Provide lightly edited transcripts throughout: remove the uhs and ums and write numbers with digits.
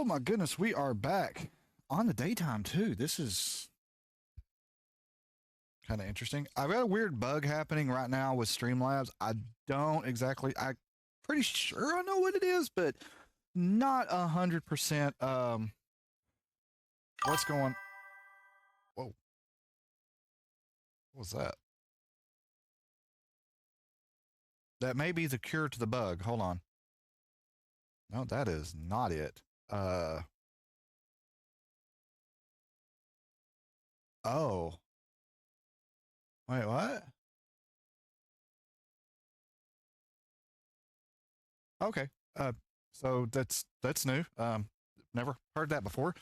my goodness, we are back on the daytime too. This is kind of interesting. I've got a weird bug happening right now with Streamlabs. I'm pretty sure I know what it is, but not 100%. What's going? Whoa, what was that? That may be the cure to the bug. Hold on. No, that is not it. Oh, wait, what? Okay. So that's new. Never heard that before.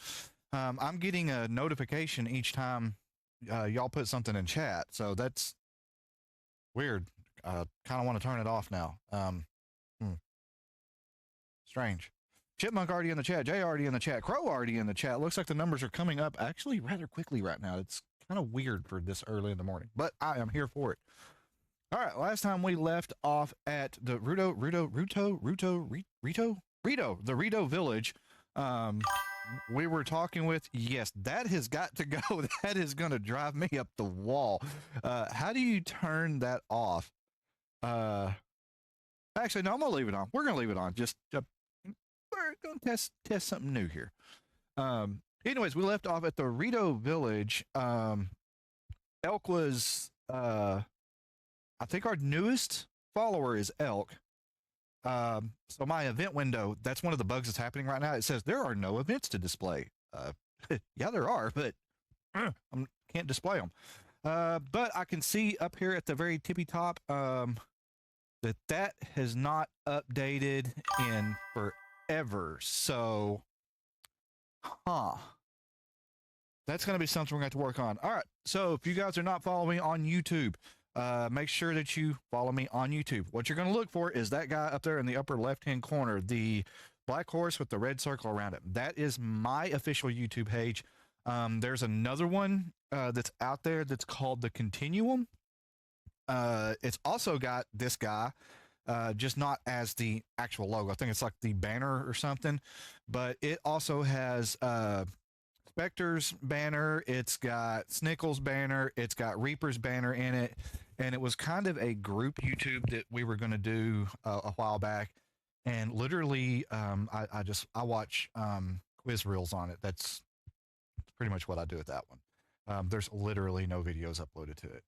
I'm getting a notification each time y'all put something in chat, so that's weird. Kind of want to turn it off now. Hmm, strange. Chipmunk already in the chat. Jay already in the chat. Crow already in the chat. Looks like the numbers are coming up actually rather quickly right now. It's kind of weird for this early in the morning, but I am here for it. All right, last time we left off at the the Rito Village. We were talking with, yes, that has got to go. That is going to drive me up the wall. How do you turn that off? Actually, no, I'm going to leave it on. We're going to leave it on. We're going to test something new here. Anyways, we left off at the Rito Village. Elk was, I think our newest follower is Elk. So my event window, that's one of the bugs that's happening right now. It says there are no events to display. Yeah, there are, but I can't display them. But I can see up here at the very tippy top that has not updated in forever. So, that's going to be something we're going to have to work on. All right. So if you guys are not following me on YouTube, make sure that you follow me on YouTube. What you're going to look for is that guy up there in the upper left-hand corner, the black horse with the red circle around it. That is my official YouTube page. There's another one that's out there that's called The Continuum. It's also got this guy, just not as the actual logo. I think it's like the banner or something, but it also has Spectre's banner, it's got Snickle's banner, it's got Reaper's banner in it, and it was kind of a group YouTube that we were going to do a while back, and literally I watch quiz reels on it. That's pretty much what I do with that one. There's literally no videos uploaded to it.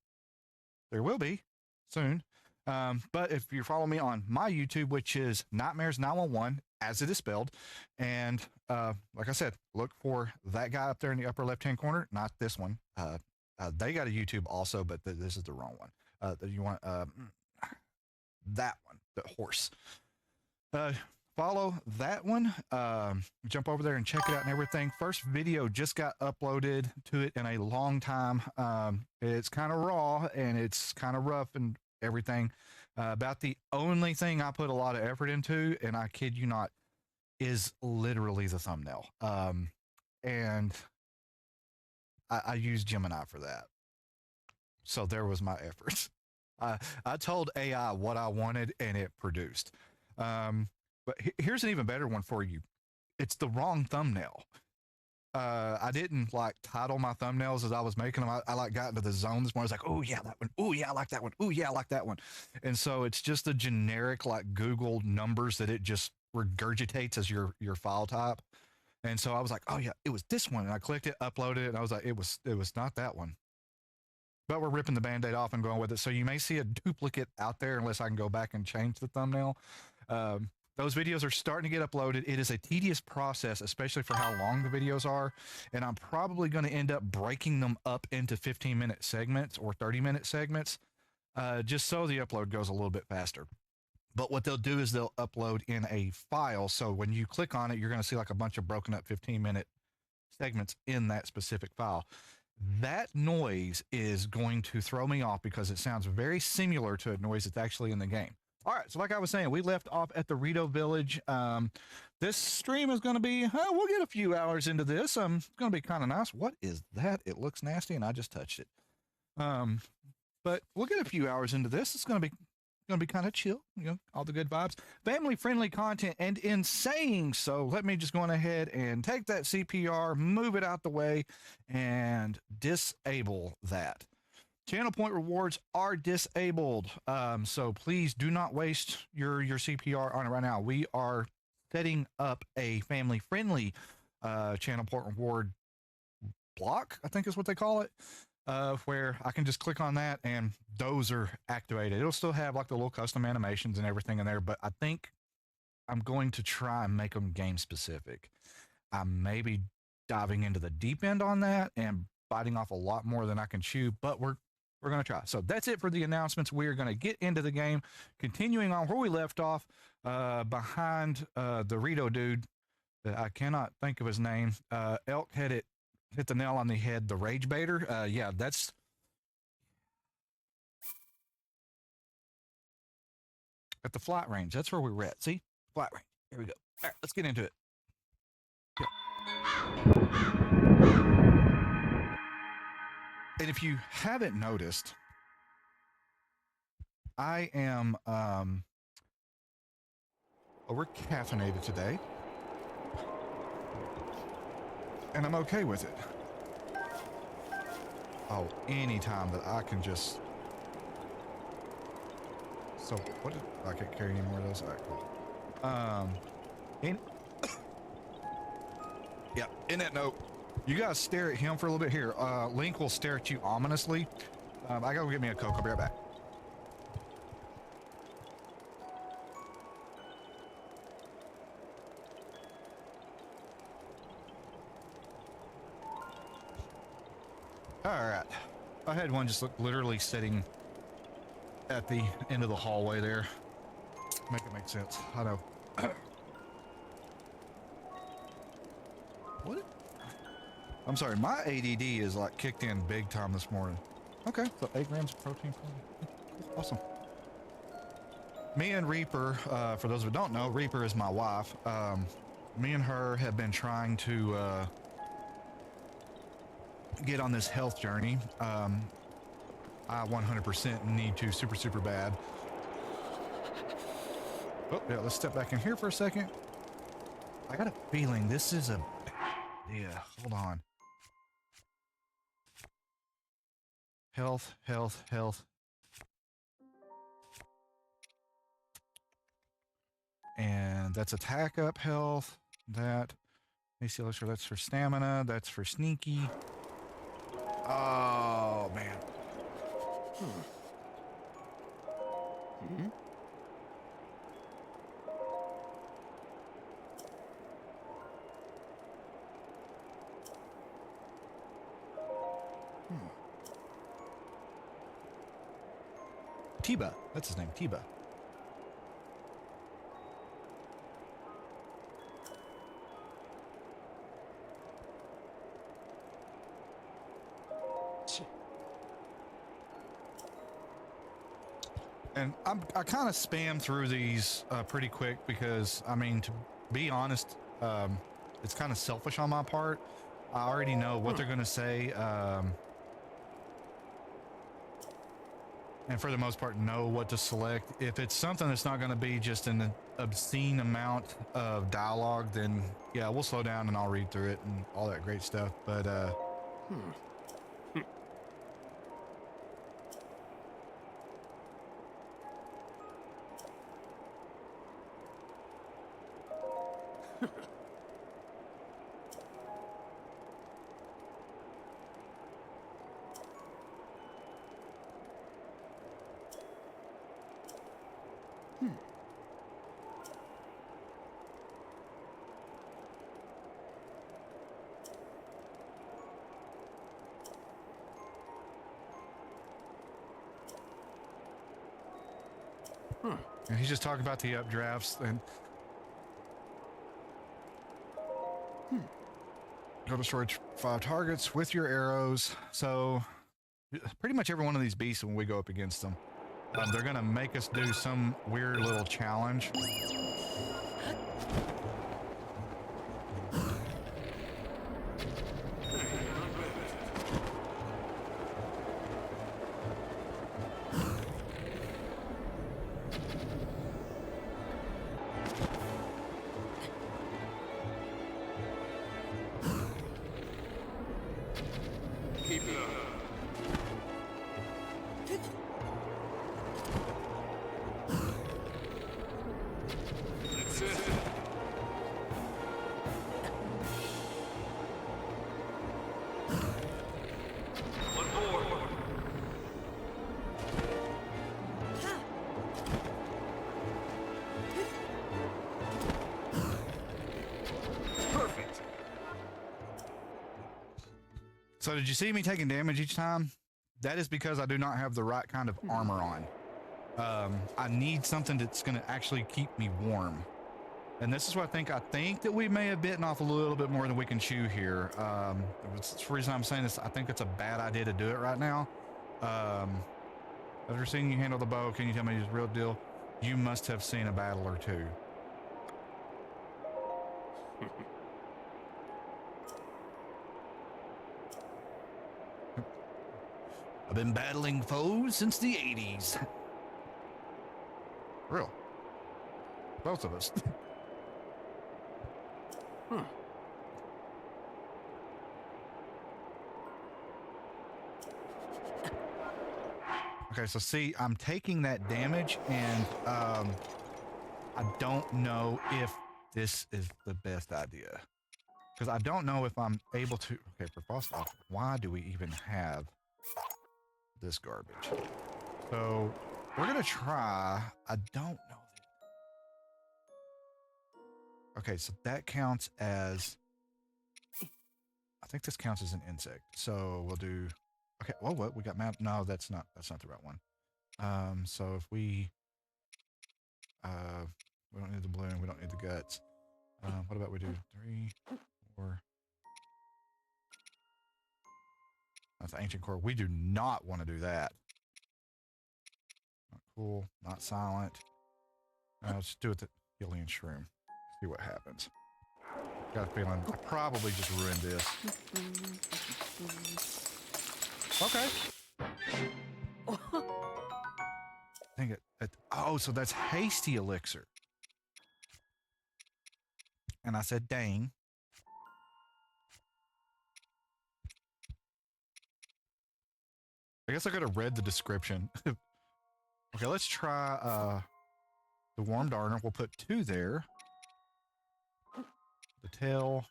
There will be soon, but if you follow me on my YouTube, which is Nightmares 911, as it is spelled, and like I said, look for that guy up there in the upper left-hand corner, not this one. They got a YouTube also, but this is the wrong one. You want that one, the horse. Follow that one. Jump over there and check it out and everything. First video just got uploaded to it in a long time. It's kind of raw and it's kind of rough and everything. About the only thing I put a lot of effort into, and I kid you not, is literally the thumbnail. And I used Gemini for that. So there was my effort. I told AI what I wanted and it produced. But here's an even better one for you. It's the wrong thumbnail. I didn't like title my thumbnails as I was making them. I like got into the zone this morning. I was like, oh yeah, that one. Oh yeah, I like that one. Oh yeah, I like that one. And so it's just the generic like Google numbers that it just regurgitates as your file type. And so I was like, oh yeah, it was this one. And I clicked it, uploaded it, and I was like, it was not that one. But we're ripping the Band-Aid off and going with it. So you may see a duplicate out there unless I can go back and change the thumbnail. Those videos are starting to get uploaded. It is a tedious process, especially for how long the videos are. And I'm probably going to end up breaking them up into 15-minute segments or 30-minute segments, just so the upload goes a little bit faster. But what they'll do is they'll upload in a file. So when you click on it, you're going to see like a bunch of broken up 15-minute segments in that specific file. That noise is going to throw me off because it sounds very similar to a noise that's actually in the game. All right, so like I was saying, we left off at the Rito Village. This stream is going to be, we'll get a few hours into this. It's going to be kind of nice. What is that? It looks nasty, and I just touched it. But we'll get a few hours into this. It's going to be Gonna be kind of chill, all the good vibes, family friendly content. And in saying so, let me just go on ahead and take that CPR, move it out the way, and disable that. Channel point rewards are disabled. So please do not waste your CPR on it right now. We are setting up a family friendly channel point reward block, I think is what they call it, where I can just click on that and those are activated. It'll still have like the little custom animations and everything in there, but I think I'm going to try and make them game specific. I may be diving into the deep end on that and biting off a lot more than I can chew, but we're going to try. So that's it for the announcements. We are going to get into the game, continuing on where we left off, behind the Rito dude. I cannot think of his name. Elk hit the nail on the head. The Rage Baiter. Yeah, that's at the flight range. That's where we were at. See, flight range. Here we go. All right, let's get into it. And if you haven't noticed, I am over caffeinated today, and I'm okay with it. Oh, anytime that I can just. So what? I can't carry any more of those. All right, cool. Yeah. In that note, you guys stare at him for a little bit here. Link will stare at you ominously. I gotta go get me a Coke. I'll be right back. All right. I had one just literally sitting at the end of the hallway there. Make it make sense. I know. What? I'm sorry, my ADD is like kicked in big time this morning. Okay, so 8 grams of protein. Awesome. Me and Reaper, for those who don't know, Reaper is my wife. Me and her have been trying to get on this health journey. I 100% need to super bad. Oh, yeah, let's step back in here for a second. I got a feeling this is a... Yeah, hold on. Health. And that's attack up health. That. AC Elixir, that's for stamina. That's for sneaky. Oh, man. Tiba. That's his name, Tiba. And I kind of spam through these pretty quick because, I mean, to be honest, it's kind of selfish on my part. I already know what they're going to say. And for the most part, know what to select. If it's something that's not going to be just an obscene amount of dialogue, then yeah, we'll slow down and I'll read through it and all that great stuff. But and he's just talking about the updrafts and go destroy 5 targets with your arrows. So pretty much every one of these beasts, when we go up against them, they're gonna make us do some weird little challenge. Keep it up. That's it. One more. Perfect. So did you see me taking damage each time? That is because I do not have the right kind of armor on. I need something that's going to actually keep me warm. And this is what I think that we may have bitten off a little bit more than we can chew here. That's the reason I'm saying this. I think it's a bad idea to do it right now. After seeing you handle the bow, can you tell me the real deal? You must have seen a battle or two. I've been battling foes since the 80s. Real. Both of us. Okay, so see, I'm taking that damage, and I don't know if this is the best idea. Because I don't know if I'm able to... Okay, for first off, why do we even have this garbage? So, we're going to try... I don't know. Okay, so that counts as... I think this counts as an insect. So, we'll do... Okay, well, what? We got map... No, that's not the right one. So if we don't need the balloon, we don't need the guts. What about we do 3, 4? That's ancient core. We do not want to do that. Not cool, not silent. Let's do it the alien shroom. See what happens. Got a feeling I probably just ruined this. Okay. Dang it. Oh, so that's hasty elixir. And I said, dang. I guess I could have read the description. Okay, let's try the Worm Darner. We'll put 2 there. The tail.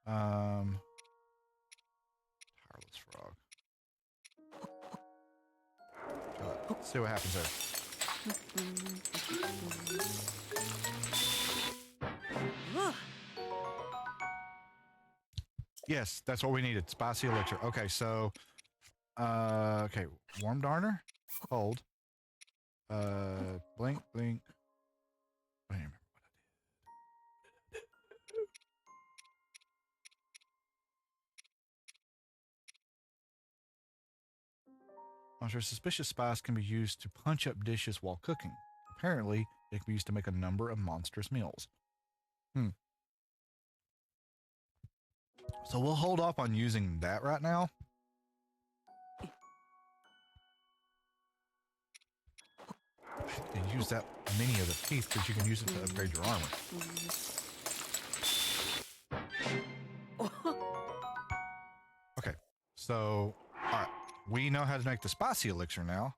Tireless frog. Let's see what happens there. Yes, that's what we needed. Spicy elixir. Okay, so okay, Worm Darner. Hold. Blink, blink. I don't remember what I did. Monster suspicious spice can be used to punch up dishes while cooking. Apparently, it can be used to make a number of monstrous meals. So we'll hold off on using that right now. And use that many of the teeth because you can use it to upgrade your armor. Okay, so all right, we know how to make the spicy elixir now.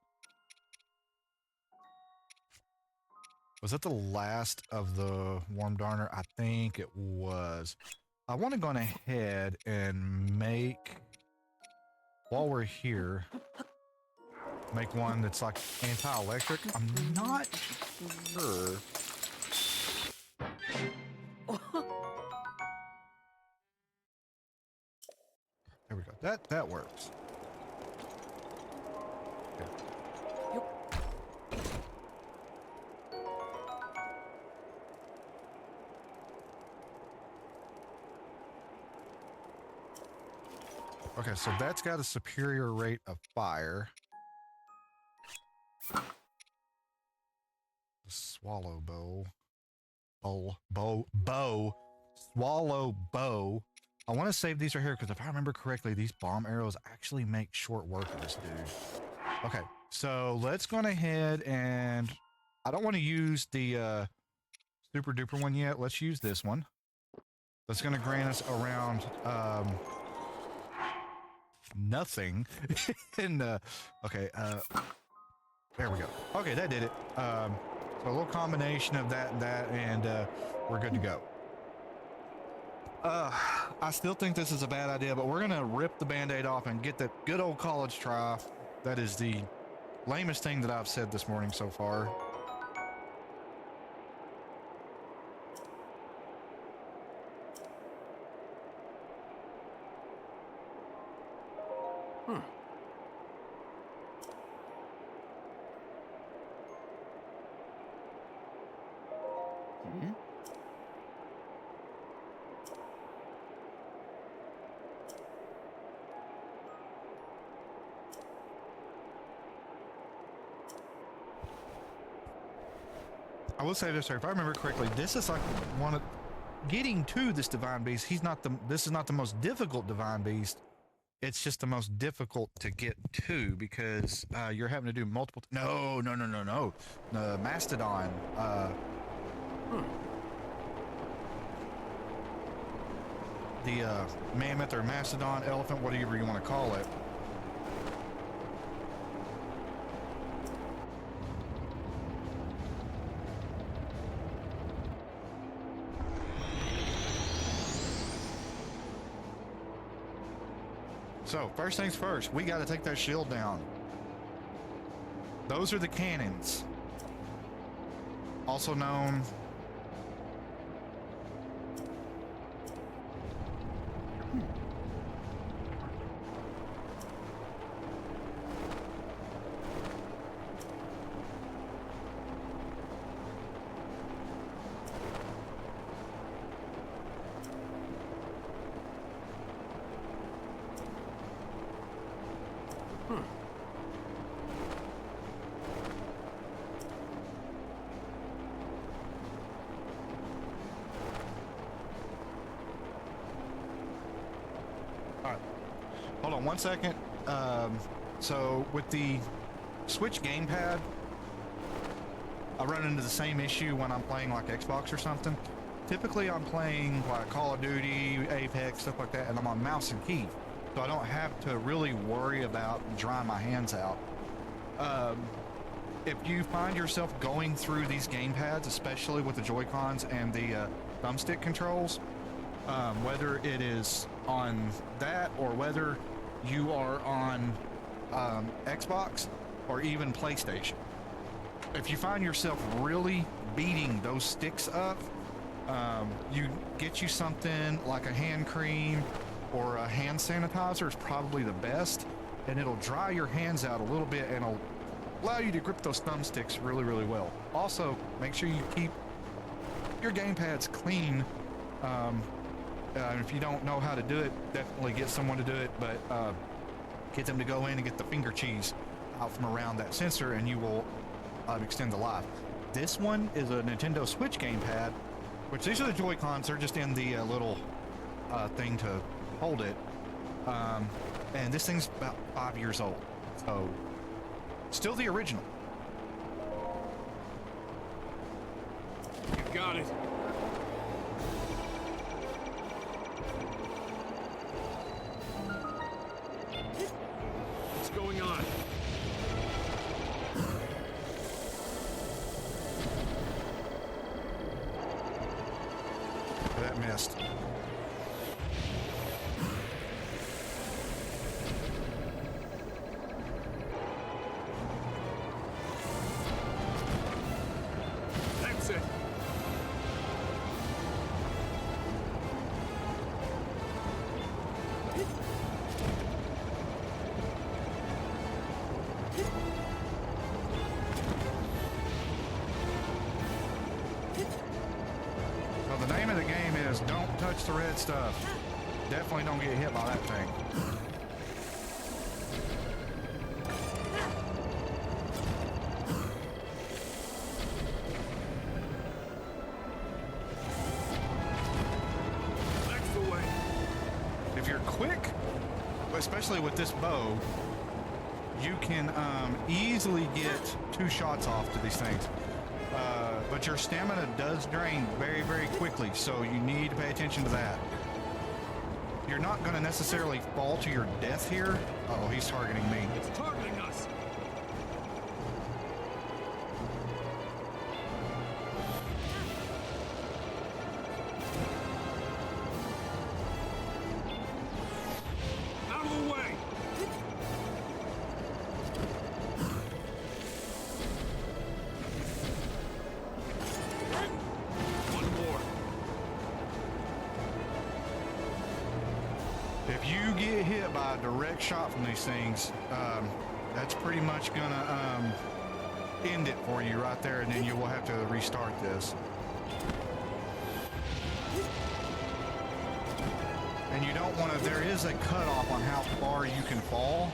Was that the last of the Worm Darner? I think it was. I want to go ahead and make, while we're here, make one that's like anti-electric. I'm not sure. There we go. That works. Okay. Okay, so that's got a superior rate of fire. The swallow bow. Swallow bow. I want to save these right here because if I remember correctly, these bomb arrows actually make short work of this dude. Okay, so let's go ahead and I don't want to use the super duper one yet. Let's use this one. That's going to grant us around nothing. And okay, there we go. Okay, that did it. So a little combination of that and that, and we're good to go. I still think this is a bad idea, but we're gonna rip the band-aid off and get that good old college try. That is the lamest thing that I've said this morning so far. I will say this, sir, if I remember correctly, this is like one of getting to this divine beast. This is not the most difficult divine beast. It's just the most difficult to get to because you're having to do multiple. No. The mastodon. The mammoth or mastodon, elephant, whatever you want to call it. So, first things first, we got to take that shield down. Those are the cannons. Also known... Hold on one second. So with the Switch gamepad, I run into the same issue when I'm playing like Xbox or something. Typically I'm playing like Call of Duty, Apex, stuff like that, and I'm on mouse and key. So I don't have to really worry about drying my hands out. If you find yourself going through these gamepads, especially with the Joy-Cons and the thumbstick controls, whether it is on that or whether you are on Xbox or even PlayStation, if you find yourself really beating those sticks up, you get you something like a hand cream or a hand sanitizer is probably the best, and it'll dry your hands out a little bit and it'll allow you to grip those thumbsticks really, really well. Also, make sure you keep your gamepads clean. If you don't know how to do it, definitely get someone to do it, but get them to go in and get the finger cheese out from around that sensor, and you will extend the life. This one is a Nintendo Switch gamepad, which these are the Joy-Cons. They're just in the little thing to hold it. And this thing's about 5 years old, so still the original. You got it. What's going on? That missed. That's it. So the name of the game is Don't Touch the Red Stuff. Definitely don't get hit by that thing. That's the way. If you're quick, especially with this bow, you can easily get 2 shots off to these things. But your stamina does drain very, very quickly, so you need to pay attention to that. you're not going to necessarily fall to your death here. Oh, he's targeting me. It's targeting us. Out of the way. One more. If you get hit by a direct shot from these things, that's pretty much gonna end it for you right there, and then you will have to restart this. And you don't want to, there is a cutoff on how far you can fall,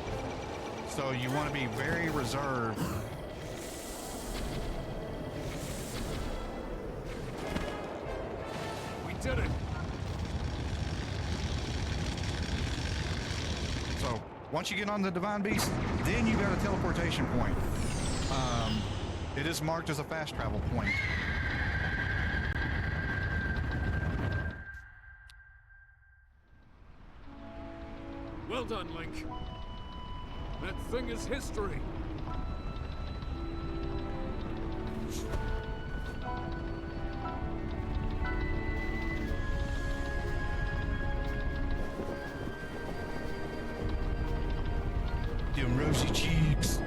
so you want to be very reserved. We did it. So once you get on the Divine Beast, then you got a teleportation point. It is marked as a fast travel point. Well done, Link. That thing is history. Them rosy cheeks.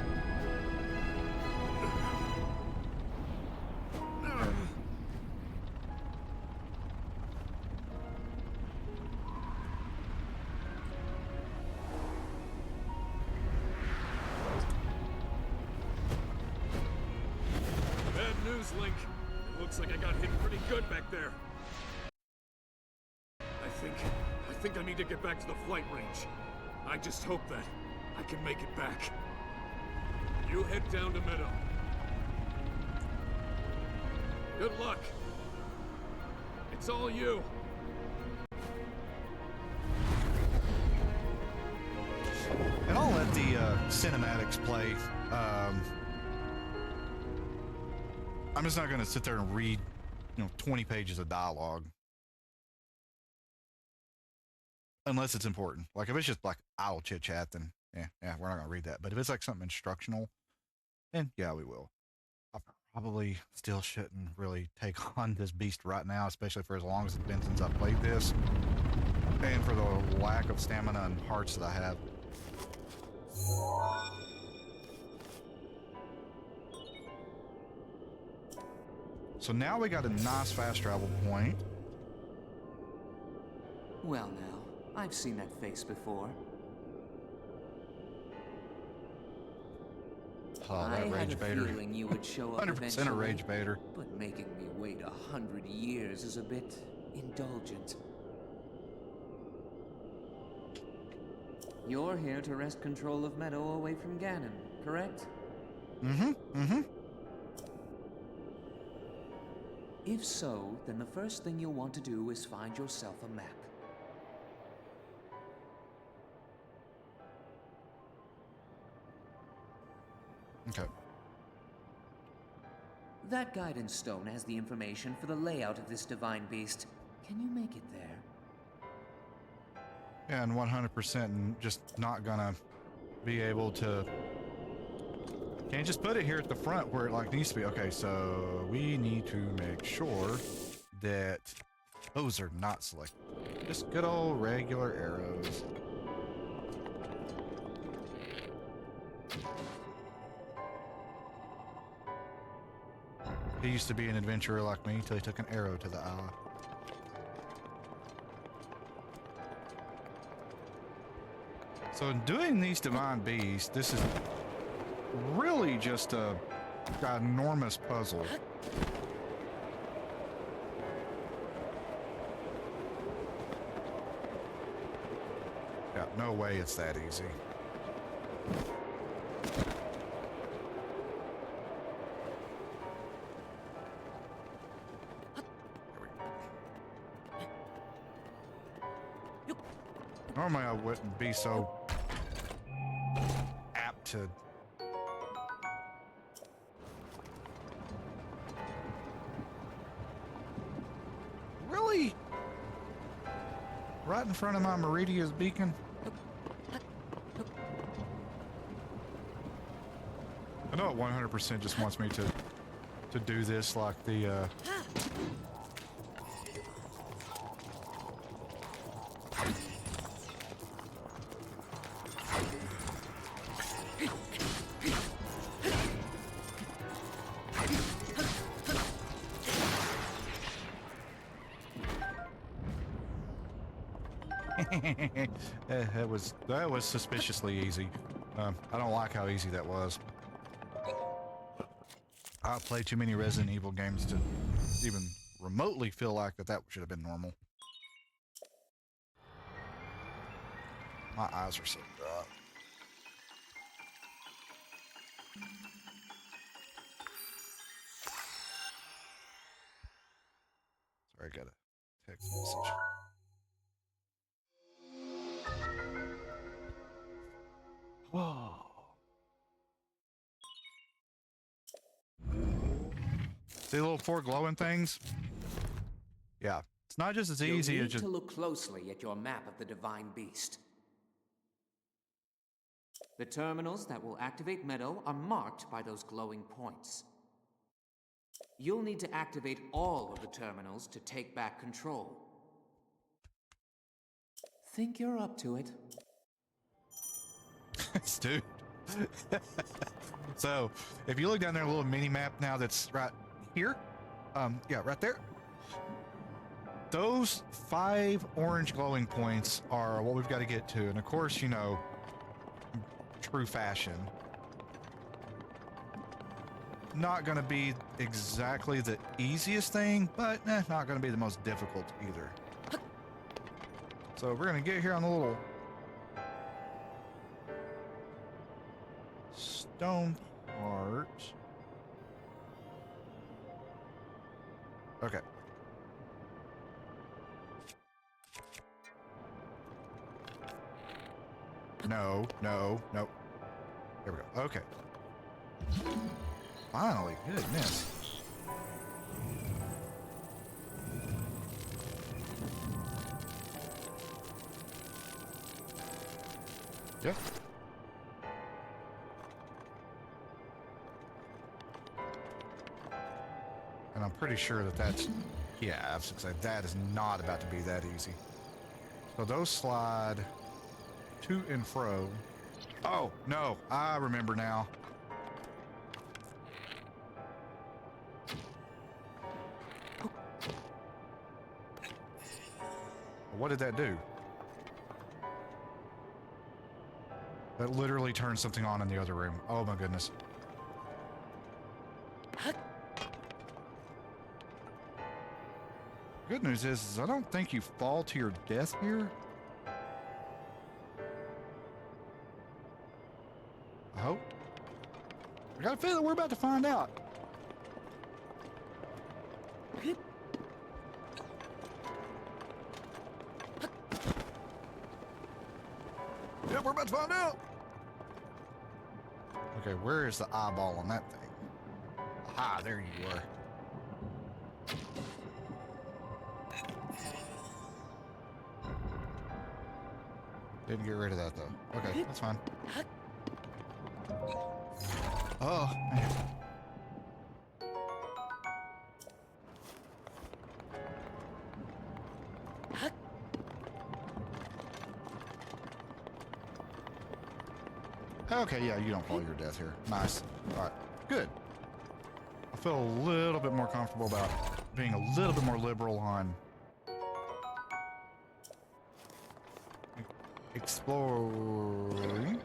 Bad news, Link. It looks like I got hit pretty good back there. I think I need to get back to the flight range. I just hope that I can make it back. You head down to Meadow. Good luck. It's all you. And I'll let the cinematics play. I'm just not going to sit there and read, 20 pages of dialogue. Unless it's important. Like, if it's just like idle chit chat, then yeah, we're not going to read that. But if it's like something instructional, then yeah, we will. I probably still shouldn't really take on this beast right now, especially for as long as it's been since I played this. And for the lack of stamina and hearts that I have. So now we got a nice fast travel point. Well now, I've seen that face before. Oh, that I had rage a baiter. feeling you would show up 100% a eventually, rage baiter. but making me wait 100 years is a bit indulgent. You're here to wrest control of Meadow away from Ganon, correct? Mm-hmm. If so, then the first thing you'll want to do is find yourself a map. Okay. That guidance stone has the information for the layout of this divine beast. Can you make it there? Yeah, and 100% just not gonna be able to. Can't just put it here at the front where it like needs to be. Okay, so we need to make sure that those are not selected. Just good old regular arrows. He used to be an adventurer like me until he took an arrow to the eye. So in doing these divine beasts, this is really just a enormous puzzle. Yeah, no way it's that easy. Normally I wouldn't be so apt to really. Right in front of my Meridia's beacon. I know it 100% just wants me to do this like the that was suspiciously easy. I don't like how easy that was. I've played too many Resident Evil games to even remotely feel like that should have been normal. My eyes are so dry. Sorry, I got a text message. Whoa. See the little four glowing things? Yeah. It's not just as easy You'll as need just... to look closely at your map of the Divine Beast. The terminals that will activate Meadow are marked by those glowing points. You'll need to activate all of the terminals to take back control. Think you're up to it? Dude. So, if you look down there, a little mini map now that's right here. Yeah, right there. Those 5 orange glowing points are what we've got to get to. And of course, you know, true fashion. Not going to be exactly the easiest thing, but not going to be the most difficult either. So we're going to get here on the little stone part. Okay. No. Here we go. Okay. Finally, goodness. Yep. And I'm pretty sure that's, yeah, I was gonna say that is not about to be that easy. So those slide to and fro. Oh, no, I remember now. What did that do? That literally turned something on in the other room. Oh my goodness. Good news is I don't think you fall to your death here. I hope. I got a feeling we're about to find out. Yeah, we're about to find out. Okay, where is the eyeball on that thing? Aha, there you are. Didn't get rid of that though. Okay, that's fine. Oh, man. Okay, yeah, you don't fall your death here. Nice. All right, good. I feel a little bit more comfortable about being a little bit more liberal on exploring.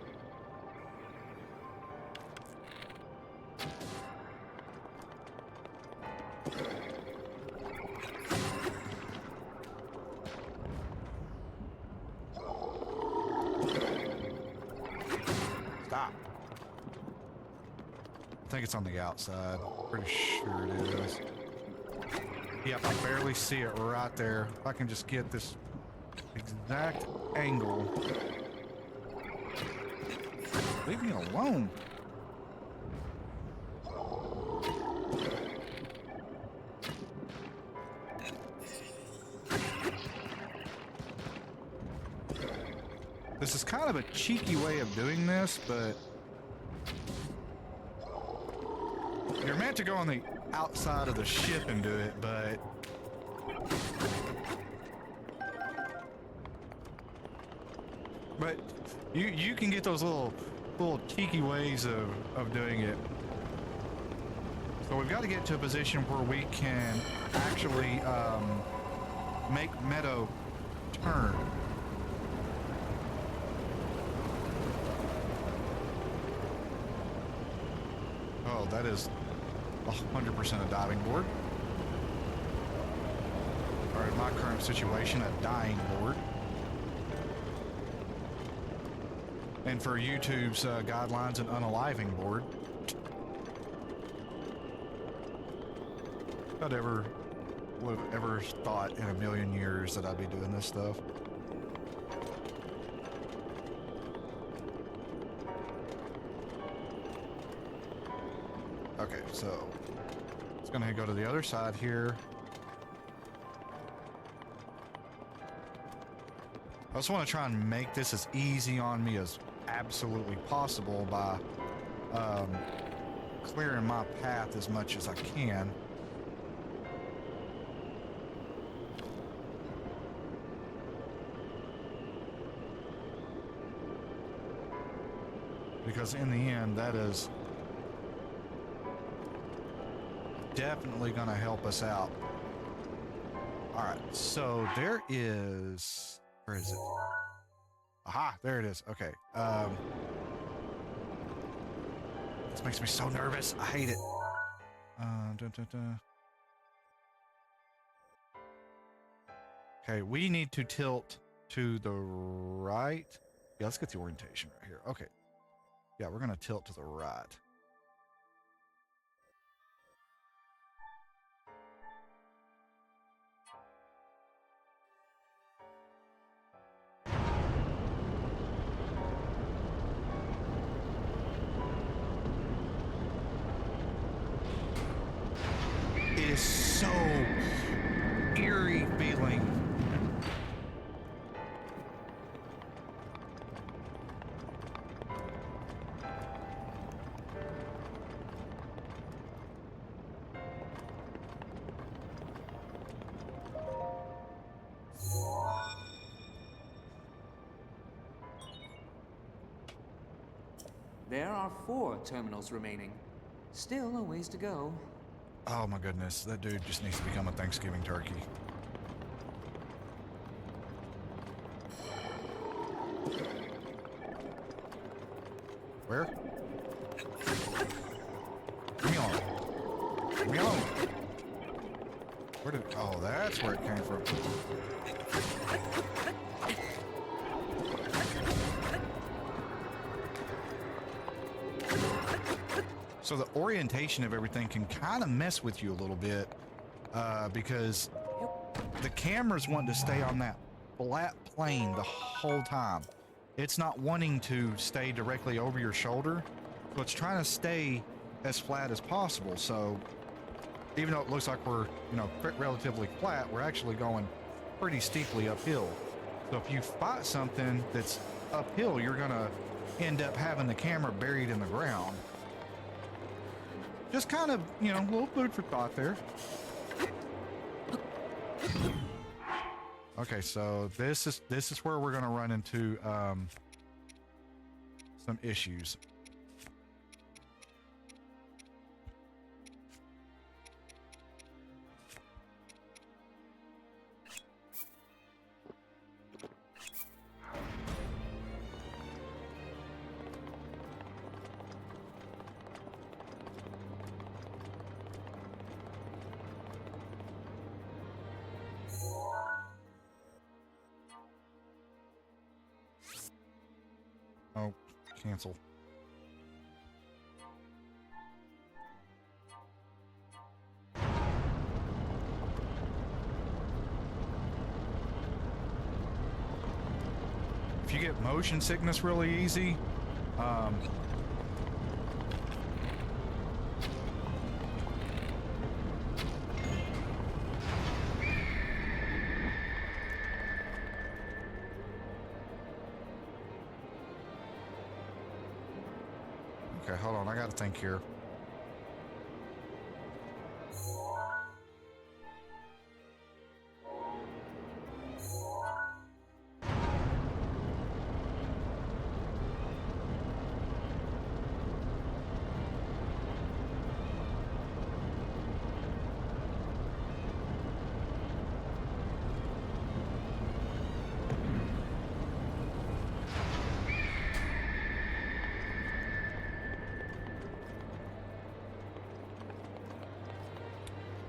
Stop. I think it's on the outside. Pretty sure it is. Yep, I barely see it right there. If I can just get this exact angle. Leave me alone. This is kind of a cheeky way of doing this, but you're meant to go on the outside of the ship and do it, but you can get those little cheeky ways of doing it. So we've got to get to a position where we can actually make Meadow turn. Oh, that is 100% a diving board. Or in my current situation, a dying board. And for YouTube's guidelines, an unaliving board. I'd would have ever thought in a million years that I'd be doing this stuff. Okay, so it's gonna go to the other side here. I just want to try and make this as easy on me as absolutely possible by clearing my path as much as I can. Because in the end, that is definitely going to help us out. All right, so there is... Where is it? Aha, there it is. Okay. This makes me so nervous. I hate it. Okay, we need to tilt to the right. Yeah, let's get the orientation right here. Okay. Yeah, we're going to tilt to the right. It is so eerie feeling. There are 4 terminals remaining. Still a ways to go. Oh my goodness, that dude just needs to become a Thanksgiving turkey. Where? Leave me alone. Leave me alone. Where did... Oh, that's where it came from. So the orientation of everything can kind of mess with you a little bit because the camera's wanting to stay on that flat plane the whole time. It's not wanting to stay directly over your shoulder, so it's trying to stay as flat as possible. So even though it looks like we're, you know, relatively flat, we're actually going pretty steeply uphill. So if you fight something that's uphill, you're gonna end up having the camera buried in the ground. Just kind of, you know, a little food for thought there. Okay, so this is where we're gonna run into some issues. Oh, cancel. If you get motion sickness really easy, Okay, hold on. I got to think here.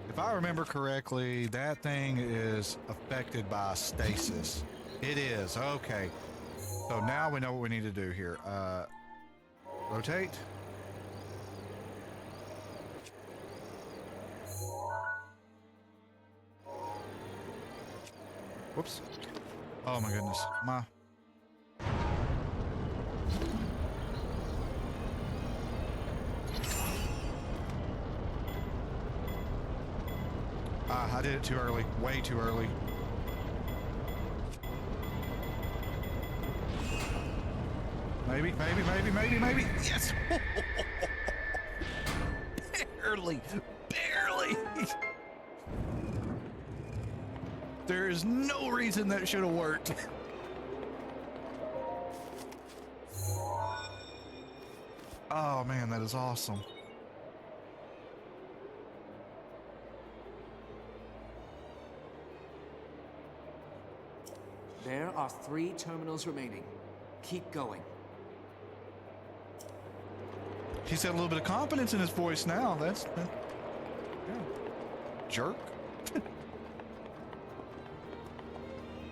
If I remember correctly, that thing is affected by stasis. It is. Okay. So now we know what we need to do here. Rotate. Whoops. Oh my goodness. I did it too early. Way too early. Maybe. Yes! Barely. There is no reason that should have worked. Oh man, that is awesome. There are 3 terminals remaining. Keep going. He's got a little bit of confidence in his voice now. Yeah. Jerk.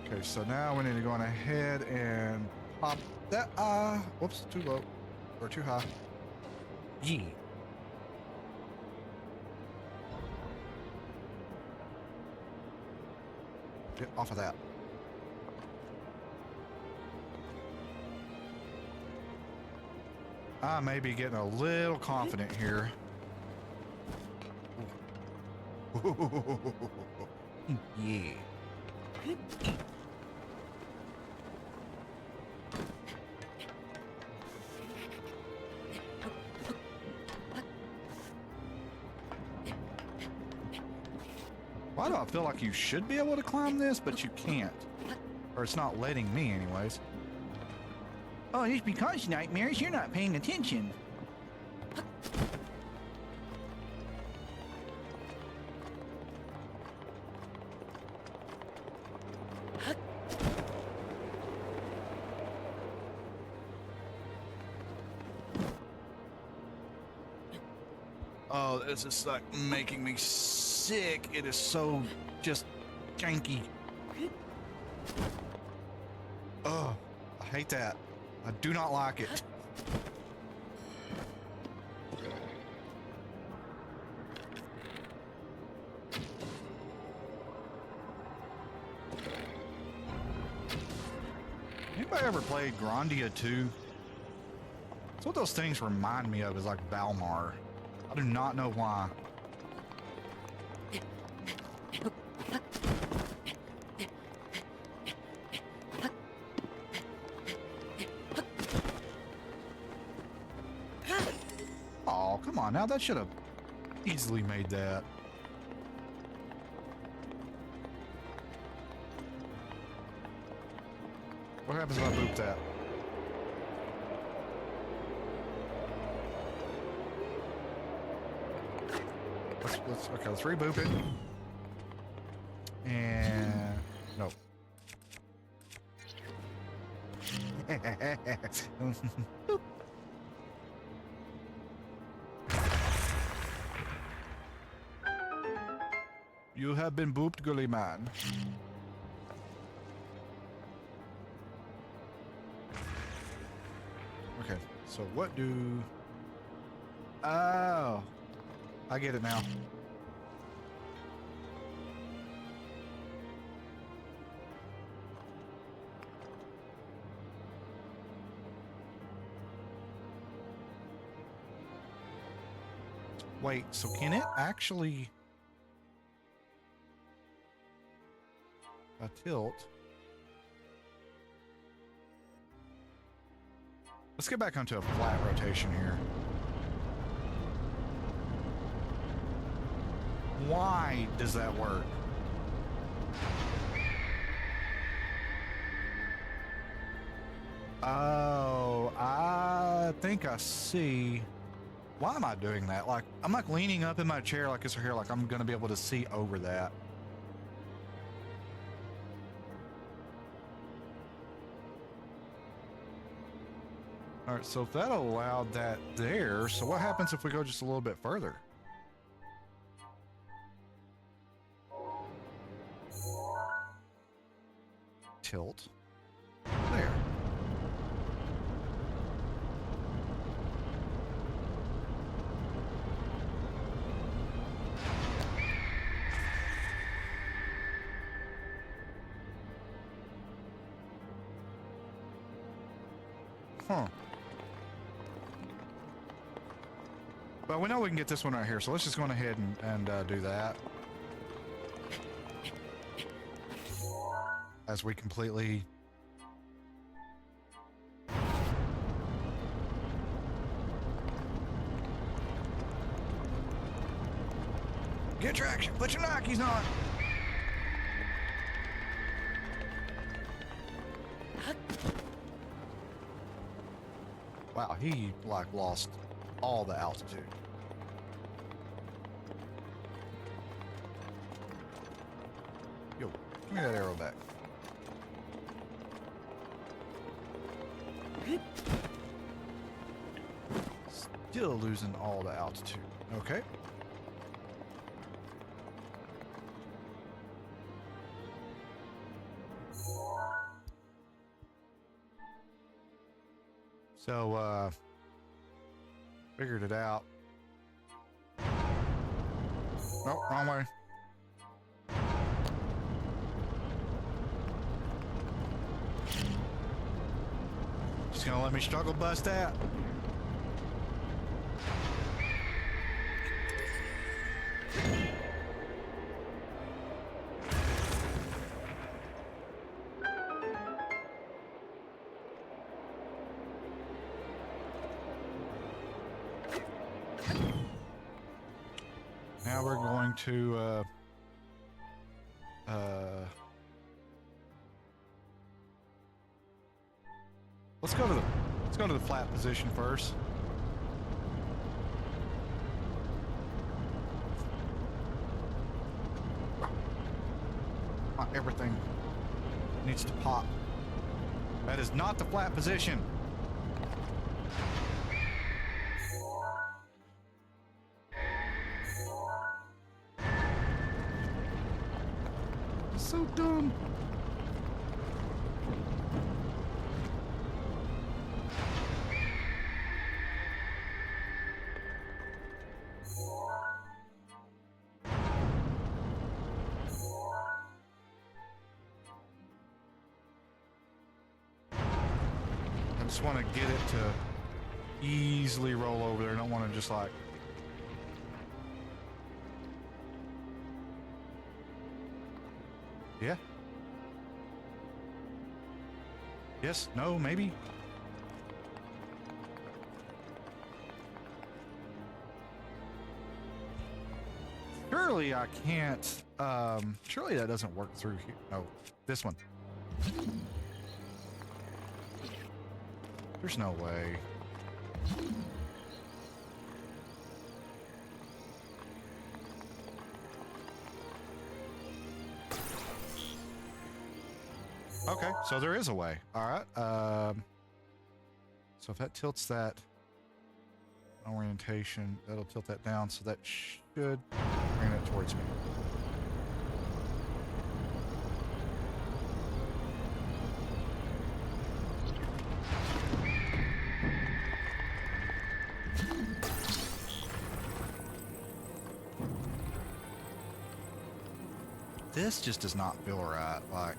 Okay, so now we need to go on ahead and pop that. Whoops, too low or too high. Yeah. Get off of that. I may be getting a little confident here. Yeah. Why do I feel like you should be able to climb this, but you can't? Or it's not letting me anyways. Oh, it's because, Nightmares, you're not paying attention. Oh, this is like making me sick. It is so just janky. Oh, I hate that. I do not like it. Anybody ever played Grandia 2? That's what those things remind me of, is like Valmar. I do not know why. Oh, come on now. That should have easily made that. What happens if I boop that? Let's reboot it. And no. You have been booped, Gully Man. Okay, so what do... Oh, I get it now. Wait, so can it actually... tilt? Let's get back onto a flat rotation here. why does that work? Oh, I think I see. Why am I doing that? Like, I'm like leaning up in my chair like it's here, like I'm gonna be able to see over that. All right, so if that allowed that there, so what happens if we go just a little bit further? Tilt. There. Huh. Well, we know we can get this one right here, so let's just go on ahead and do that. As we completely... Get traction! Put your Nikes on! Wow, he like lost all the altitude. Yo, give me that arrow back. Still losing all the altitude. Okay. So, figured it out. Nope, wrong way. Just gonna let me struggle bust that. Now we're going to let's go to the flat position first. Everything needs to pop. That is not the flat position. So dumb. I just want to get it to easily roll over there. I don't want to just like... Yeah. Yes, no, maybe. Surely I can't, surely that doesn't work through here. No, this one. There's no way. Okay, so there is a way. All right. So if that tilts that orientation, that'll tilt that down. So that should bring it towards me. This just does not feel right. Like,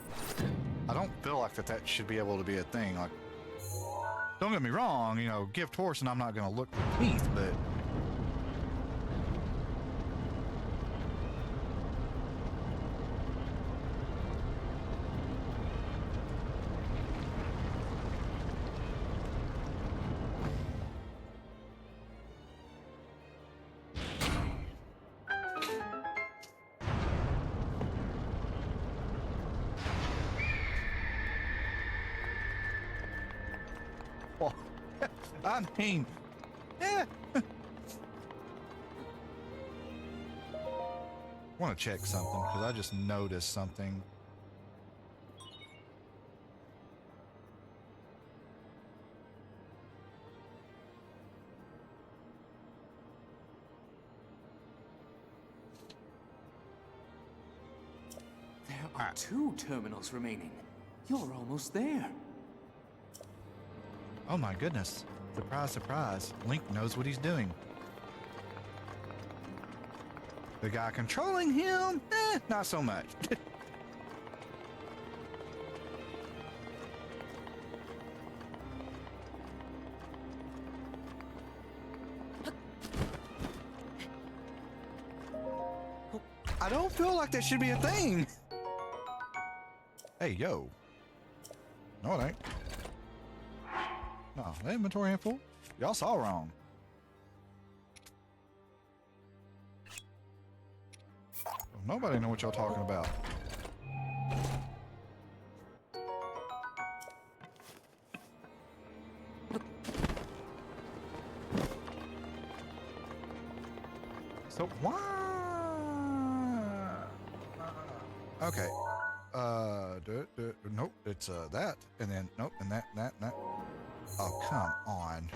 I don't feel like that should be able to be a thing. Like, don't get me wrong, you know, gift horse and I'm not going to look for teeth, but... Well, I mean, yeah. Want to check something because I just noticed something. There are 2 terminals remaining. You're almost there. Oh my goodness. Surprise, surprise. Link knows what he's doing. The guy controlling him? Not so much. I don't feel like that should be a thing. Hey, yo. No, it ain't. No, the inventory ain't full. Y'all saw wrong. Nobody know what y'all talking about. So why? Okay. Nope. It's that, and then nope, and that, and that, and that. Oh, come on.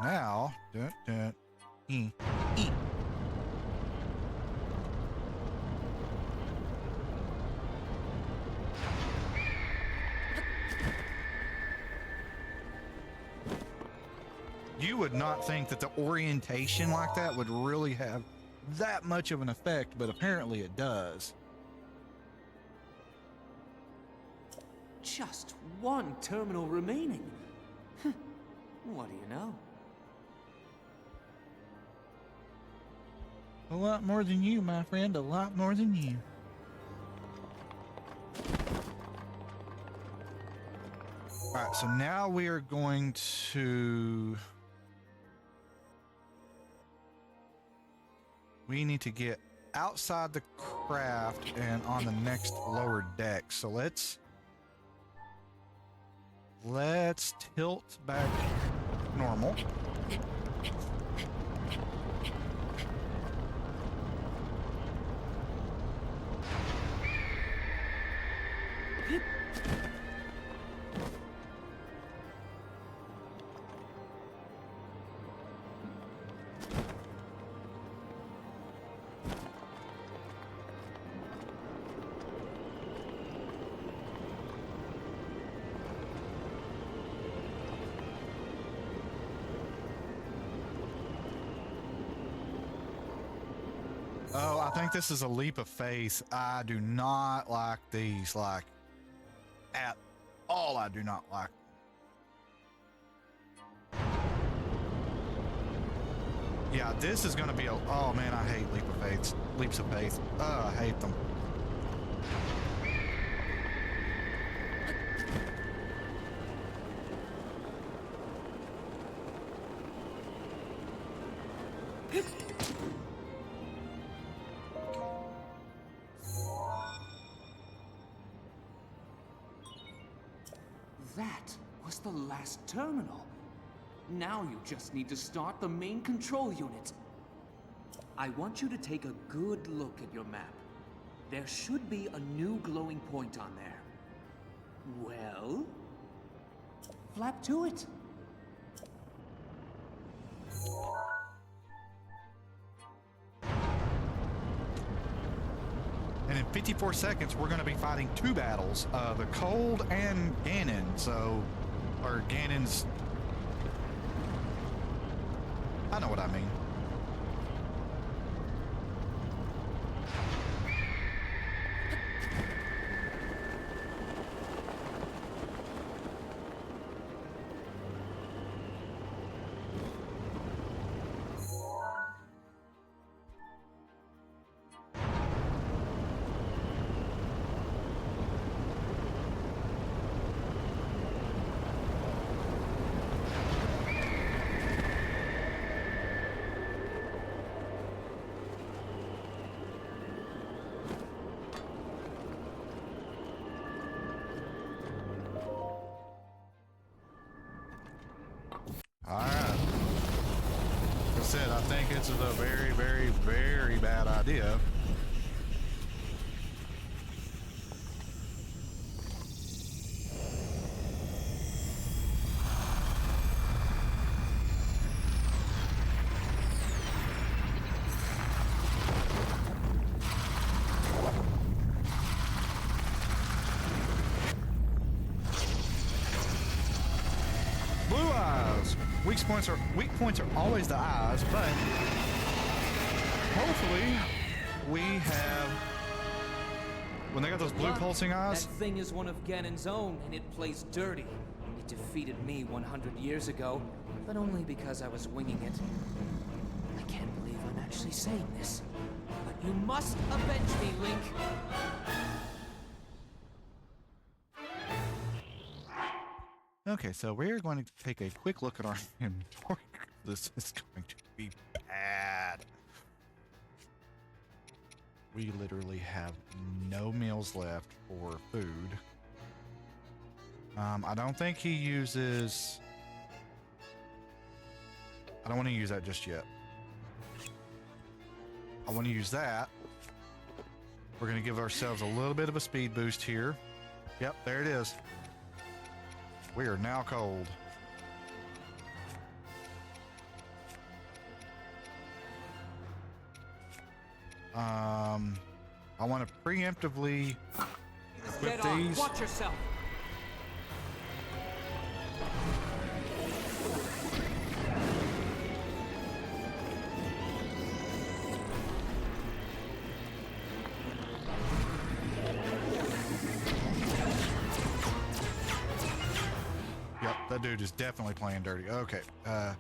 Now, you would not think that the orientation like that would really have that much of an effect, but apparently it does. Just 1 terminal remaining. What do you know? A lot more than you, my friend. A lot more than you. All right, so now we are going to... We need to get outside the craft and on the next lower deck. So let's tilt back normal. Oh, I think this is a leap of faith. I do not like these, like, at all. I do not like them. Yeah, this is going to be a... Oh, man, I hate leaps of faith. I hate them. That was the last terminal. Now you just need to start the main control unit. I want you to take a good look at your map. There should be a new glowing point on there. Well? Flap to it. And in 54 seconds, we're going to be fighting 2 battles, the Cold and Ganon. So, or Ganon's... I know what I mean. think it's a very, very, very bad idea. Blue eyes. Weak points are always the eyes, but hopefully we have. When they got those blue Look, pulsing eyes. That thing is one of Ganon's own, and it plays dirty. It defeated me 100 years ago, but only because I was winging it. I can't believe I'm actually saying this, but you must avenge me, Link. Okay, so we're going to take a quick look at our inventory. This is going to be bad. We literally have no meals left for food. I don't think he uses... I don't want to use that just yet. I want to use that. We're going to give ourselves a little bit of a speed boost here. Yep, there it is. We are now cold. I want to preemptively equip Get on. these. Watch yourself. Yep, that dude is definitely playing dirty. Okay. Oh,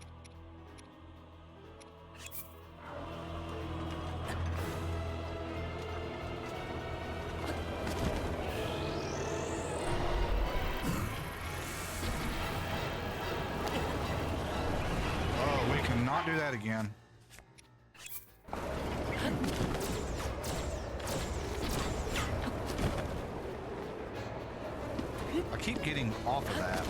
we cannot do that again. I keep getting off of that.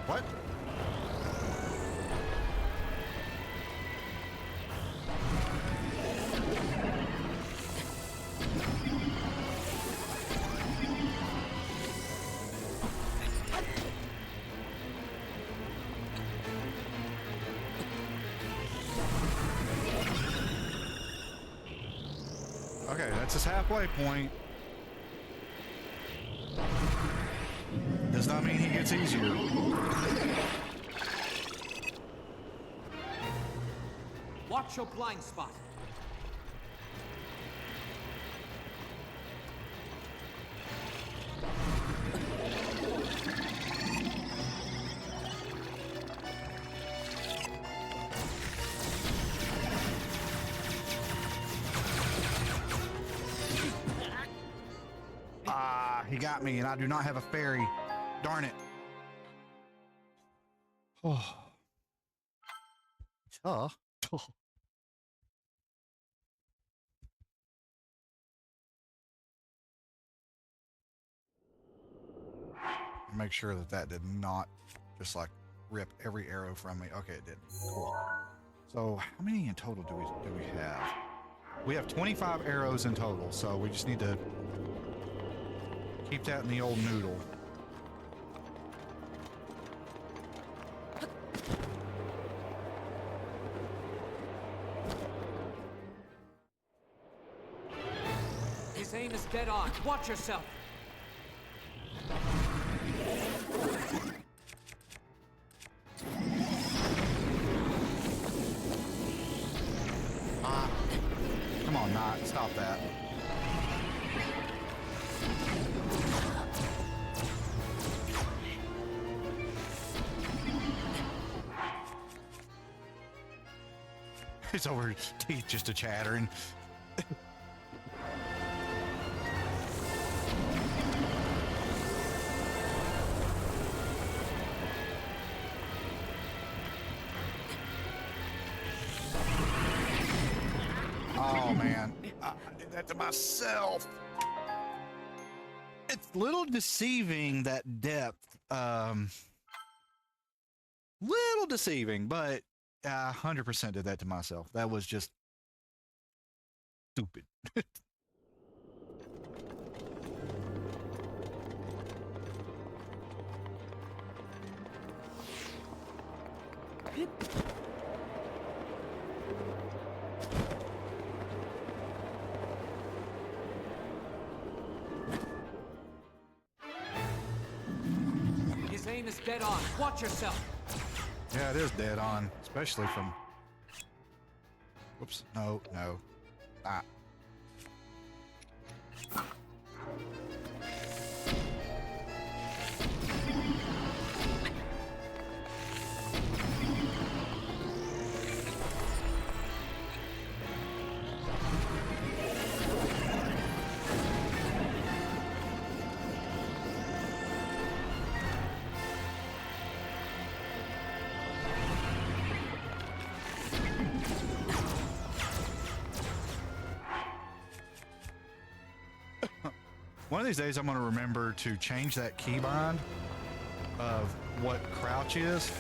What? Okay, that's his halfway point. Does not mean he gets easier. Watch your blind spot. Ah, he got me, and I do not have a fairy. Darn it. Oh. Make sure that that did not just like rip every arrow from me. Okay, it did. Cool. So how many in total do we have? We have 25 arrows in total, so we just need to keep that in the old noodle. His aim is dead on. Watch yourself. Come on, Knot, stop that. His over teeth just a chattering. I did that to myself. It's a little deceiving, that depth. Little deceiving, but I 100% did that to myself. That was just stupid. His aim is dead on. Watch yourself. Yeah, it is dead on, especially from. Whoops! No, no. Ah. One of these days, I'm going to remember to change that keybind of what crouch is.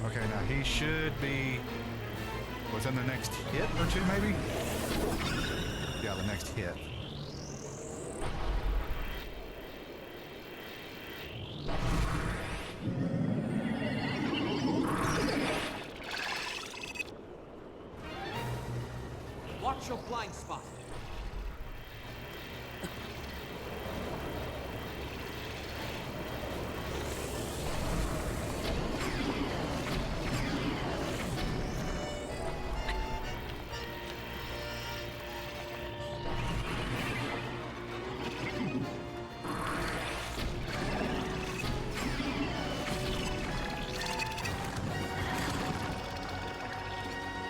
Okay, now he should be within the next hit or two, maybe? Yeah, the next hit. Watch your blind spot.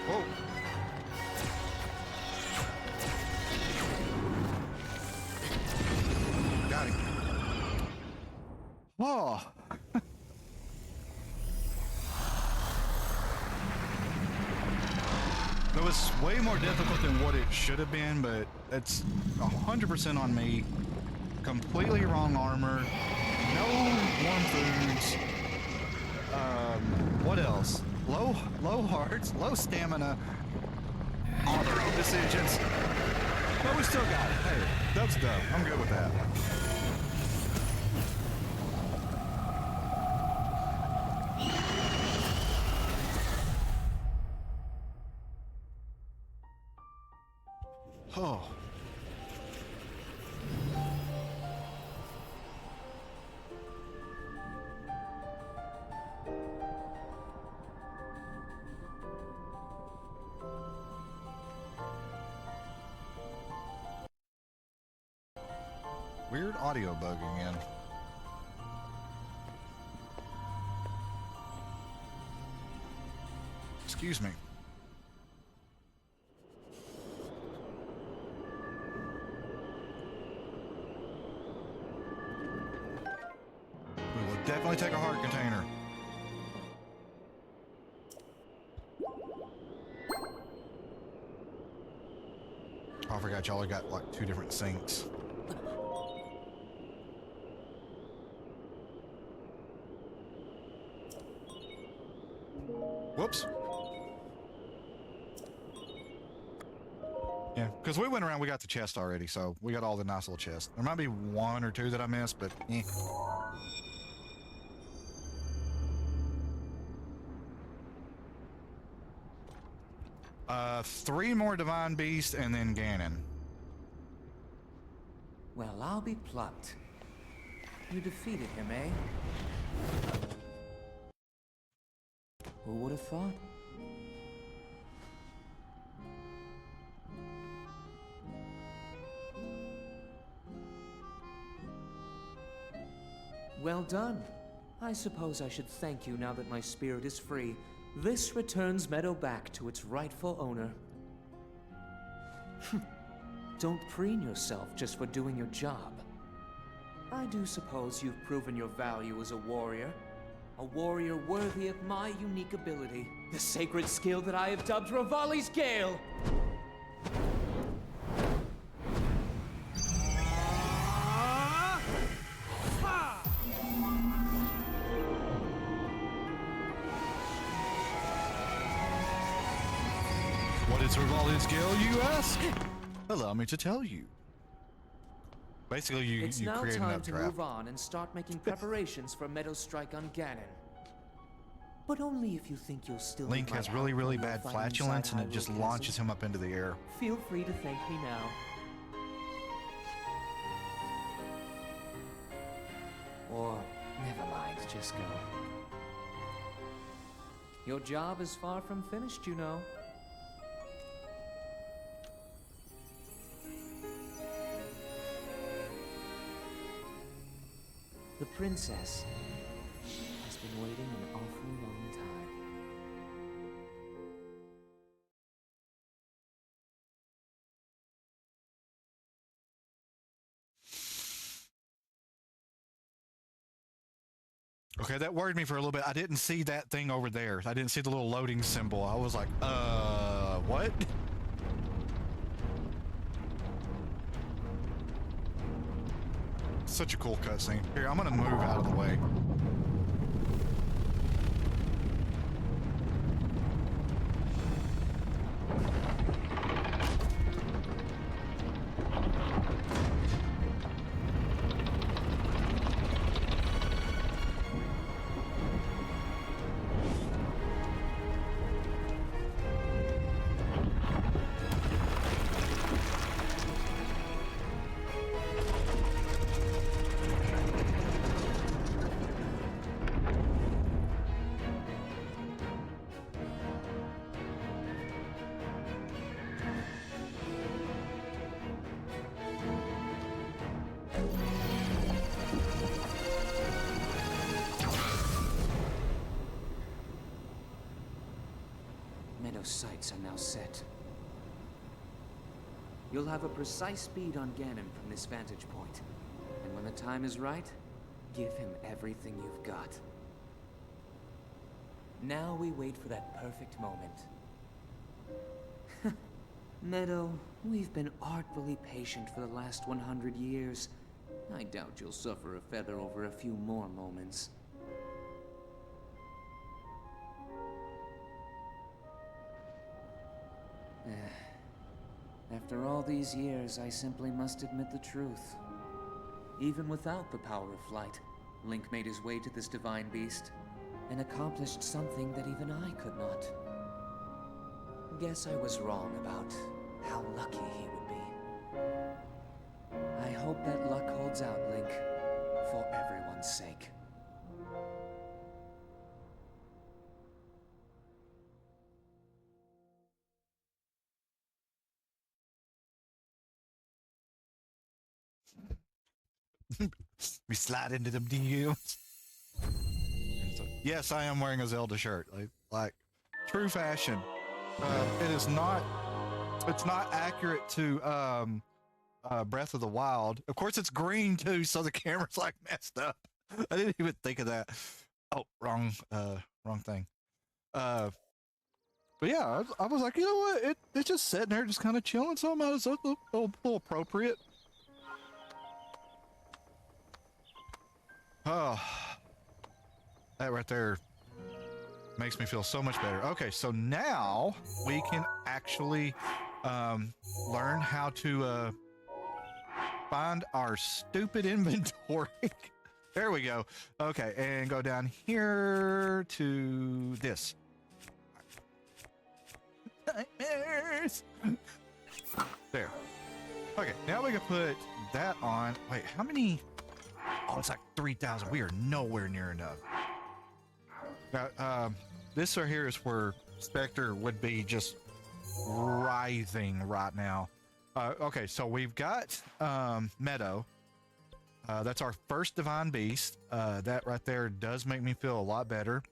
Whoa. Got him. Whoa. That was way more difficult than what it should have been, but it's 100% on me. Completely wrong armor. No warm foods. What else? Low hearts, low stamina. On the road decisions. But we still got it. Hey, dub's dub. I'm good with that. Oh. Weird audio bug again. Excuse me. We will definitely take a heart container. Oh, I forgot y'all got like 2 different sinks. Whoops. Yeah, because we went around, we got the chest already, so we got all the nice little chests. There might be 1 or 2 that I missed, but eh. 3 more Divine Beasts and then Ganon. Well, I'll be plucked. You defeated him, eh? Who would have thought? Well done. I suppose I should thank you now that my spirit is free. This returns Meadow back to its rightful owner. Don't preen yourself just for doing your job. I do suppose you've proven your value as a warrior. A warrior worthy of my unique ability. The sacred skill that I have dubbed Revali's Gale! What is Revali's Gale, you ask? Allow me to tell you. Basically, you It's now create time enough to trap. move on and start making preparations for Meadow's strike on Ganon. But only if you think you'll still Link need my has really, help really when you're bad fighting flatulence, and inside it just Hyrule launches Castle. him up into the air. Feel free to thank me now. Or, never mind, just go. Your job is far from finished, you know. The princess has been waiting an awfully long time. Okay, that worried me for a little bit. I didn't see that thing over there. I didn't see the little loading symbol. I was like, what? Such a cool cutscene. Here, I'm gonna move out of the way. Meadow's sights are now set. You'll have a precise speed on Ganon from this vantage point. And when the time is right, give him everything you've got. Now we wait for that perfect moment. Meadow, we've been artfully patient for the last 100 years. I doubt you'll suffer a feather over a few more moments. After all these years, I simply must admit the truth. Even without the power of flight, Link made his way to this divine beast and accomplished something that even I could not. Guess I was wrong about how lucky he would be. I hope that luck holds out, Link, for everyone's sake. We slide into them DMs. Yes, I am wearing a Zelda shirt. Like true fashion. It is not. It's not accurate to Breath of the Wild. Of course, it's green too, so the camera's like messed up. I didn't even think of that. Oh, wrong thing. But yeah, I was like, you know what? It's just sitting there, just kind of chilling. So I'm a little appropriate. Oh, that right there makes me feel so much better. Okay, so now we can actually learn how to find our stupid inventory. There we go. Okay, and go down here to this. Nightmares. There. Okay, now we can put that on. Wait, how many? Oh, it's like 3,000. We are nowhere near enough. Now, this right here is where Spectre would be just writhing right now. Okay, so we've got Meadow. That's our first divine beast. That right there does make me feel a lot better.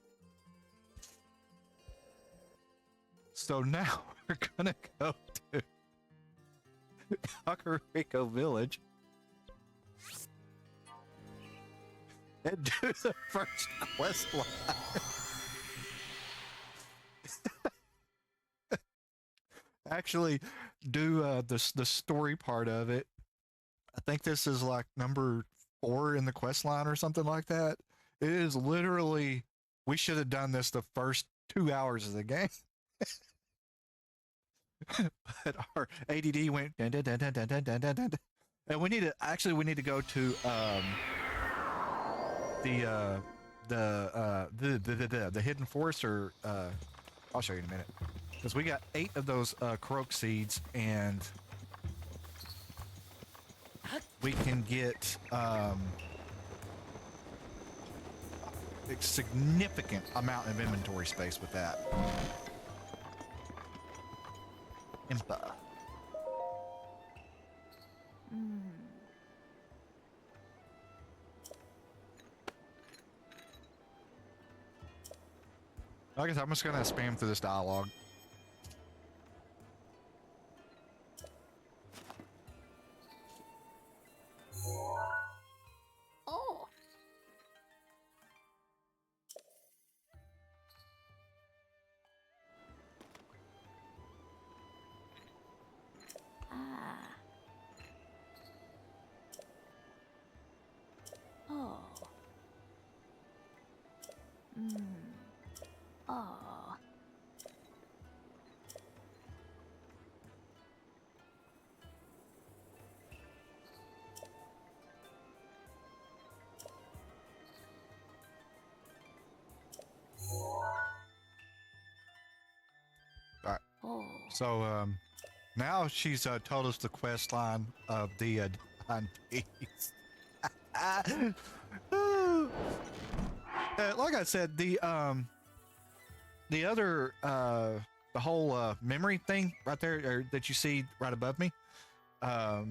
So now we're gonna go to Kakariko Village. and do the first quest line. Actually, do the story part of it. I think this is like number 4 in the quest line or something like that. It is literally, we should have done this the first 2 hours of the game. But our ADD went dun, dun, dun, dun, dun, dun, dun, dun, dun. And we need to go to the hidden forest, or I'll show you in a minute, because we got 8 of those croak seeds, and we can get a significant amount of inventory space with that. Impa. I guess I'm just gonna spam through this dialogue. Oh. Ah. Oh. Oh. All right. Oh. So now she's told us the quest line of the Divine Beast. Like I said, the other the whole memory thing right there, or that you see right above me, I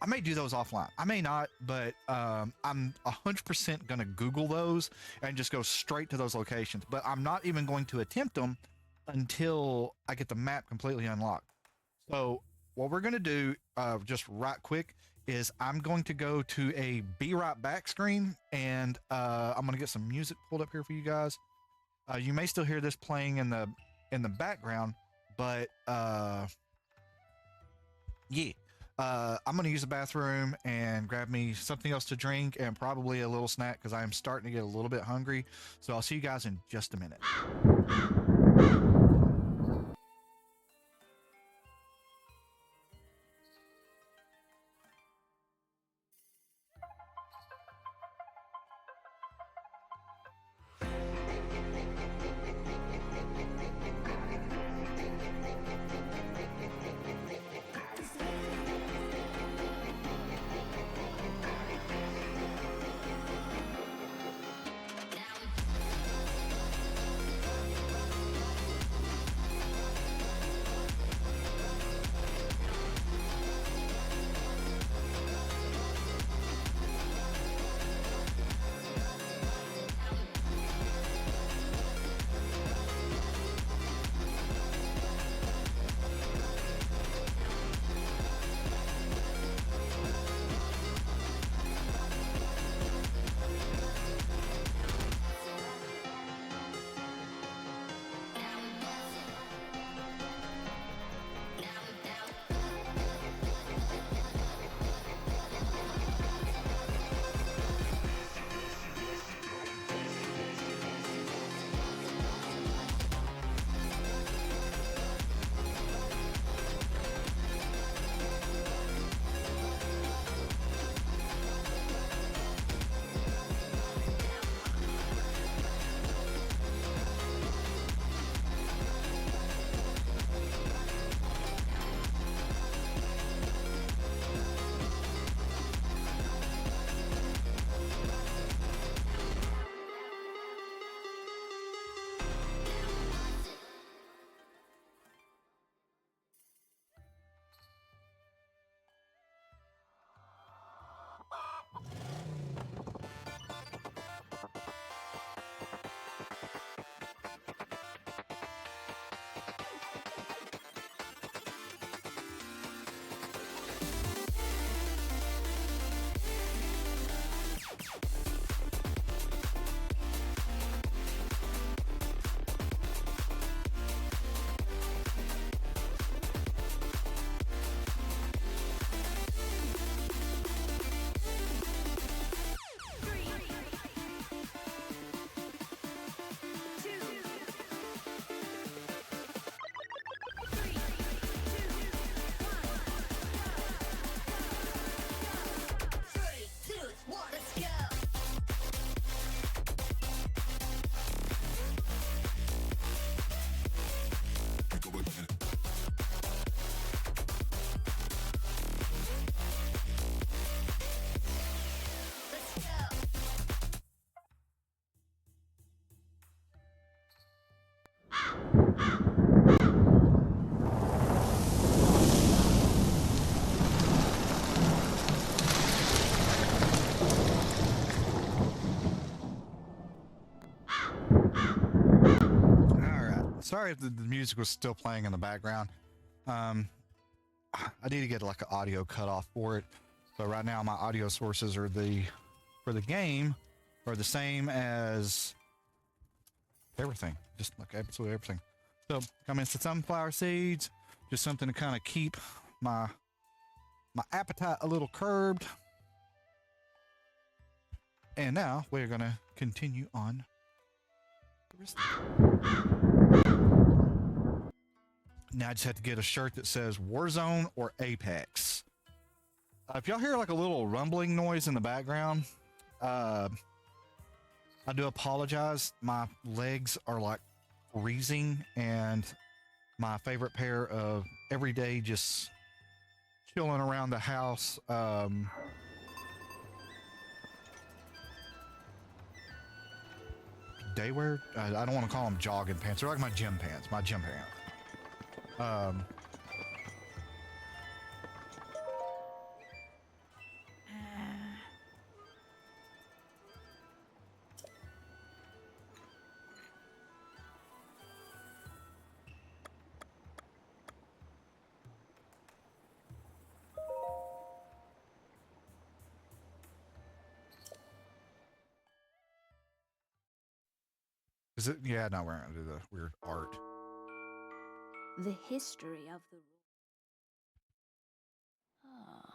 may do those offline. I may not, but I'm 100% gonna Google those and just go straight to those locations. But I'm not even going to attempt them until I get the map completely unlocked. So what we're gonna do, just right quick, is I'm going to go to a be right back screen, and I'm gonna get some music pulled up here for you guys. You may still hear this playing in the background, but yeah. I'm gonna use the bathroom and grab me something else to drink and probably a little snack, because I am starting to get a little bit hungry. So I'll see you guys in just a minute. Sorry if the music was still playing in the background. I need to get like an audio cutoff for it. So right now my audio sources are for the game are the same as everything. Just like absolutely everything. So come in some sunflower seeds, just something to kind of keep my appetite a little curbed. And now we're gonna continue on. Now I just have to get a shirt that says Warzone or Apex. If y'all hear like a little rumbling noise in the background, I do apologize. My legs are like freezing, and my favorite pair of everyday just chilling around the house. Daywear? I don't want to call them jogging pants. They're like my gym pants. My gym pants. Is it? Yeah, no, we're gonna do the weird art. The history of the Ah.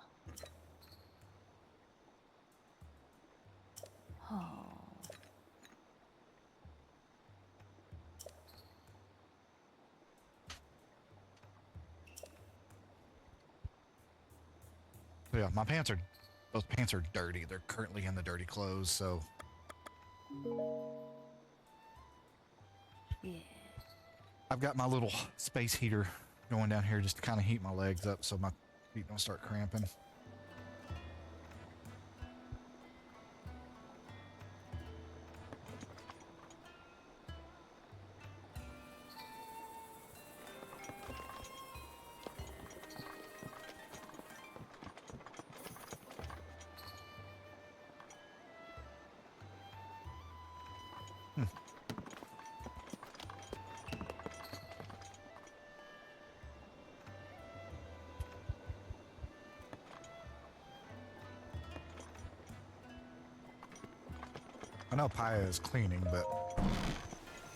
Oh. So yeah, those pants are dirty. They're currently in the dirty clothes, so Yeah. I've got my little space heater going down here just to kind of heat my legs up so my feet don't start cramping. I know Paya is cleaning, but I'm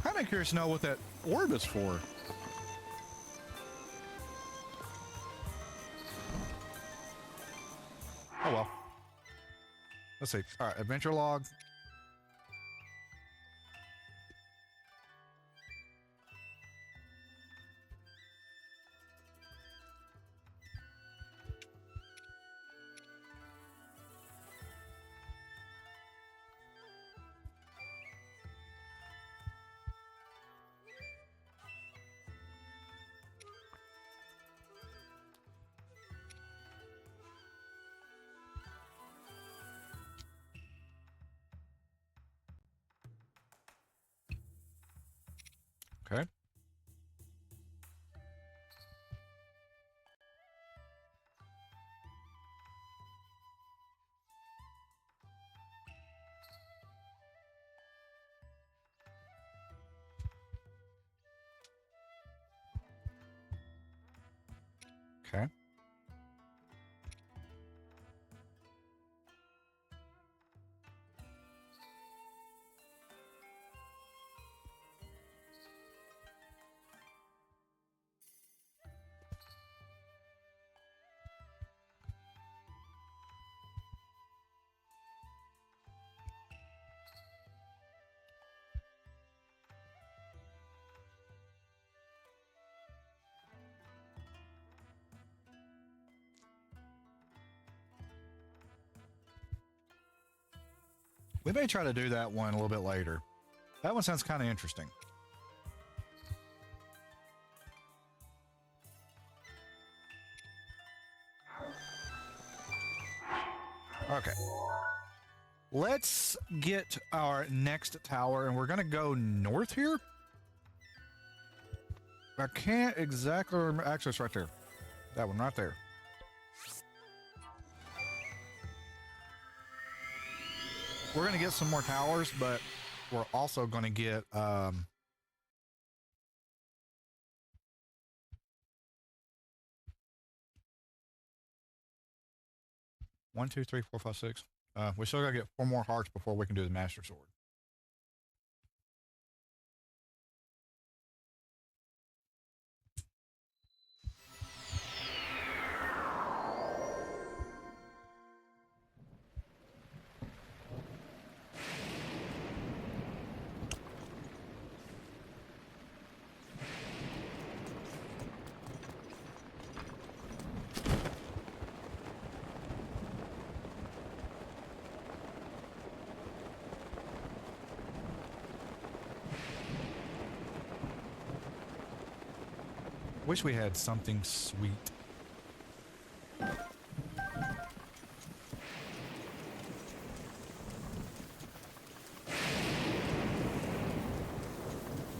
kind of curious to know what that orb is for. Oh well. Let's see. All right, adventure log. Okay. Okay. We may try to do that one a little bit later. That one sounds kind of interesting. Okay. Let's get our next tower, and we're going to go north here. I can't exactly remember. Actually, it's right there. That one right there. We're going to get some more towers, but we're also going to get 1, 2, 3, 4, 5, 6. We still gotta get 4 more hearts before we can do the Master Sword. Wish we had something sweet.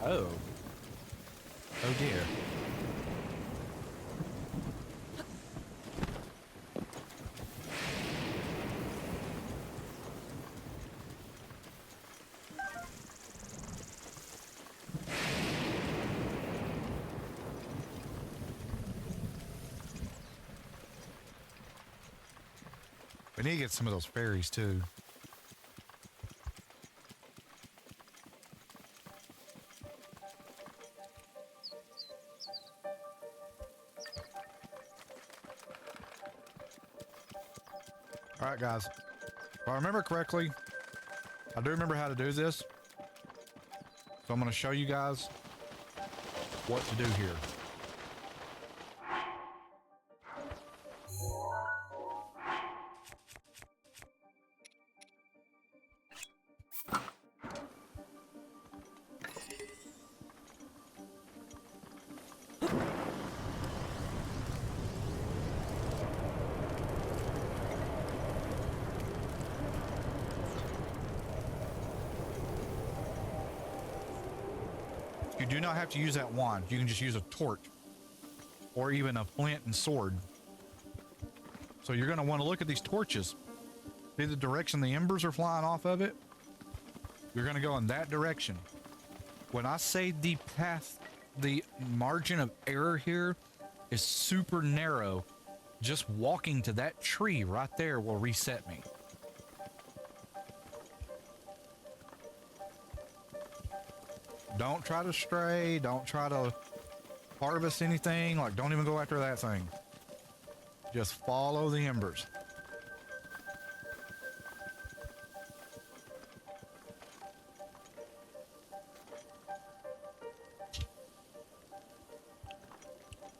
Oh. Oh dear. We need to get some of those fairies too. All right, guys. If I remember correctly, I do remember how to do this. So I'm going to show you guys what to do here. You do not have to use that wand. You can just use a torch or even a flint and sword. So you're going to want to look at these torches. See the direction the embers are flying off of it? You're going to go in that direction. When I say the path, the margin of error here is super narrow, just walking to that tree right there will reset me. Don't try to stray. Don't try to harvest anything. Like, don't even go after that thing. Just follow the embers.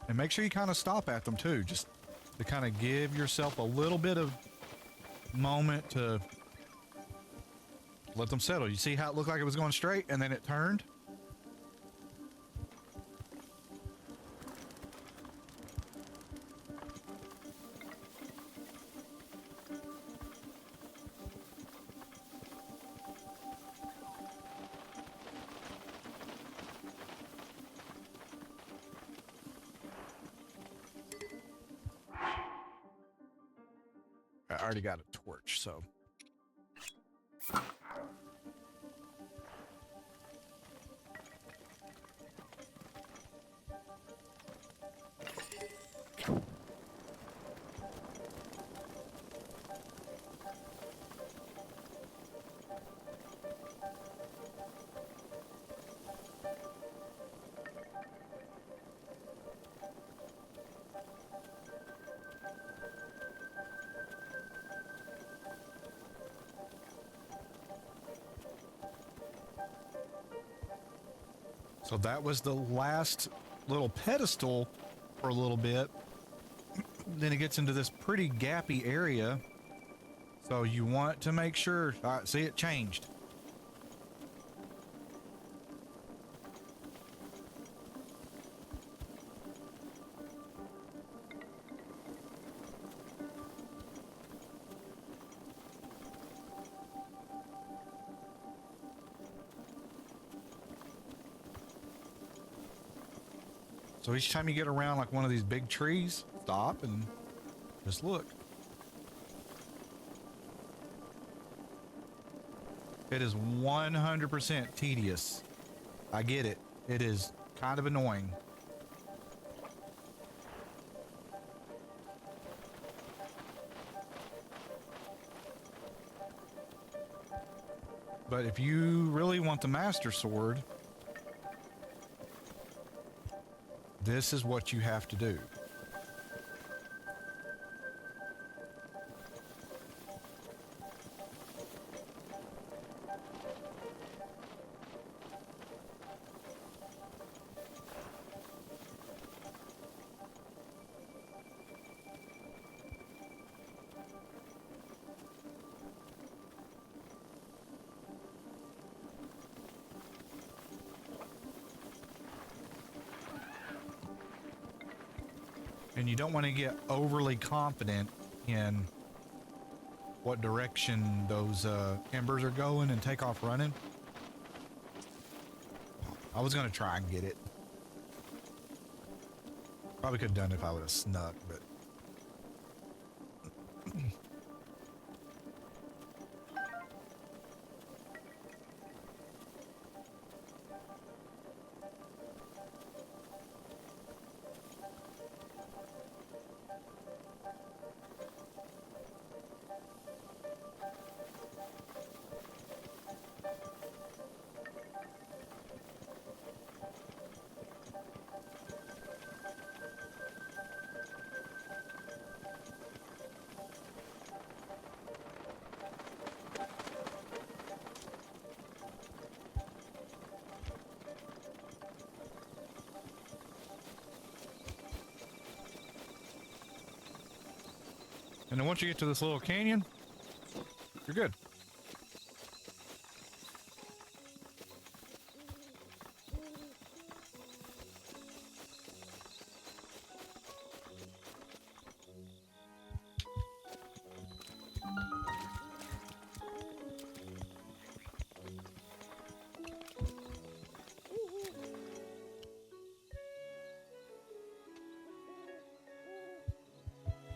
And make sure you kind of stop at them too, just to kind of give yourself a little bit of moment to let them settle. You see how it looked like it was going straight and then it turned? I already got a torch, so. So that was the last little pedestal for a little bit. Then it gets into this pretty gappy area. So you want to make sure, all right, see, it changed. So each time you get around like one of these big trees, stop and just look. It is 100% tedious. I get it. It is kind of annoying. But if you really want the Master Sword, this is what you have to do. And you don't want to get overly confident in what direction those embers are going and take off running. I was going to try and get it. Probably could have done it if I would have snuck, but... And then once you get to this little canyon, you're good.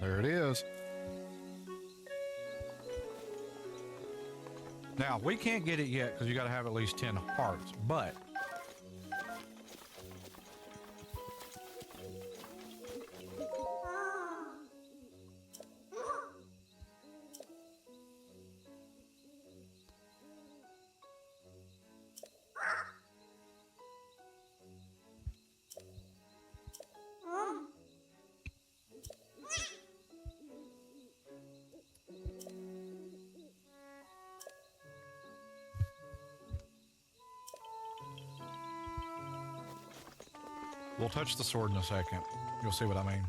There it is. Now, we can't get it yet because you got to have at least 10 hearts, but we'll touch the sword in a second. You'll see what I mean.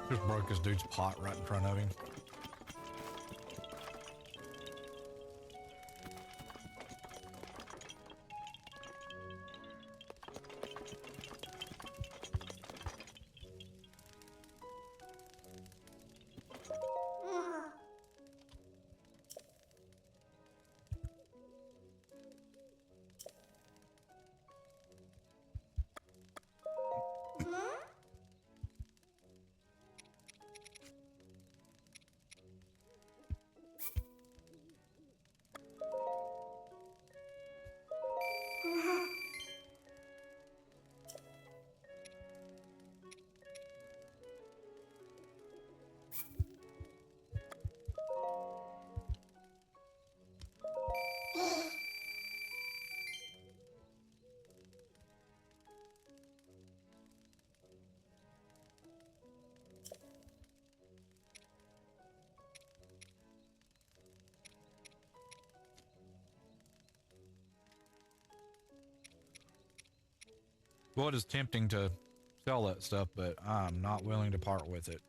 Just broke this dude's pot right in front of him. Well, it is tempting to sell that stuff, but I'm not willing to part with it.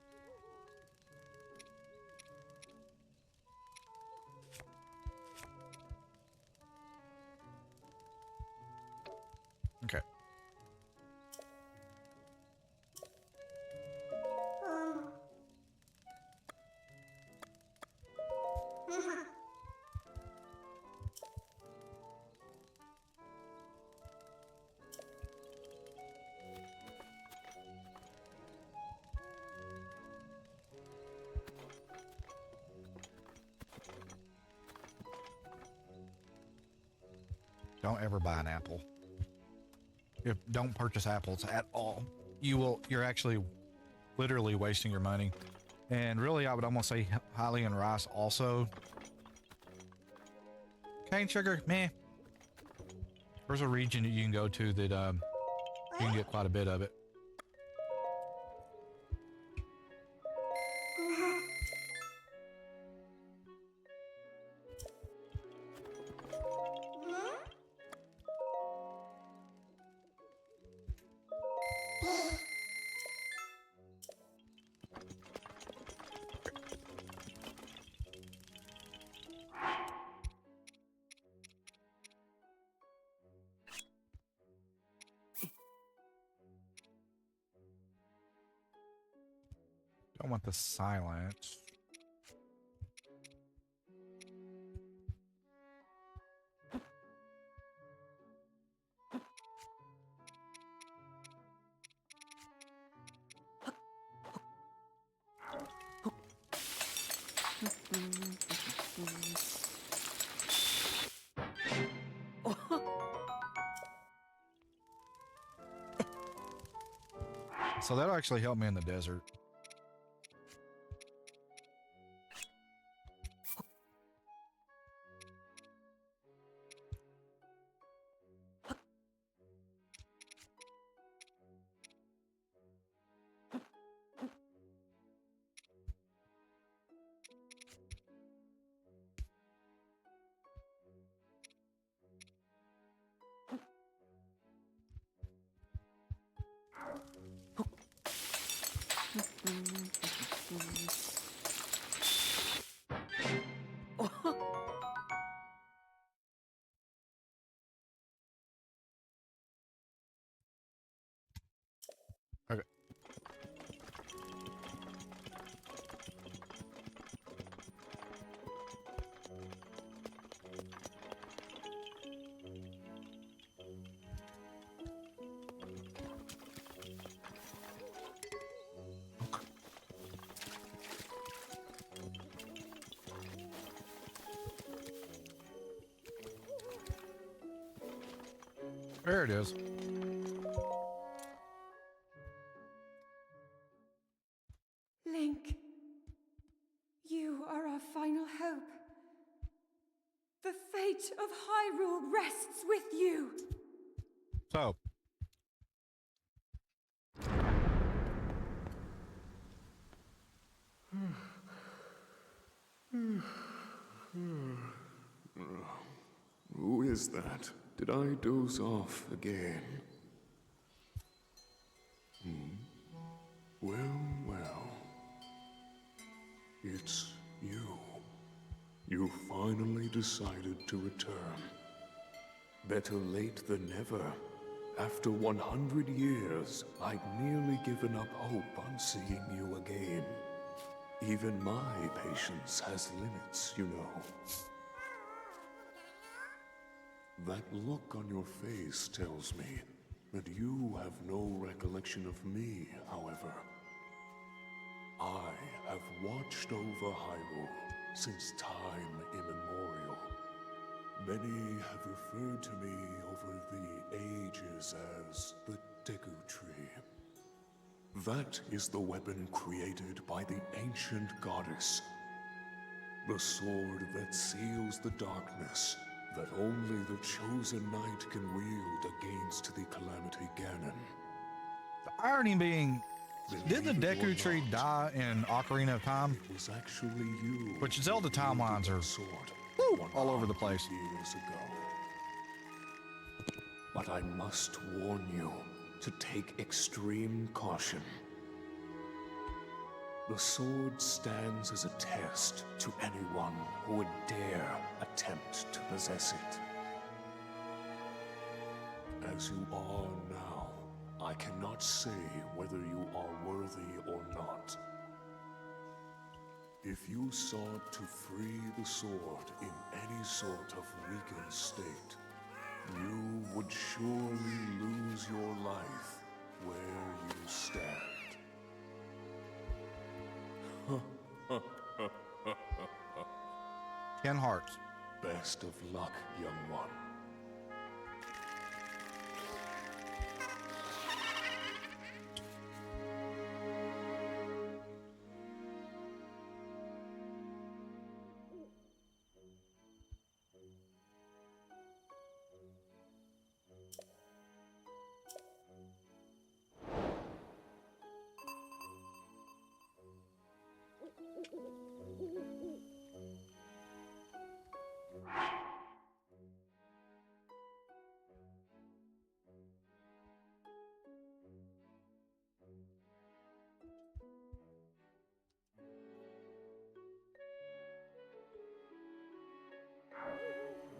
Okay. Don't ever buy an apple. Don't purchase apples at all. You're actually literally wasting your money. And really, I would almost say Hylian rice also. Cane sugar, meh. There's a region that you can go to that you can get quite a bit of it. Don't want the silence. So that'll actually help me in the desert. Okay. There it is. Link, you are our final hope. The fate of Hyrule rests with you. So. Who is that? Did I doze off again? Well, well. It's you. You finally decided to return. Better late than never. After 100 years, I'd nearly given up hope on seeing you again. Even my patience has limits, you know. That look on your face tells me that you have no recollection of me, however. I have watched over Hyrule since time immemorial. Many have referred to me over the ages as the Deku Tree. That is the weapon created by the ancient goddess. The sword that seals the darkness that only the chosen knight can wield against the Calamity Ganon. The irony being, did the Believe it or Deku Tree not, die in Ocarina of Time? It was actually you. Which Zelda who timelines wielded are the sword all over the place. 100 years ago. But I must warn you to take extreme caution. The sword stands as a test to anyone who would dare attempt to possess it. As you are now, I cannot say whether you are worthy or not. If you sought to free the sword in any sort of weakened state, you would surely lose your life where you stand. 10 hearts. Best of luck, young one.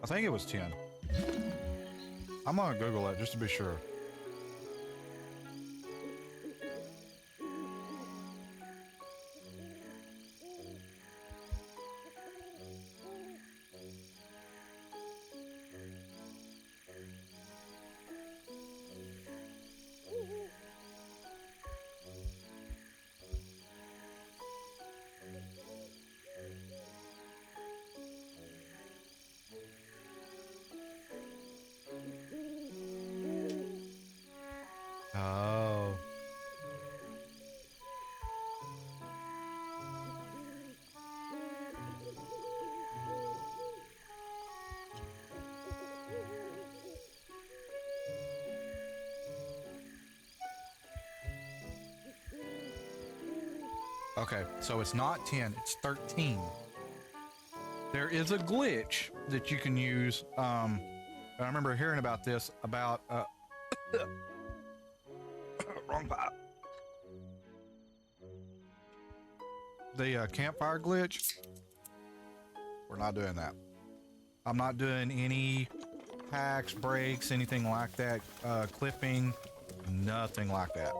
I think it was 10. I'm gonna Google it just to be sure. Oh. Okay, so it's not 10, it's 13. There is a glitch that you can use. I remember hearing about this about wrong pipe. The campfire glitch. We're not doing that. I'm not doing any hacks, breaks, anything like that. Clipping, nothing like that.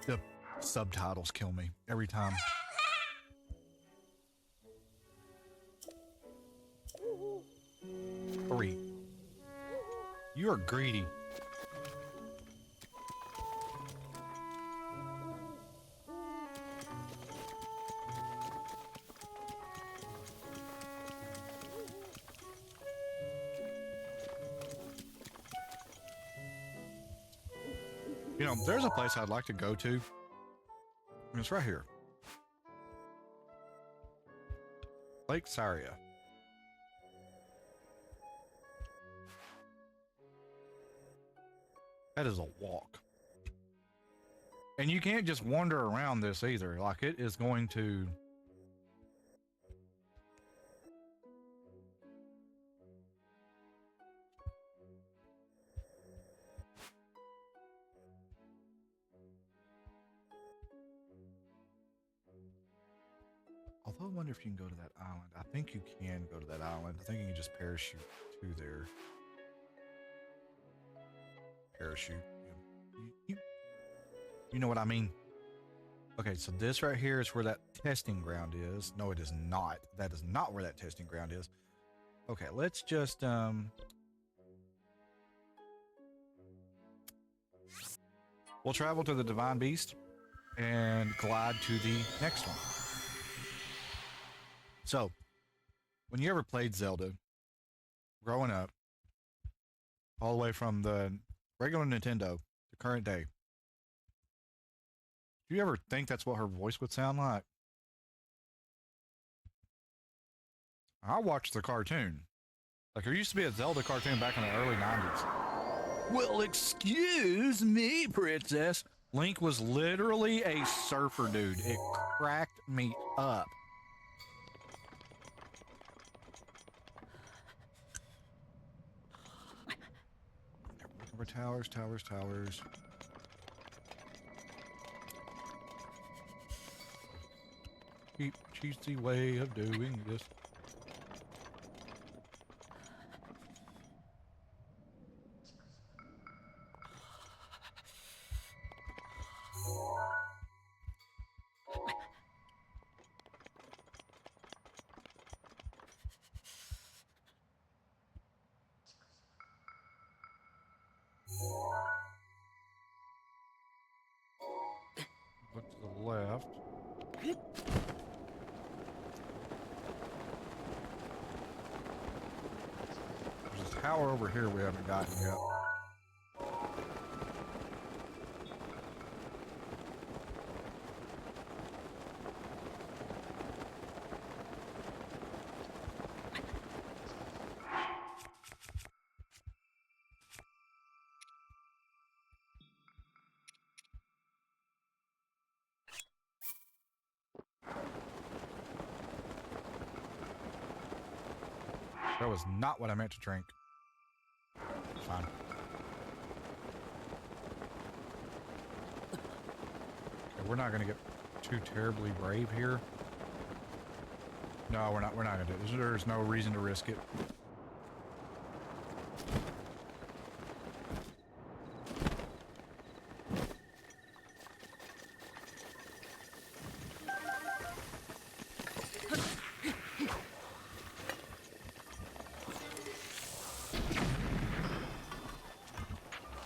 The subtitles kill me every time. Three. You are greedy. You know, there's a place I'd like to go to. And it's right here. Lake Saria. That is a walk. And you can't just wander around this either. Like, it is going to... Although I wonder if you can go to that island. I think you can go to that island. I think you can just parachute to there. Parachute. You know what I mean? Okay, so this right here is where that testing ground is. No, it is not. That is not where that testing ground is. Okay, let's just we'll travel to the Divine Beast and glide to the next one. So, when you ever played Zelda growing up, all the way from the regular Nintendo to current day, do you ever think that's what her voice would sound like? I watched the cartoon. Like, there used to be a Zelda cartoon back in the early 90s. Well, excuse me, princess. Link was literally a surfer dude. It cracked me up. Over towers, towers, towers. Cheap, cheesy way of doing this. Look to the left. There's a tower over here we haven't gotten yet. That was not what I meant to drink. It's fine. Okay, we're not gonna get too terribly brave here. No, we're not gonna do it. There's no reason to risk it.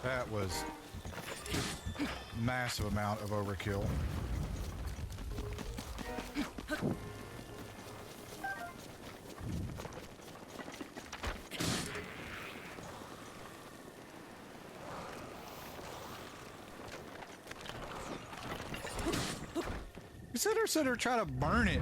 That was massive amount of overkill. Consider try to burn it.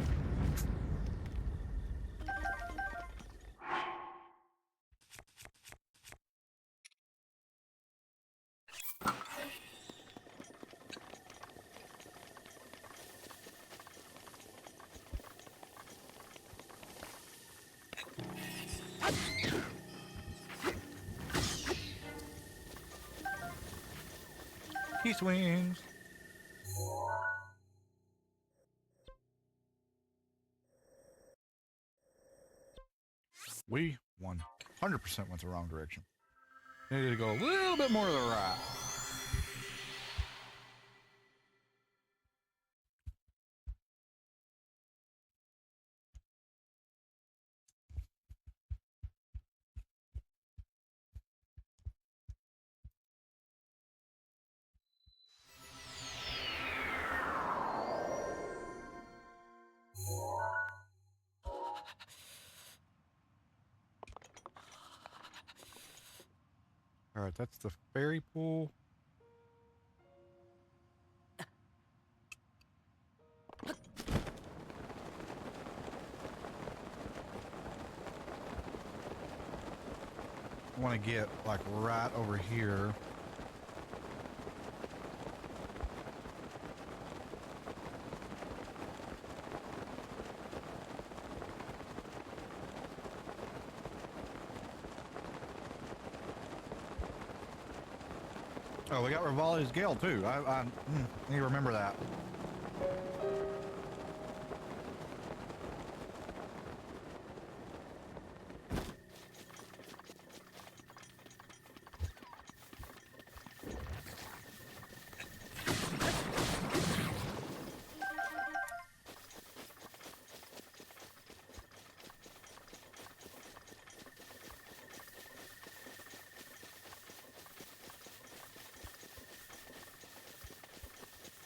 He swings. We 100% went the wrong direction. Needed to go a little bit more to the right. All right, that's the fairy pool. I want to get like right over here. Oh, we got Rivali's Gale too. I need to remember that.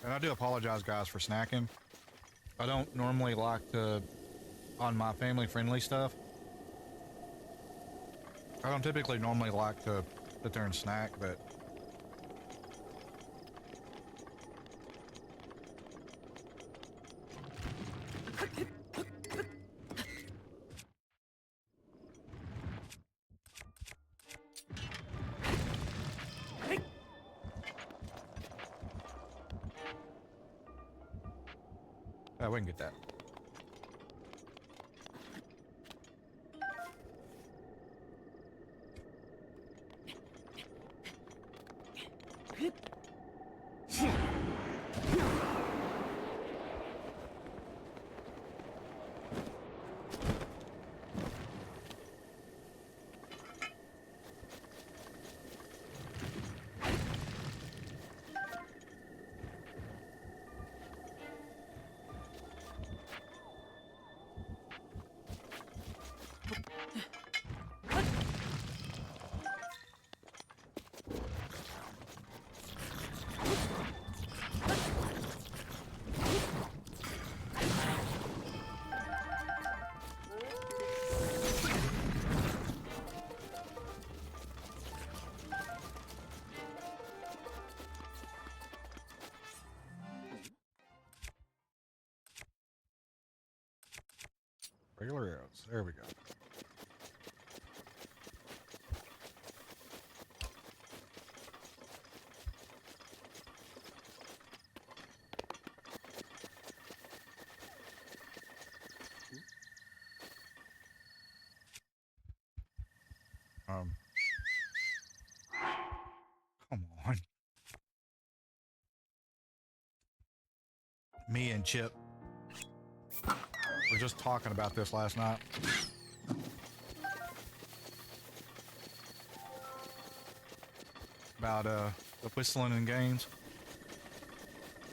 And I do apologize, guys, for snacking. I don't normally like to, on my family-friendly stuff, I don't typically normally like to sit there and snack, but we can get that. Regular arrows. There we go. Come on. Me and Chip were just talking about this last night. About the whistling in games.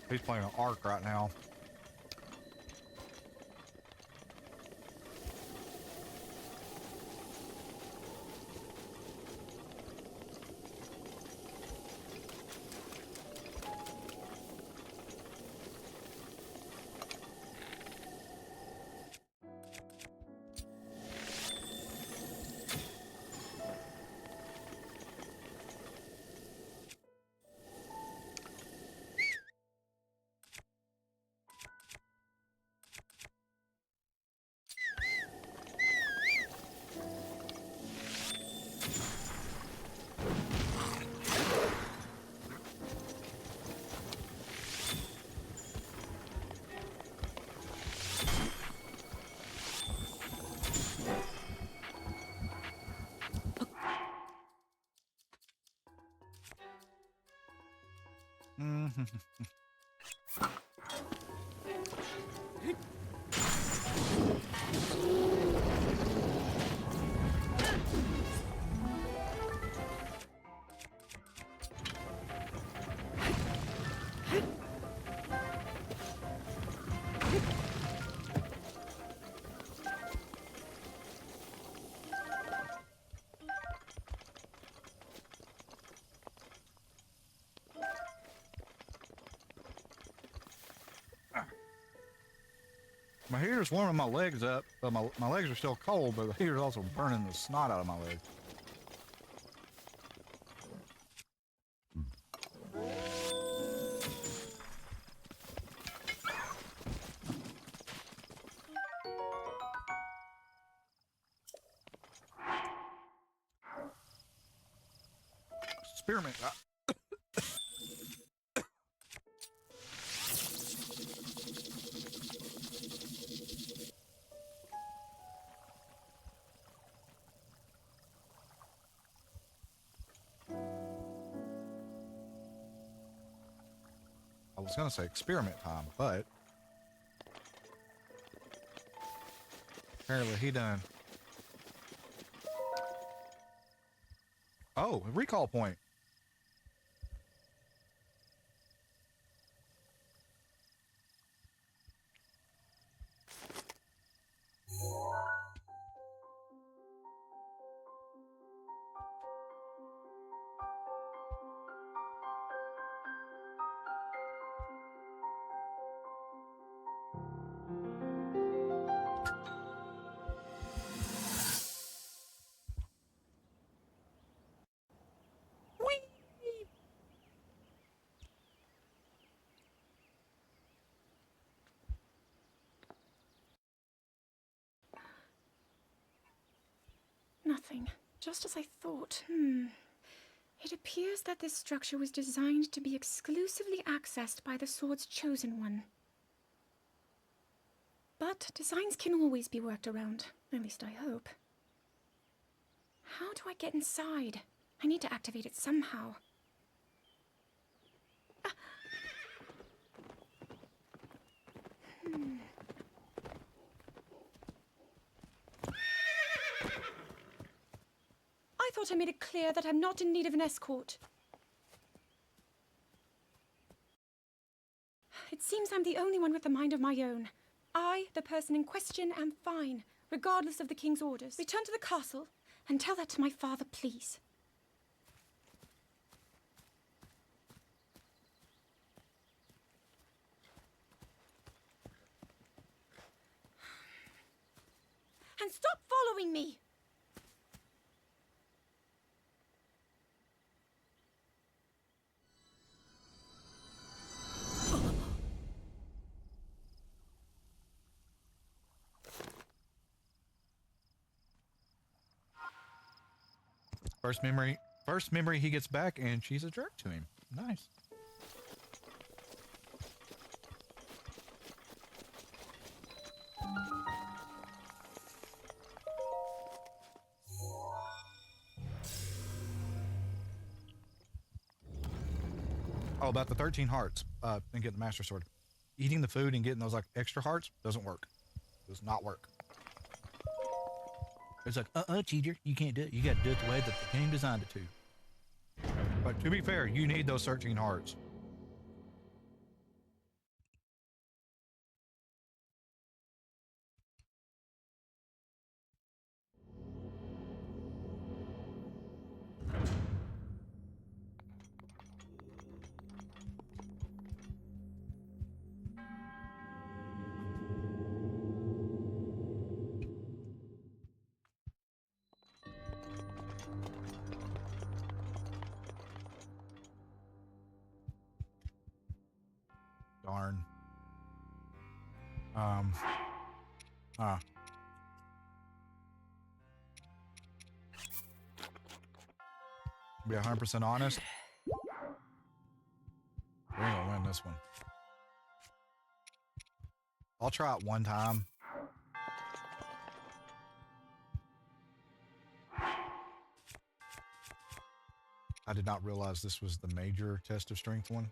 He's playing an Ark right now. My heater's warming my legs up, but my legs are still cold, but the heater's also burning the snot out of my legs. Spearmint. I was gonna say experiment time, but apparently he done. Oh, a recall point. Nothing. Just as I thought. It appears that this structure was designed to be exclusively accessed by the sword's chosen one. But designs can always be worked around. At least I hope. How do I get inside? I need to activate it somehow. I thought I made it clear that I'm not in need of an escort. It seems I'm the only one with a mind of my own. I, the person in question, am fine, regardless of the king's orders. Return to the castle and tell that to my father, please. And stop following me! First memory he gets back, and she's a jerk to him. Nice. Oh, about the 13 hearts and getting the Master Sword. Eating the food and getting those like extra hearts doesn't work. Does not work. It's like, cheater, you can't do it. You got to do it the way that the game designed it to. But to be fair, you need those 13 hearts. Darn. Be 100% honest. We're gonna win this one. I'll try it one time. I did not realize this was the major test of strength one.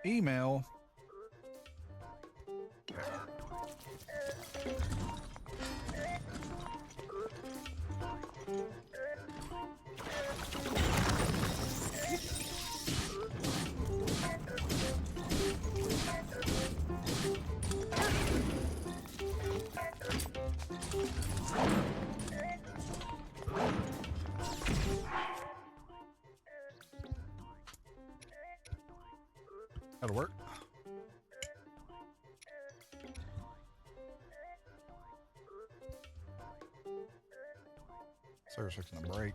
Email. That'll work. Server's fixing to break.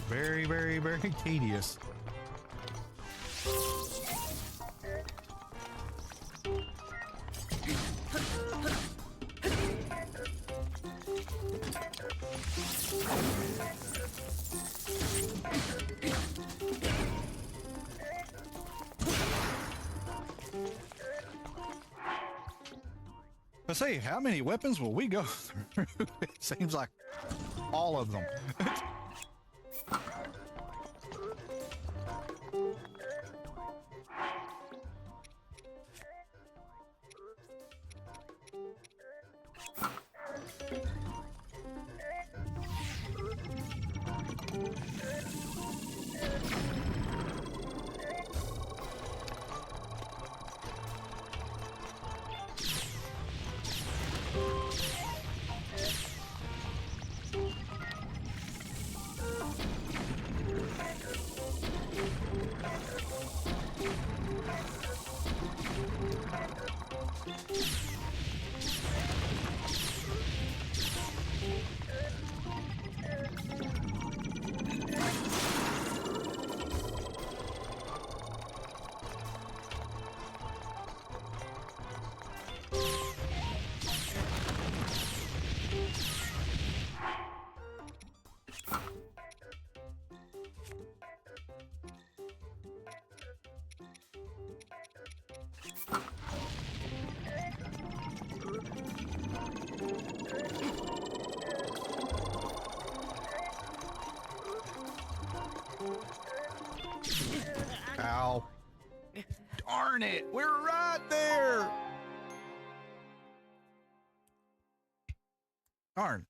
Very, very, very tedious. Let's see, how many weapons will we go through? It seems like all of them. Ow. Darn it, we're right there. Darn.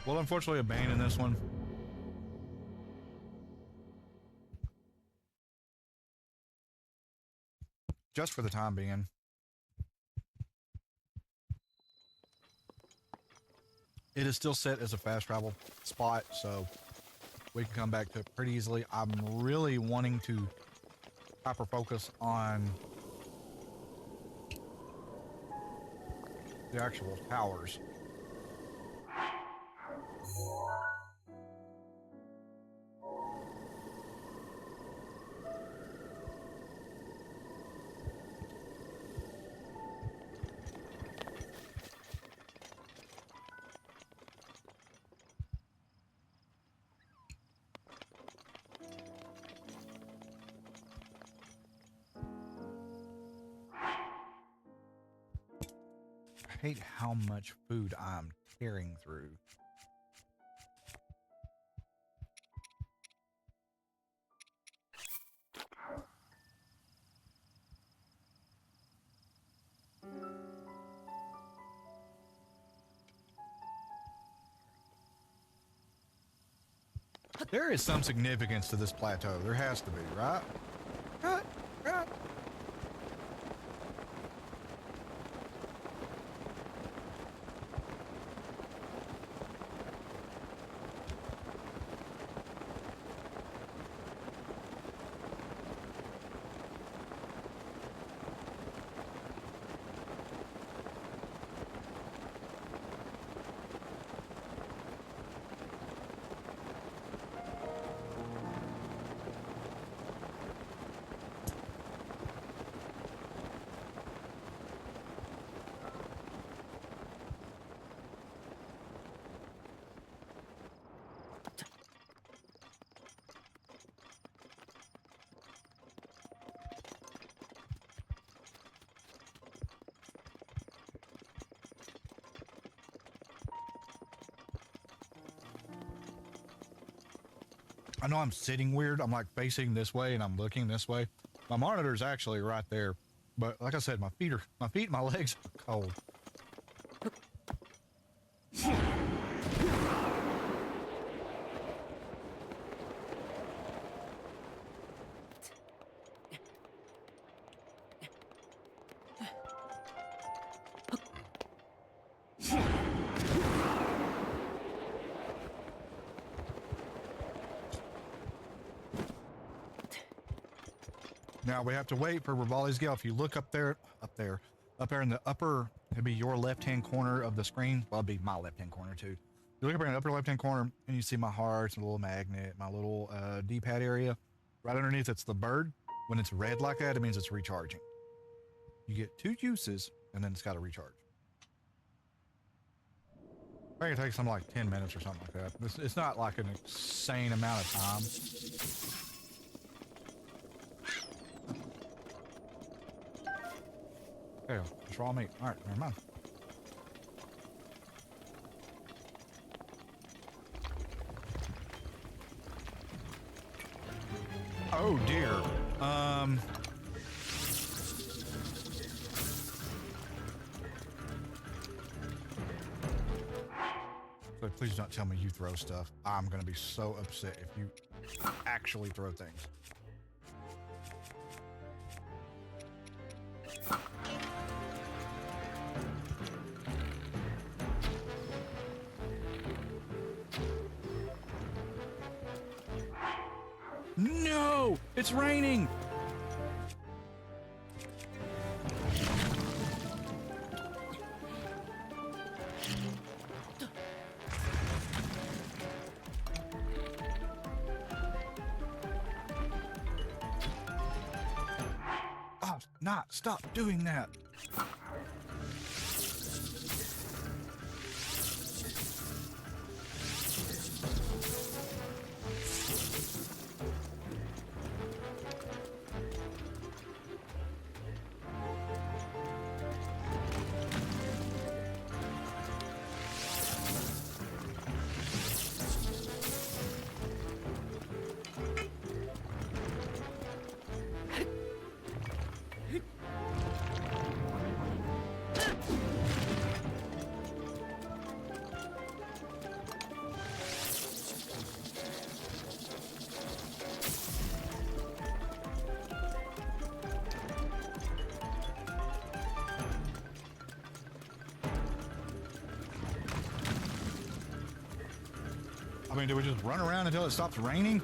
We'll unfortunately abandon this one. Just for the time being. It is still set as a fast travel spot, so we can come back to it pretty easily. I'm really wanting to hyper focus on the actual towers. I hate how much food I'm tearing through. There is some significance to this plateau. There has to be, right? Right, right. I know I'm sitting weird. I'm like facing this way and I'm looking this way. My monitor's actually right there. But like I said, my feet and my legs are cold. Now we have to wait for Revali's Gale. If you look up there in the upper It'd be your left-hand corner of the screen. Well, it'd be my left-hand corner too. You look up in the upper left-hand corner and you see my hearts, a little magnet, my little D-pad area. Right underneath it's the bird. When it's red like that, it means it's recharging. You get 2 uses and then it's got to recharge. I think it takes something like 10 minutes or something like that. It's not like an insane amount of time. Yeah, it's raw meat. All right, never mind. Oh dear. So please don't tell me you throw stuff. I'm gonna be so upset if you actually throw things. No! It's raining! Oh, not stop doing that. I mean, do we just run around until it stops raining?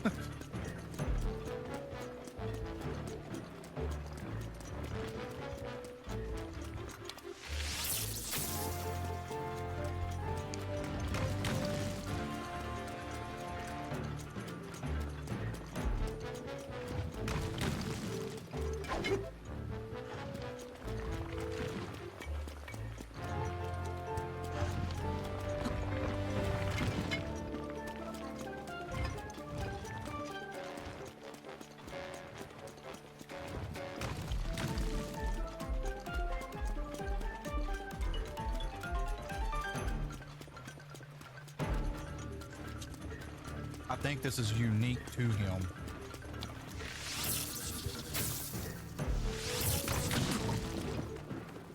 I think this is unique to him.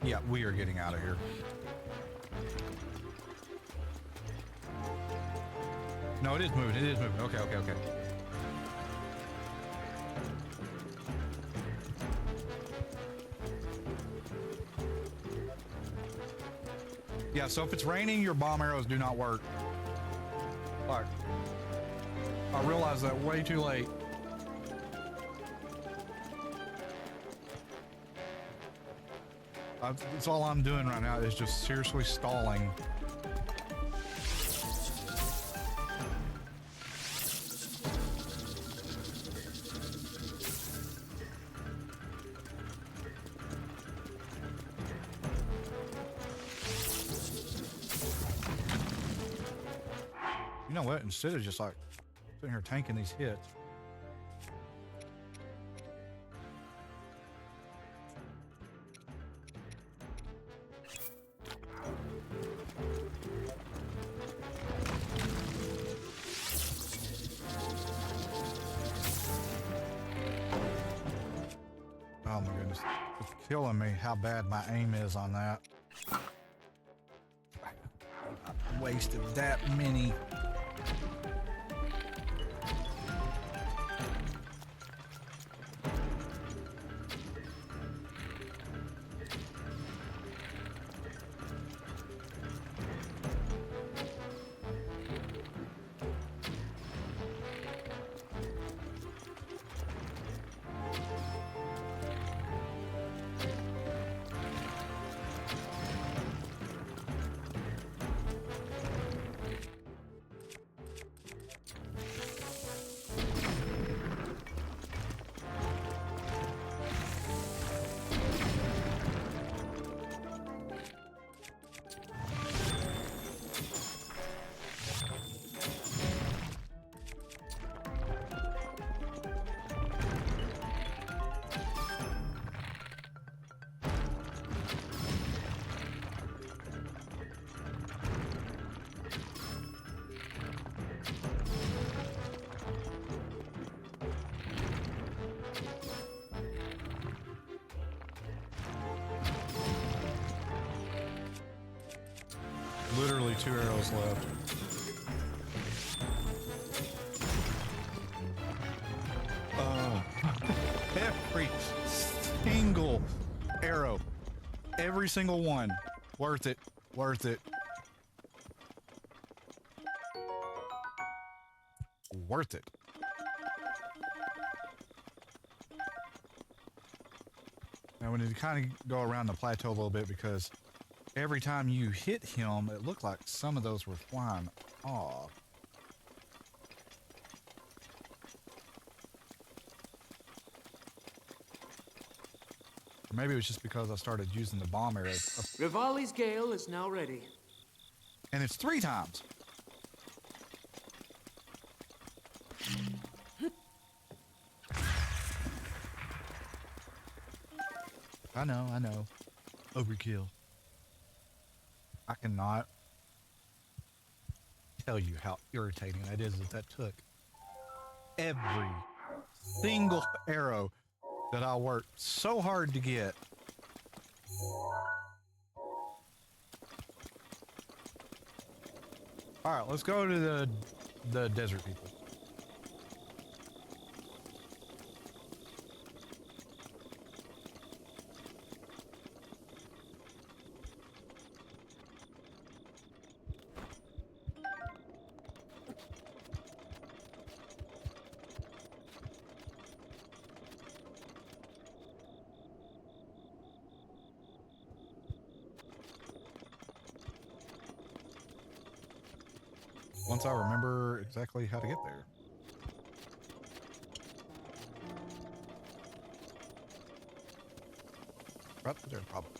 Yeah, we are getting out of here. No, it is moving. It is moving. Okay, okay, okay. Yeah, so if it's raining, your bomb arrows do not work. All right. I realized that way too late. That's all I'm doing right now is just seriously stalling. You know what? Instead of just like sitting here tanking these hits. Oh my goodness. It's killing me how bad my aim is on that. I wasted that many. 2 arrows left. Every single arrow. Every single one. Worth it. Worth it. Worth it. Now we need to kind of go around the plateau a little bit because every time you hit him, it looked like some of those were flying off. Maybe it was just because I started using the bomb arrow. Rivali's Gale is now ready. And it's 3 times. I know. Overkill. I cannot tell you how irritating that is that took every single arrow that I worked so hard to get. All right, let's go to the desert people. Once I remember exactly how to get there. Right there, probably.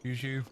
Use you.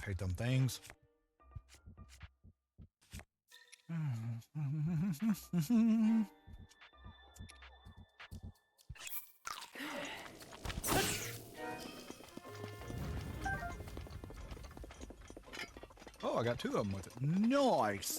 Hate them things. Oh, I got 2 of them with it. Nice.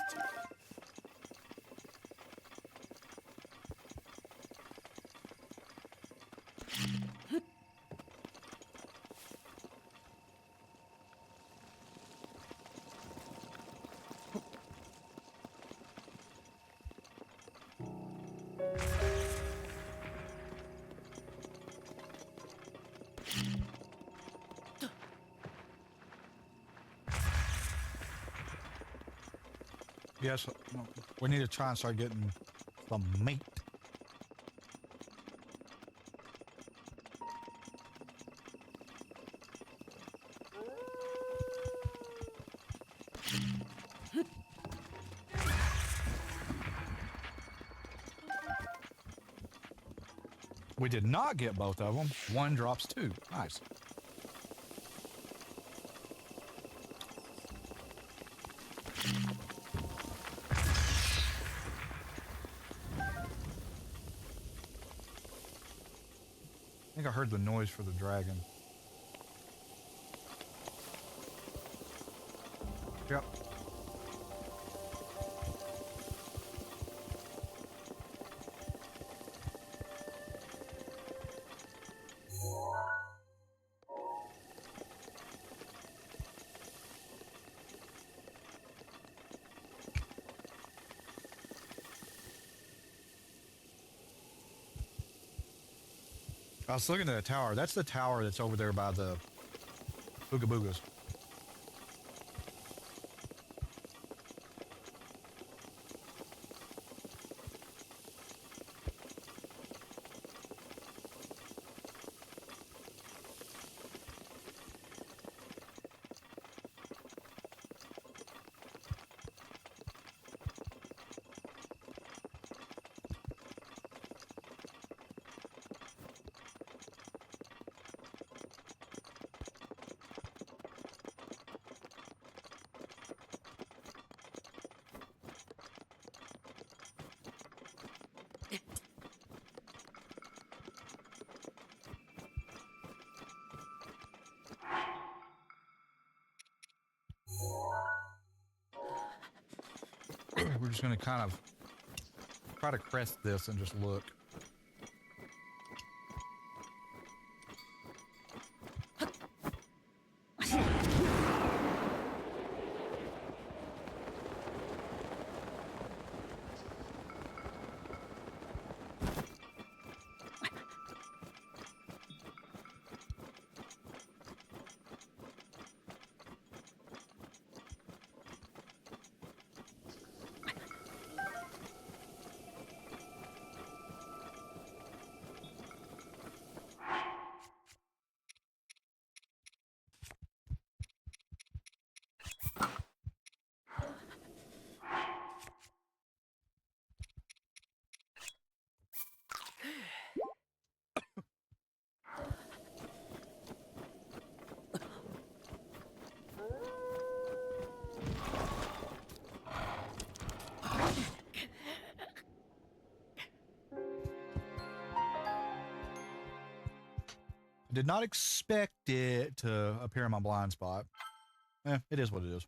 Yes, we need to try and start getting some meat. We did not get both of them. 1 drops 2. Nice. I think I heard the noise for the dragon. Yep. I was looking at the tower. That's the tower that's over there by the Booga Boogas. We're just going to kind of try to crest this and just look. Did not expect it to appear in my blind spot. It is what it is.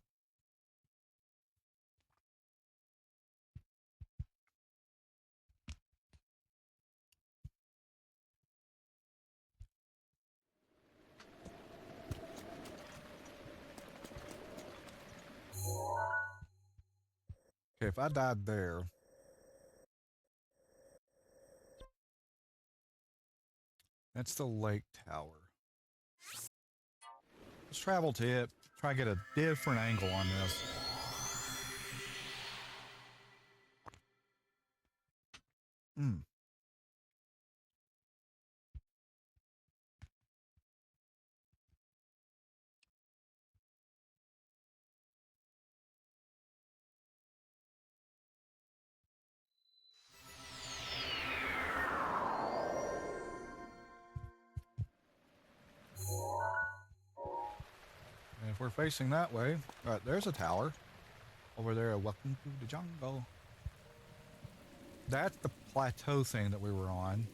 Okay, if I died there, that's the lake tower. Let's travel to it. Try to get a different angle on this. And if we're facing that way, all right, there's a tower over there. Welcome to the jungle. That's the plateau thing that we were on.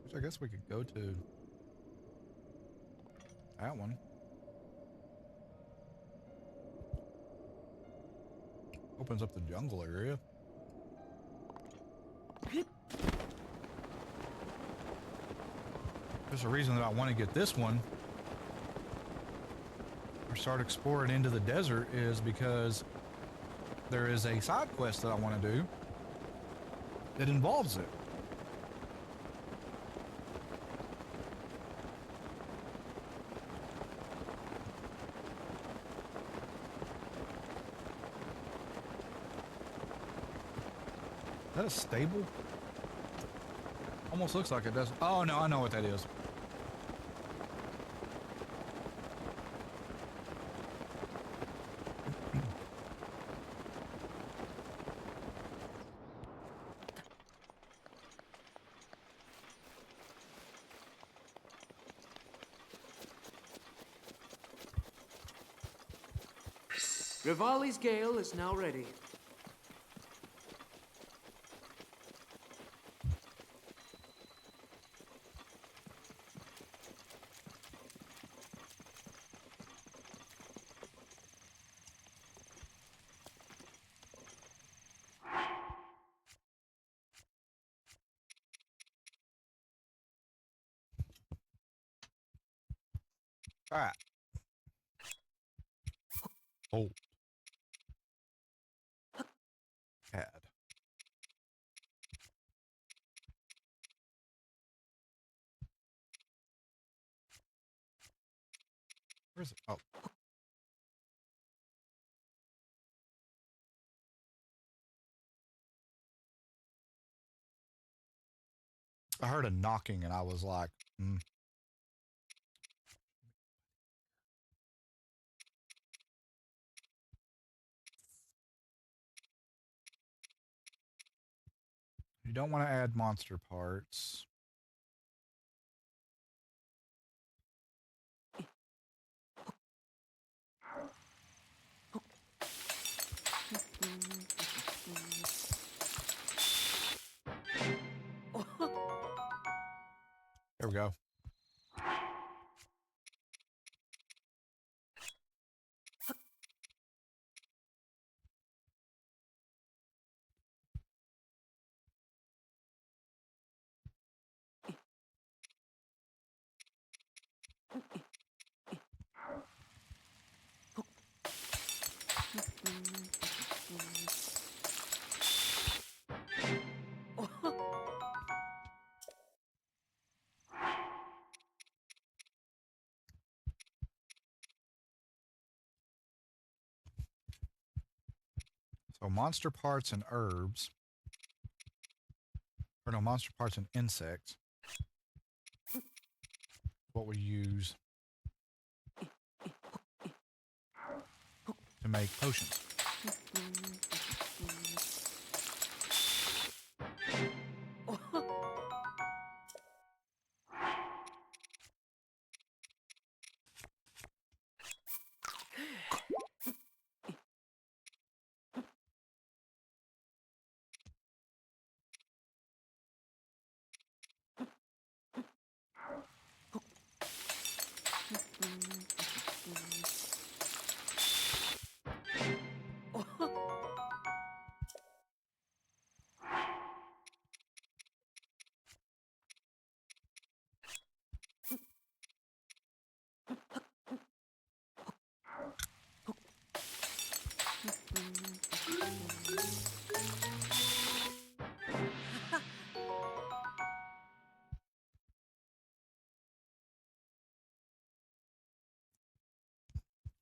Which I guess we could go to that one. Opens up the jungle area. There's a reason that I want to get this one or start exploring into the desert is because there is a side quest that I want to do that involves it. Is that a stable? Almost looks like it does. Oh no, I know what that is. Rivali's Gale is now ready. All right. Hold. Add. Where's it? Oh. I heard a knocking and I was like, You don't want to add monster parts. There we go. So monster parts and herbs. Or no, monster parts and insects. What we use to make potions.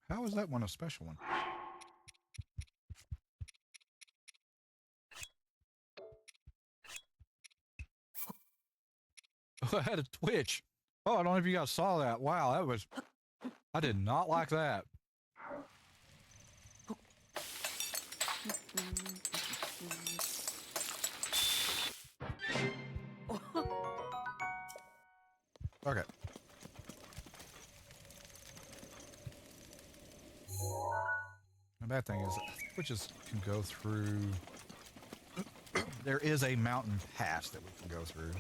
How is that one a special one? I had a twitch. Oh, I don't know if you guys saw that. Wow, that was... I did not like that. Okay. The bad thing is, witches can go through... There is a mountain pass that we can go through.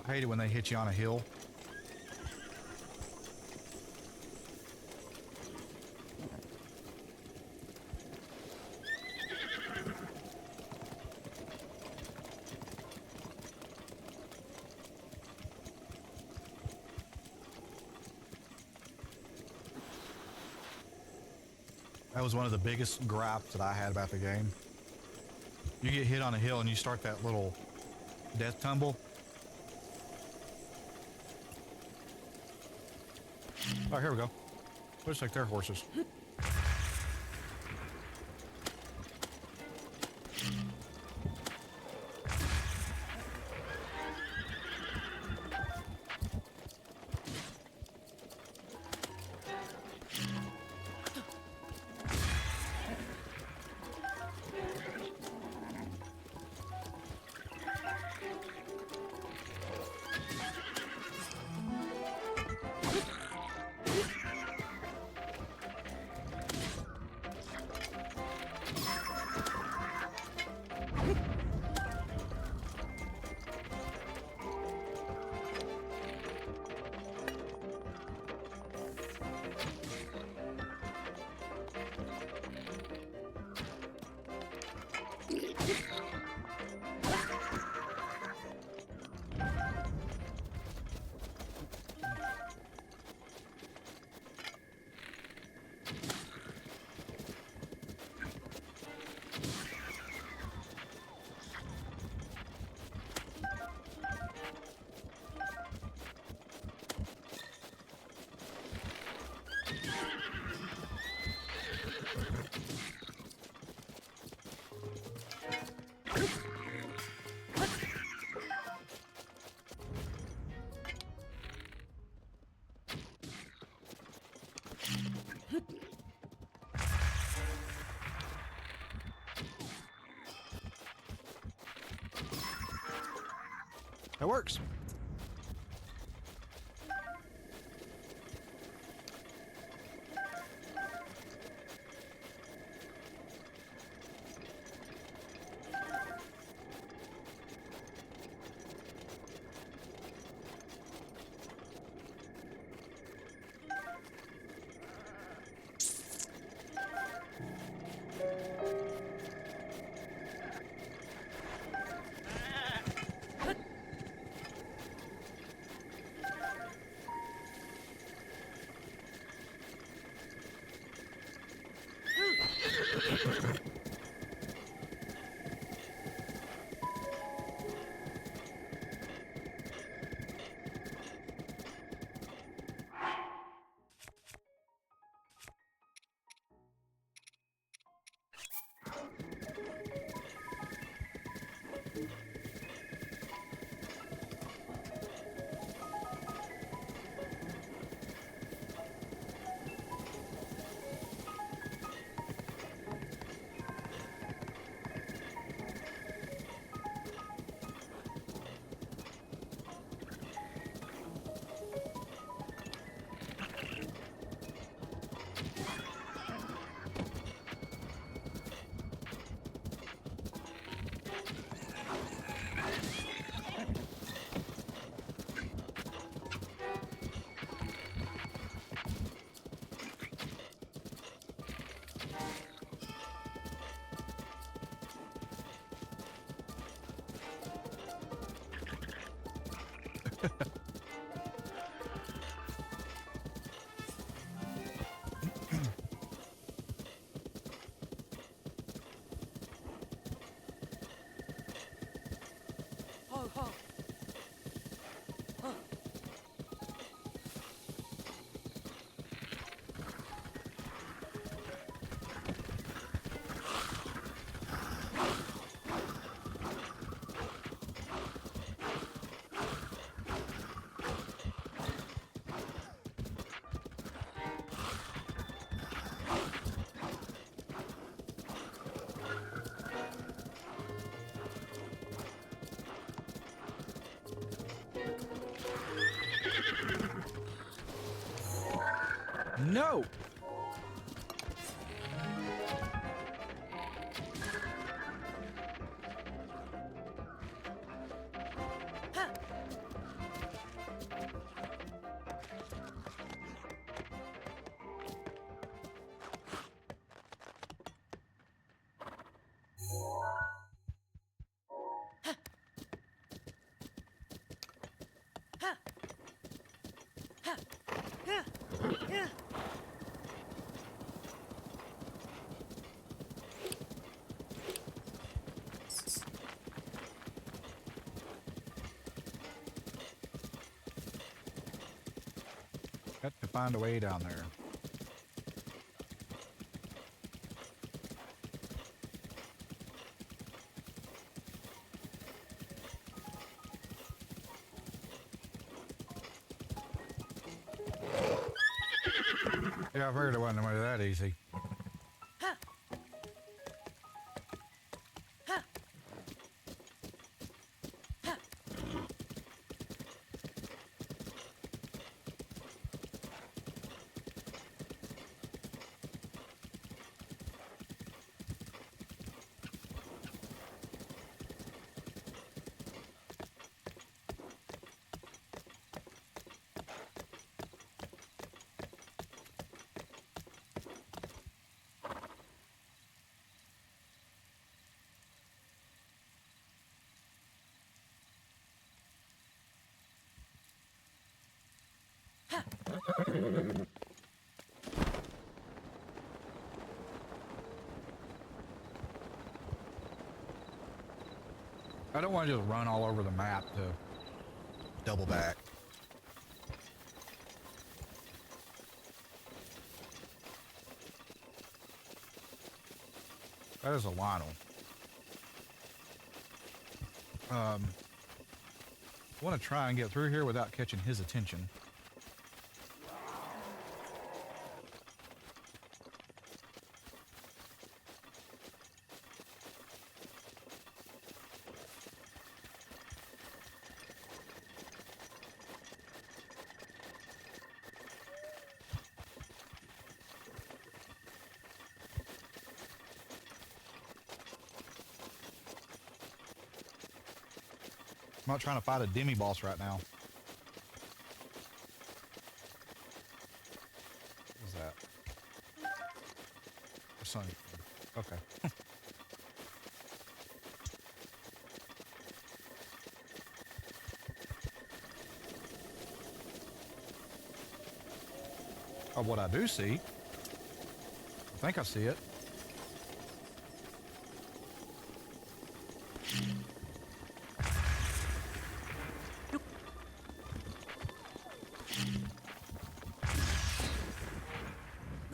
I hate it when they hit you on a hill. That was one of the biggest gripes that I had about the game. You get hit on a hill and you start that little death tumble. Oh, here we go. Looks like they're horses. That works. No! Got to find a way down there. Yeah, I've heard it wasn't that easy. I don't want to just run all over the map to double back. That is a Lionel. I want to try and get through here without catching his attention. I'm not trying to fight a demi-boss right now. What was that? Something. Okay. Oh, what I do see, I think I see it.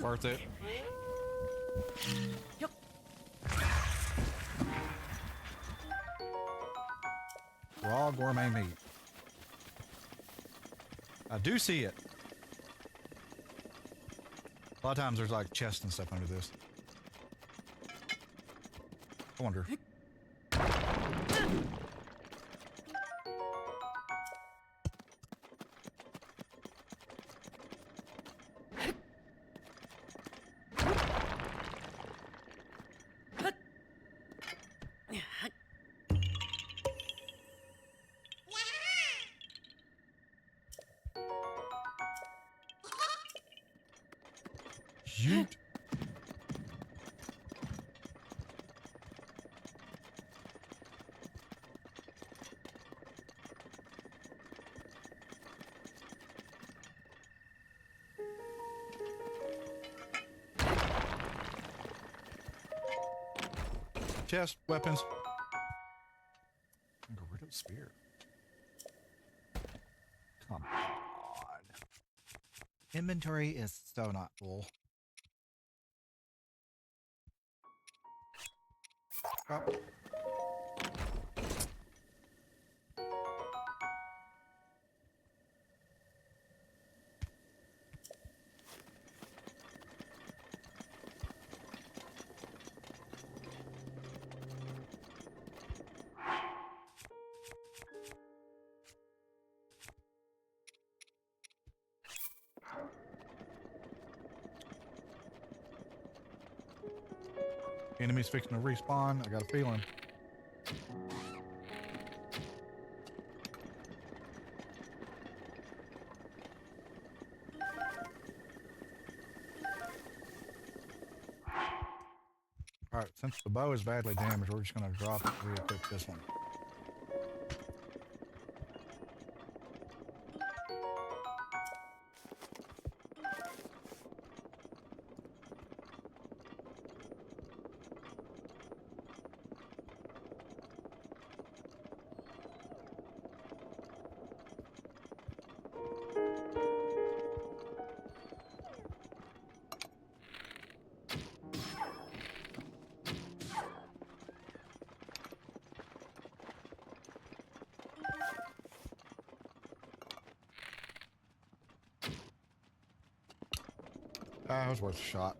Worth it. Raw gourmet meat. I do see it. A lot of times there's like chests and stuff under this. I wonder. Yeet. Chest, weapons. Gerudo spear. Come on. Inventory is so not full. Oh. Enemies fixing to respawn. I got a feeling. Alright, since the bow is badly damaged, we're just going to drop it and re-equip this one. It was worth a shot.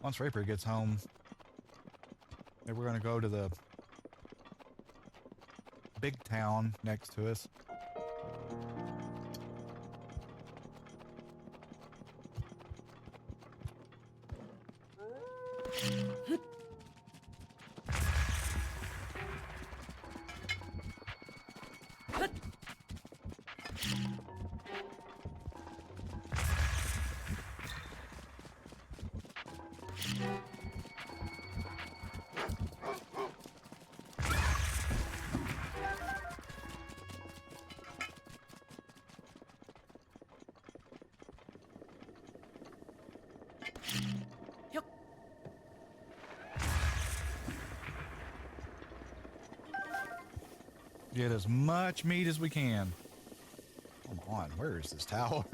Once Rapier gets home, maybe we're going to go to the big town next to us. Get as much meat as we can. Come on, where is this tower?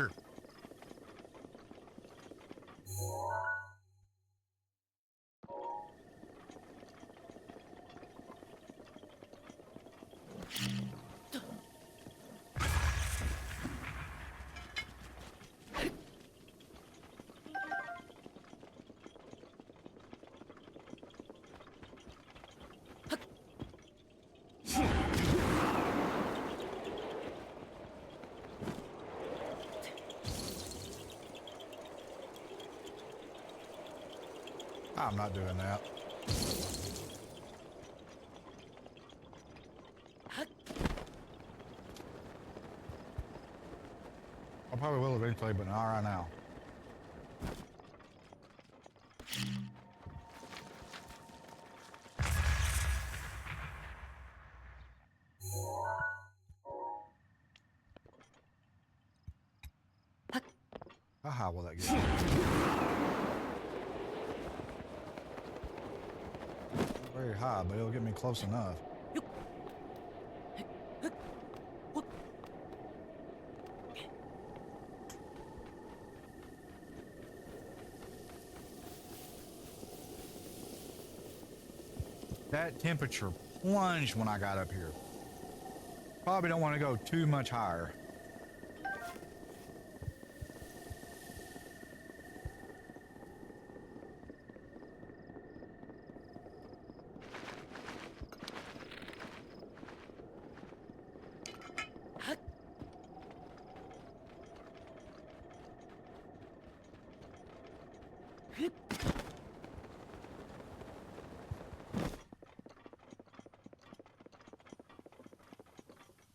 I'm not doing that. I probably will eventually, but not right now. How high will that get? Not very high, but it'll get me close enough. That temperature plunged when I got up here. Probably don't want to go too much higher.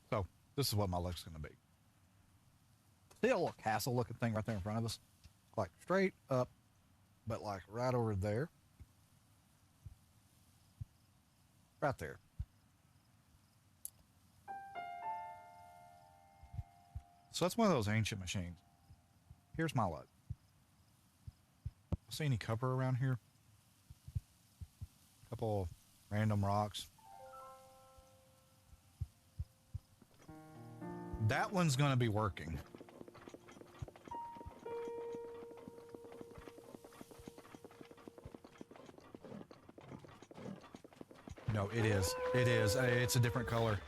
So, this is what my luck's going to be. See a little castle looking thing right there in front of us? Like straight up, but like right over there. Right there. So that's one of those ancient machines. Here's my luck. See any cover around here? Couple random rocks. That one's going to be working. No, it is. It is. It's a different color.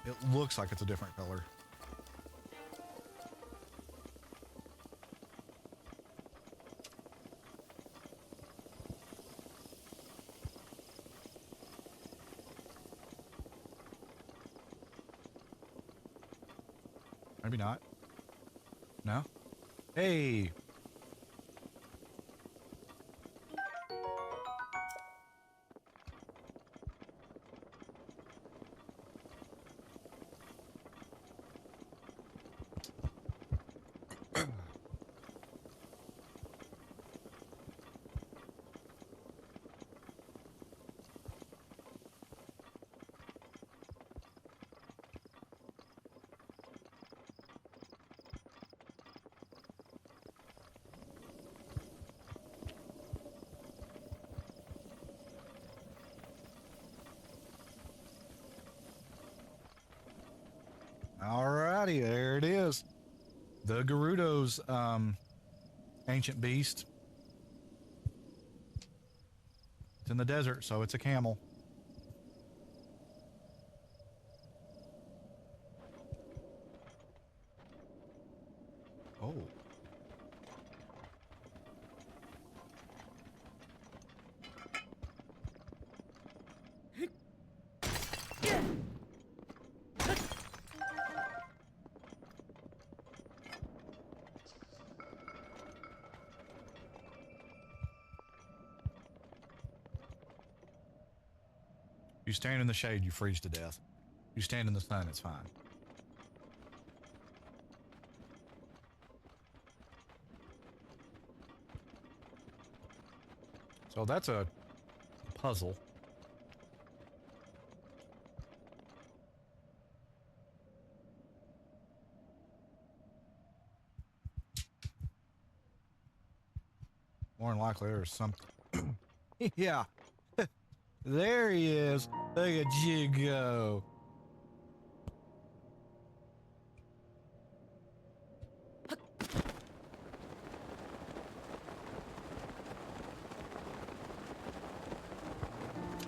It looks like it's a different color. Maybe not. No? Hey! Alrighty, there it is. The Gerudo's ancient beast. It's in the desert, so it's a camel. Oh. You stand in the shade, you freeze to death. You stand in the sun, it's fine. So that's a puzzle. More than likely there's something. Yeah. There he is. Look at you go.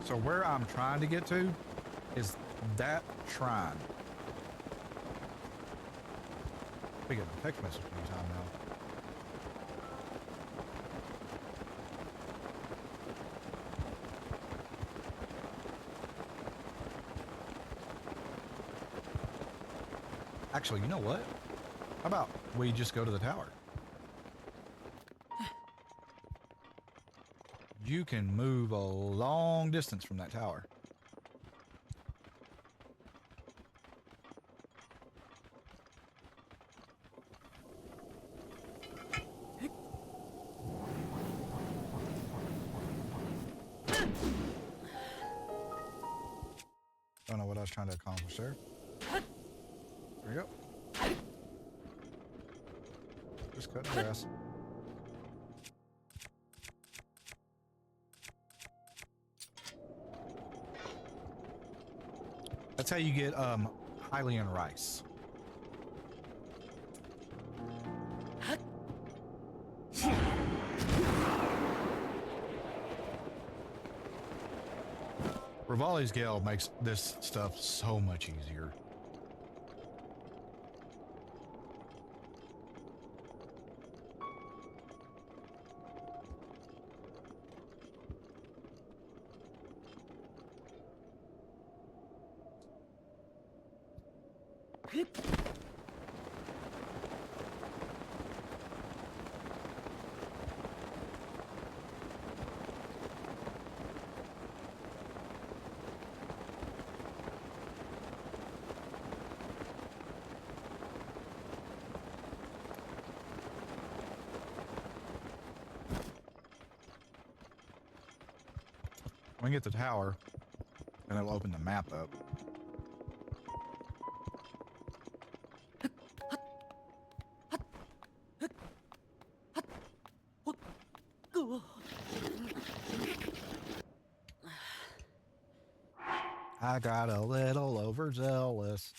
So where I'm trying to get to is that shrine. We get a text message anytime now. Actually, you know what? How about we just go to the tower? You can move a long distance from that tower. Don't know what I was trying to accomplish there. There we go. Just cutting grass. That's how you get Hylian rice. Revali's Gale makes this stuff so much easier. We can get the tower, and it'll open the map up. I got a little overzealous.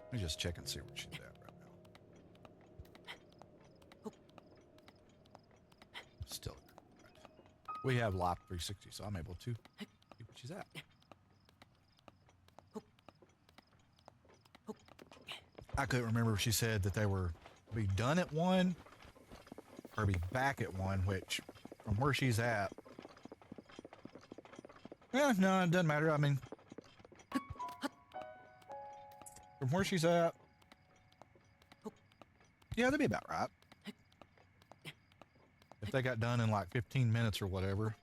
Let me just check and see where she's at right now. Still, we have Lop 360, so I'm able to see where she's at. I couldn't remember if she said that they were be done at 1 or be back at 1, which from where she's at, no, it doesn't matter. I mean, from where she's at, yeah, that'd be about right. If they got done in like 15 minutes or whatever,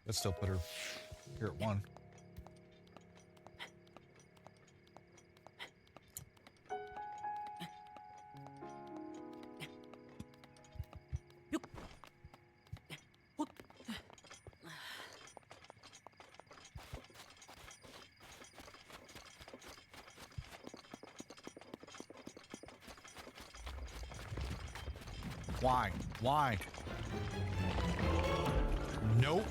that'd still put her here at 1. Why? Why? Nope.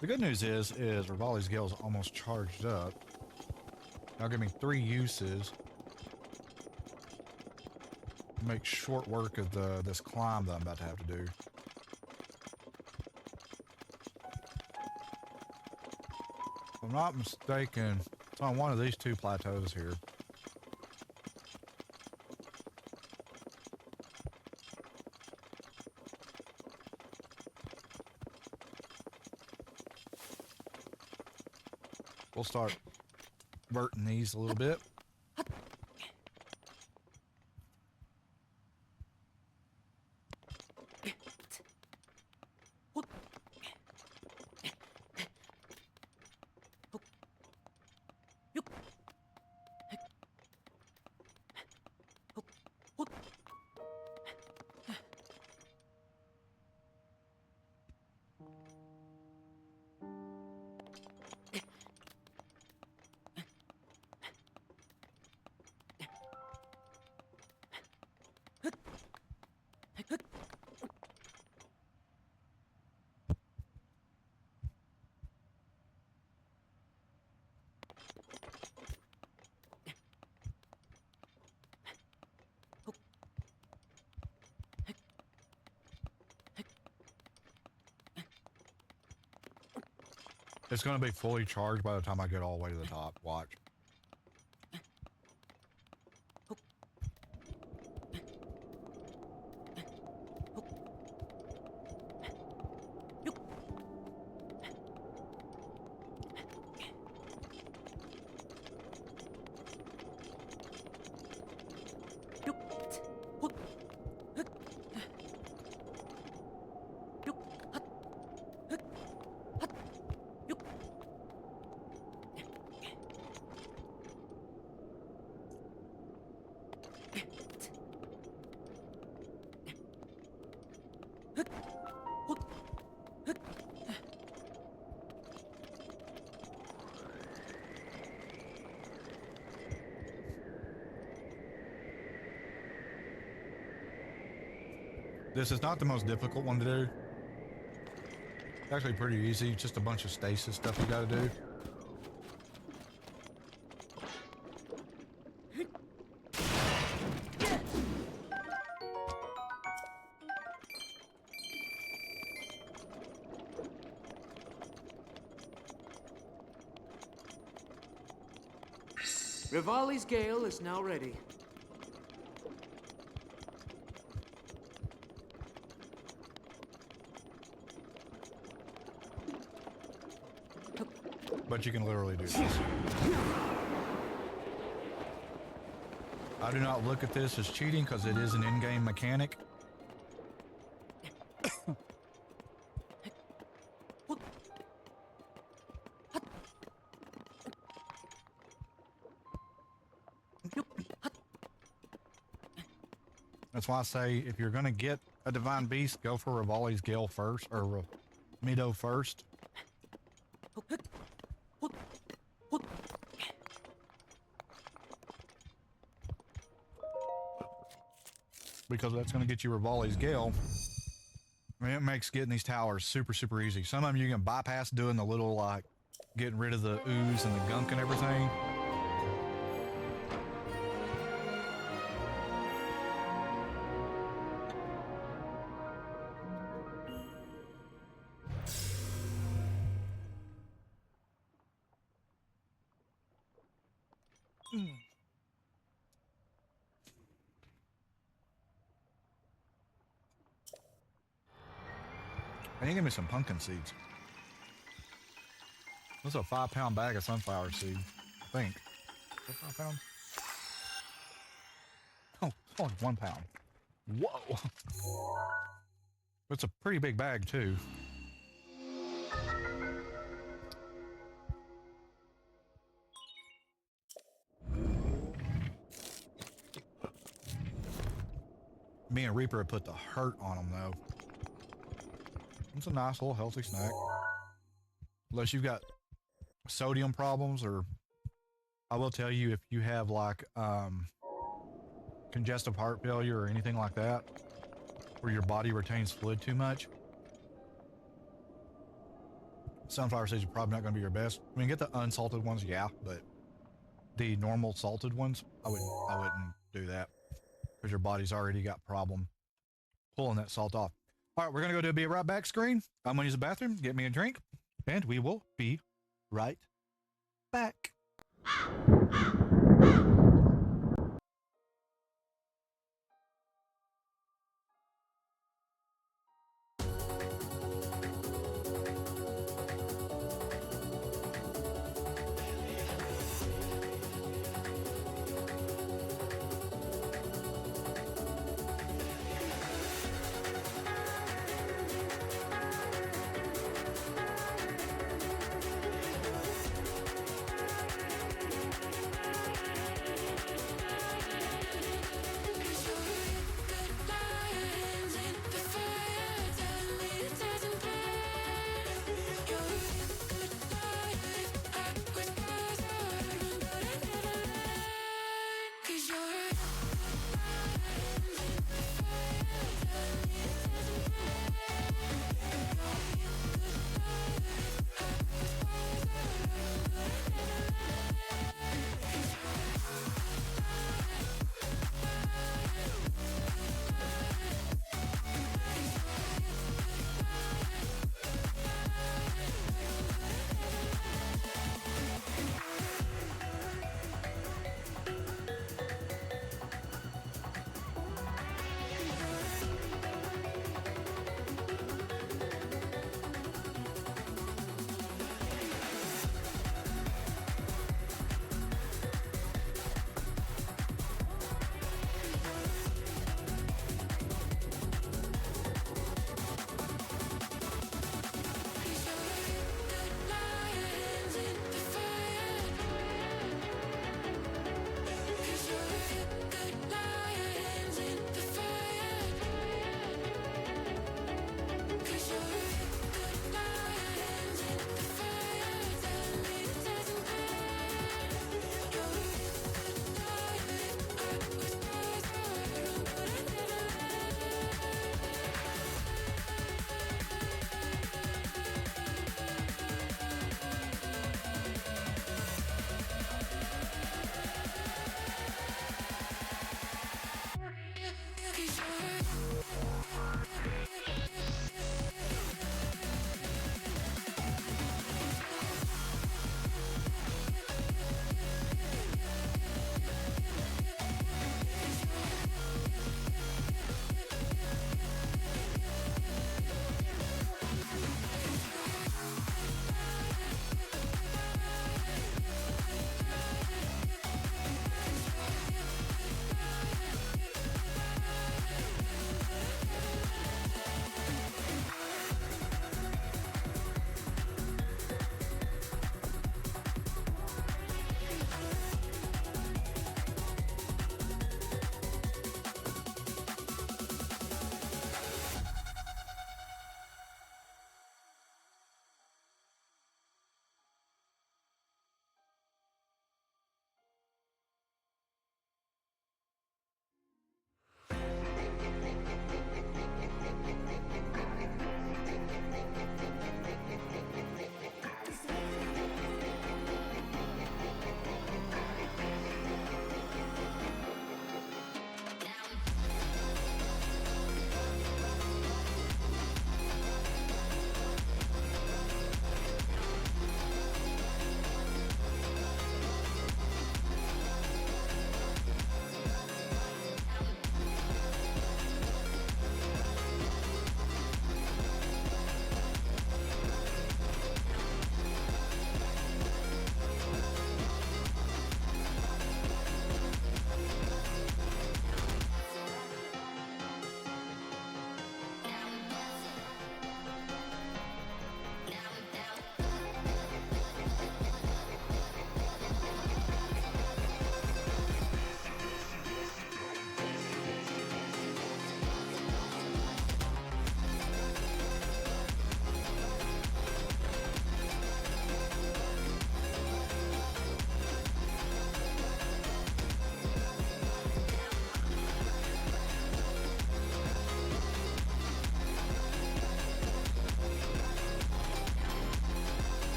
The good news is Revali's Gale's almost charged up. Now give me 3 uses. make short work of this climb that I'm about to have to do. If I'm not mistaken, it's on one of these two plateaus here. We'll start verting these a little bit. It's going to be fully charged by the time I get all the way to the top. Watch. This is not the most difficult one to do. It's actually pretty easy. Just a bunch of stasis stuff you gotta do. Rivali's Gale is now ready. But you can literally do this. I do not look at this as cheating because it is an in-game mechanic. That's why I say if you're going to get a Divine Beast, go for Rivali's Gale first, or Mido first. Because that's going to get you Rivali's Gale. I mean, it makes getting these towers super, super easy. Some of them you can bypass doing the little, like, getting rid of the ooze and the gunk and everything. And you give me some pumpkin seeds. This is a 5-pound bag of sunflower seed, I think. Is that 5 pounds? Oh, it's only 1 pound. Whoa! It's a pretty big bag, too. Me and Reaper have put the hurt on them, though. It's a nice little healthy snack. Unless you've got sodium problems, or I will tell you, if you have like congestive heart failure or anything like that, where your body retains fluid too much, sunflower seeds are probably not going to be your best. I mean, get the unsalted ones, yeah, but the normal salted ones, I wouldn't do that, because your body's already got problem pulling that salt off. All right, we're gonna go to a be right back screen. I'm gonna use the bathroom, get me a drink, and we will be right back.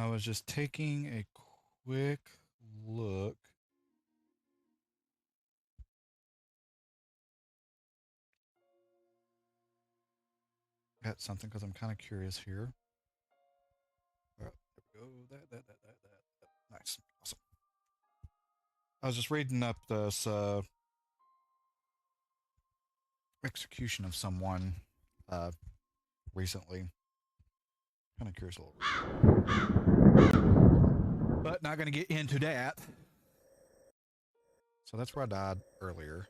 I was just taking a quick look. At something because I'm kind of curious here. All right, there we go. That. Nice. Awesome. I was just reading up this execution of someone recently. Kind of curious a little bit. But not going to get into that. So that's where I died earlier.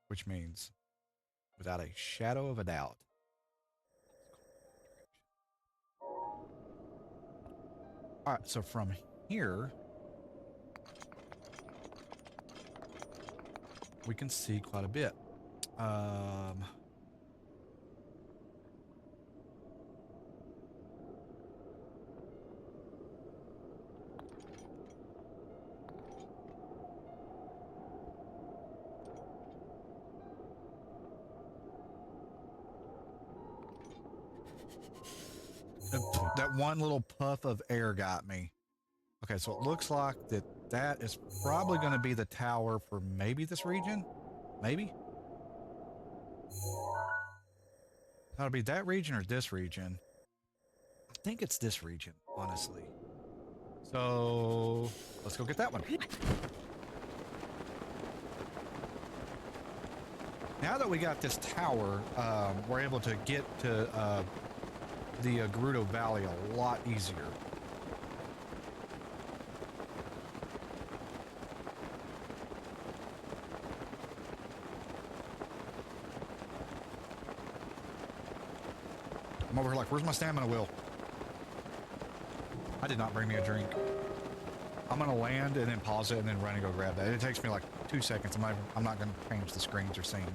Which means, without a shadow of a doubt, all right, so from here, we can see quite a bit. That one little puff of air got me. Okay, so it looks like that is probably going to be the tower for maybe this region. Maybe. That'll be that region or this region. I think it's this region, honestly. So let's go get that one. Now that we got this tower, we're able to get to the Gerudo Valley a lot easier. I'm over here like, where's my stamina wheel? I did not bring me a drink. I'm gonna land and then pause it and then run and go grab that. It takes me like 2 seconds. I'm not gonna change the screens or scenes.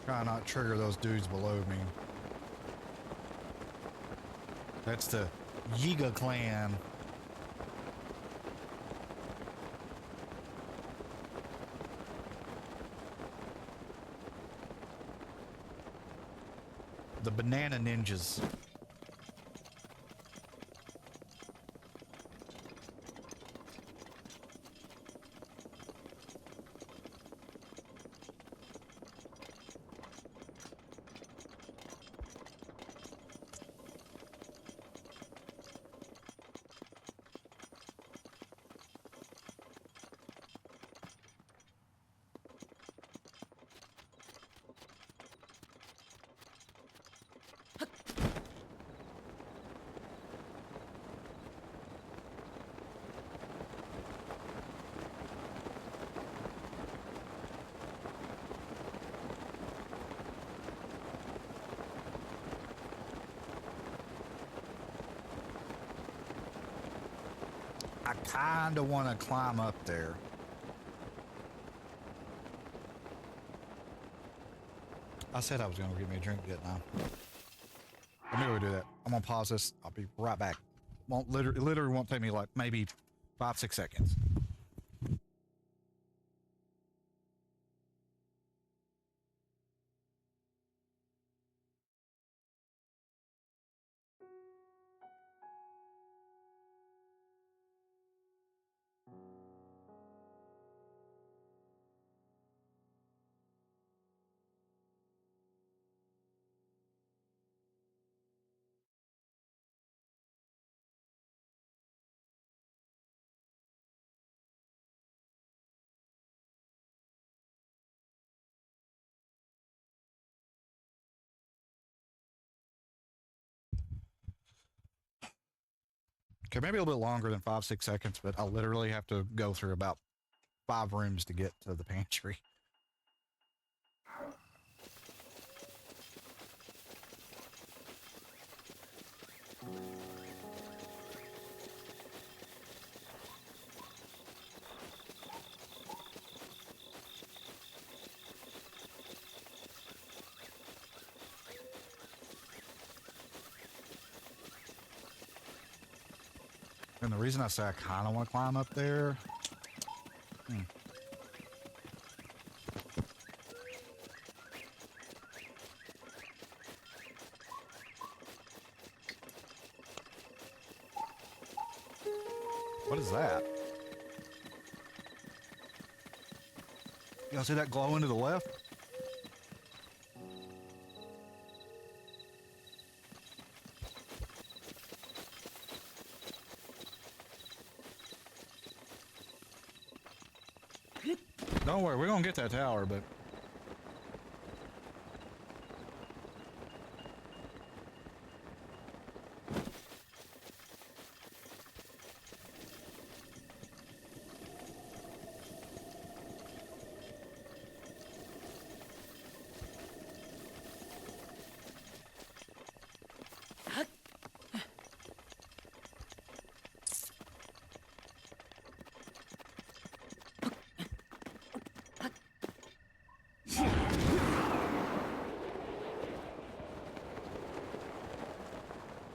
Try not to trigger those dudes below me. That's the Yiga clan. The banana ninjas. I kind of want to climb up there. I said I was going to get me a drink, didn't I? Let me go do that. I'm going to pause this. I'll be right back. Won't literally won't take me like maybe 5-6 seconds. Okay, maybe a little bit longer than 5-6 seconds, but I literally have to go through about 5 rooms to get to the pantry. And the reason I say I kind of want to climb up there. What is that? Y'all see that glowing to the left? Don't worry, we're gonna get that tower, but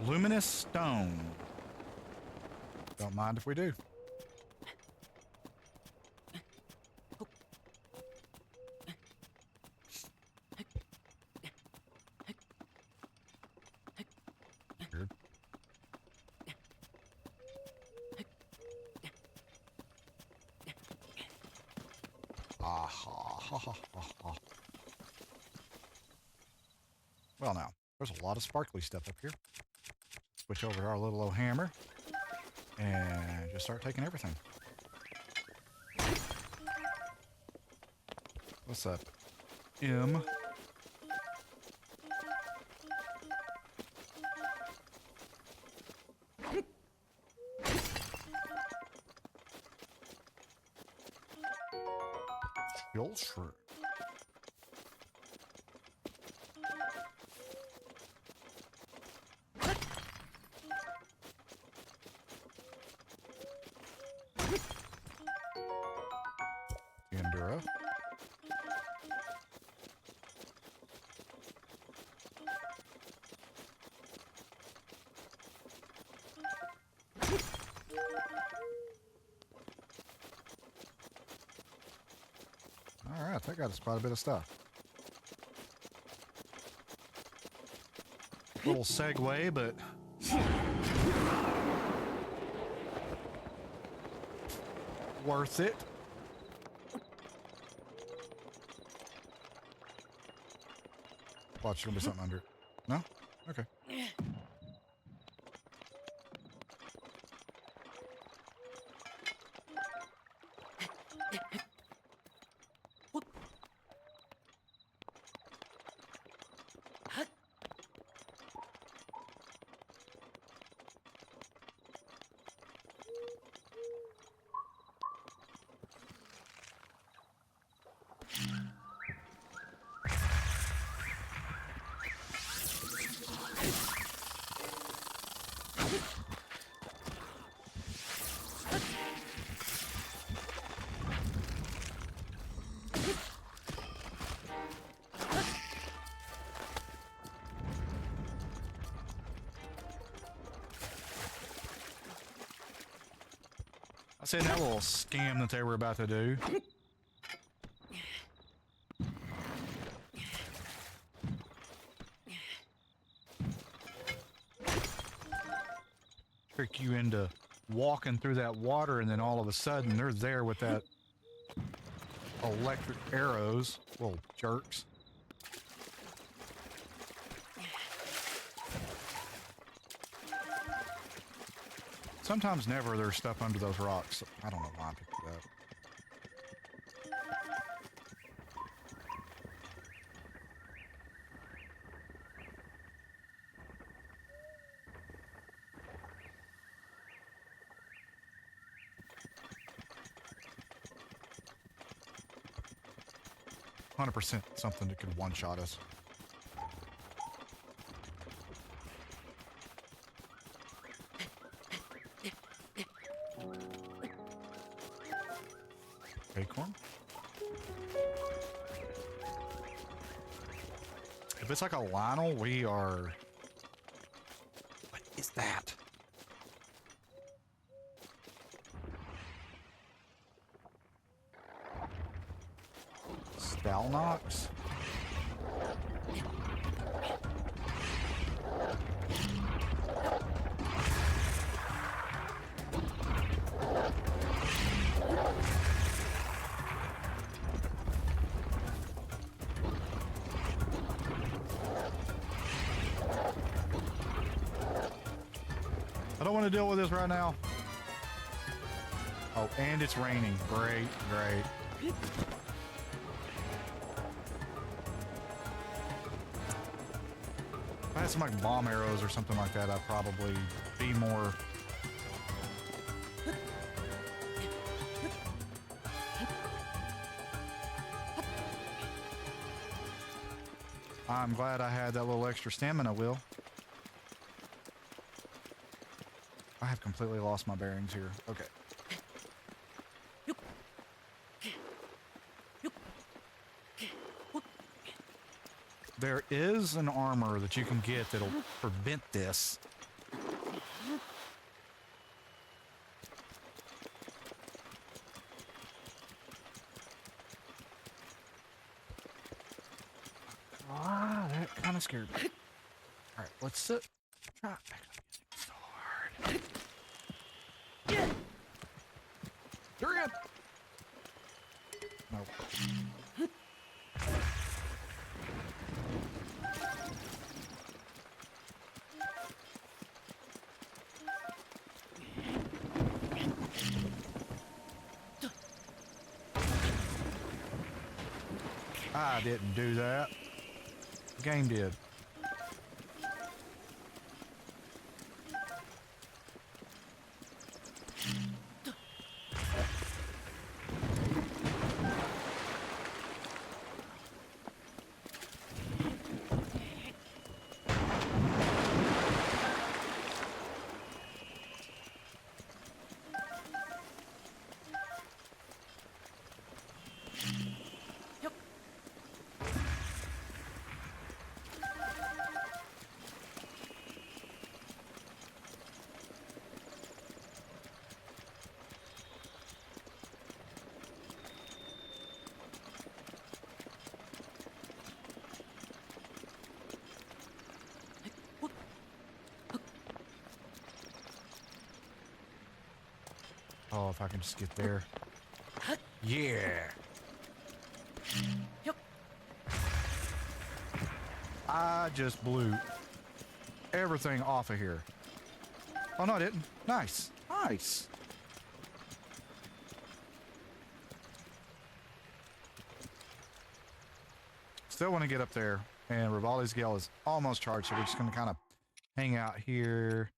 luminous stone. Don't mind if we do. Weird. Ah, ha, ha, ha, ha, ha. Well, now, there's a lot of sparkly stuff up here. Switch over to our little old hammer and just start taking everything. What's up, M? Skill shrew. Enduro. All right, that got us quite a bit of stuff. Little segue, but worth it. Watch, there's gonna be something under it. No? Okay. I seen that little scam that they were about to do. Trick you into walking through that water, and then all of a sudden they're there with that electric arrows, little jerks. Sometimes never there's stuff under those rocks. I don't know why I picked it up. %, something that could one-shot us. Acorn. If it's like a Lionel, we are... What is that? Valnox? I don't want to deal with this right now. Oh, and it's raining. Great, great. If I had some like bomb arrows or something like that, I'd probably be more. I'm glad I had that little extra stamina, Will. I have completely lost my bearings here. Okay. There is an armor that you can get that'll prevent this. Ah, that kind of scared me. All right, let's try. Back up. So hard. Hurry up! No. I didn't do that. The game did. Oh, if I can just get there. Yeah. I just blew everything off of here. Oh, no, I didn't. Nice. Nice. Still want to get up there. And Revali's Gale is almost charged, so we're just going to kind of hang out here.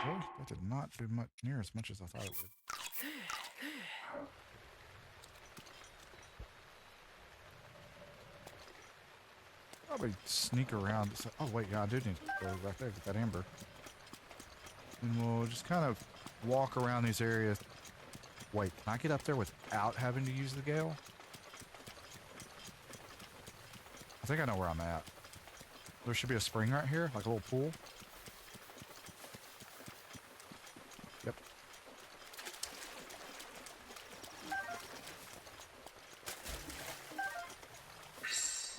Well, that did not do much, near as much as I thought it would. Probably sneak around. Oh wait, yeah, I do need to go right there, get that amber. And we'll just kind of walk around these areas. Wait, can I get up there without having to use the gale? I think I know where I'm at. There should be a spring right here, like a little pool. Yep.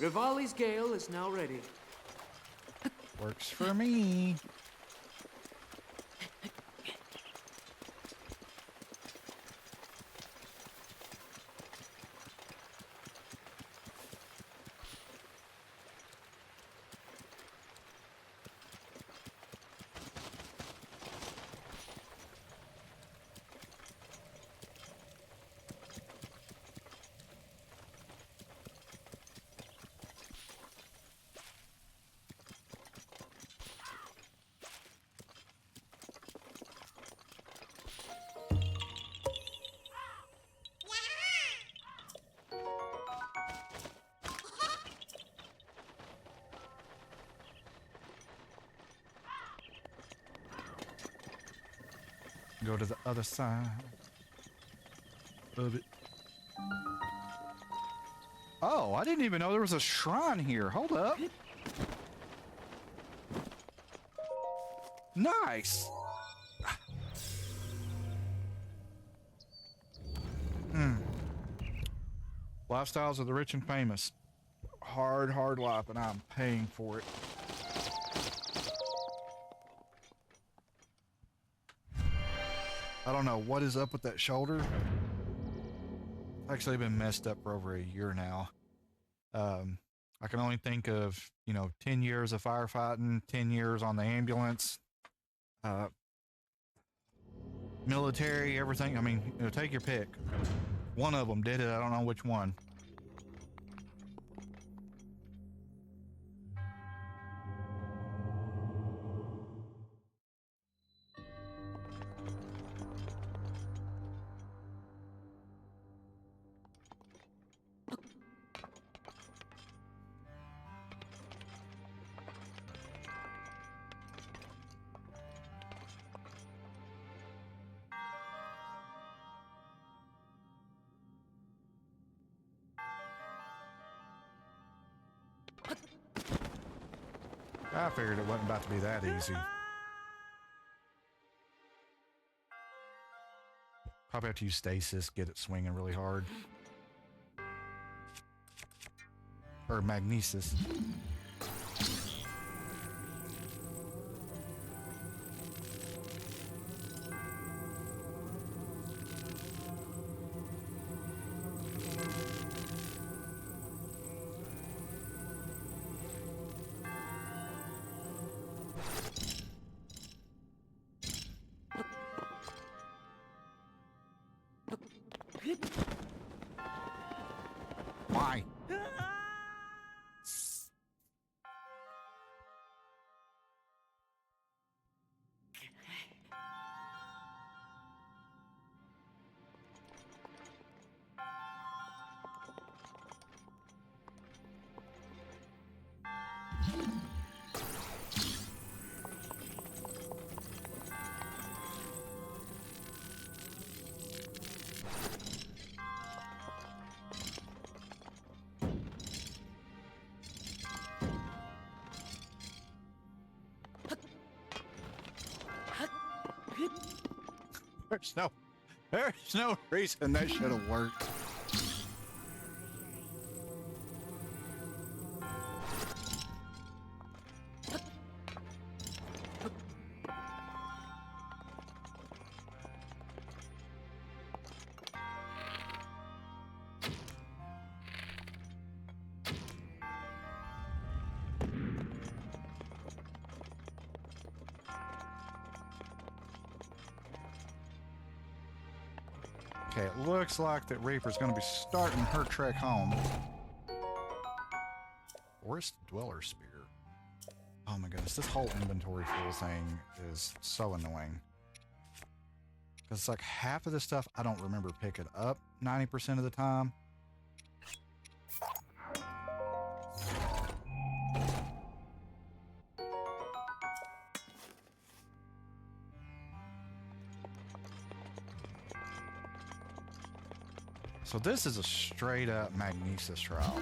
Revali's Gale is now ready. Works for me. Go to the other side of it. Oh, I didn't even know there was a shrine here. Hold up. Nice. Hmm. Lifestyles of the rich and famous. Hard, hard life, and I'm paying for it. I don't know what is up with that shoulder. Actually been messed up for over a year now. I can only think of, 10 years of firefighting, 10 years on the ambulance, military, everything. I mean, take your pick. One of them did it. I don't know which one. I figured it wasn't about to be that easy. Probably have to use stasis, get it swinging really hard. Or magnesis. Why? There's no reason that should have worked. Okay, it looks like that Reaper's going to be starting her trek home. Where's the Dweller Spear? Oh my goodness, this whole inventory full thing is so annoying. Because it's like half of the stuff I don't remember picking up 90% of the time. So this is a straight up magnesis trial.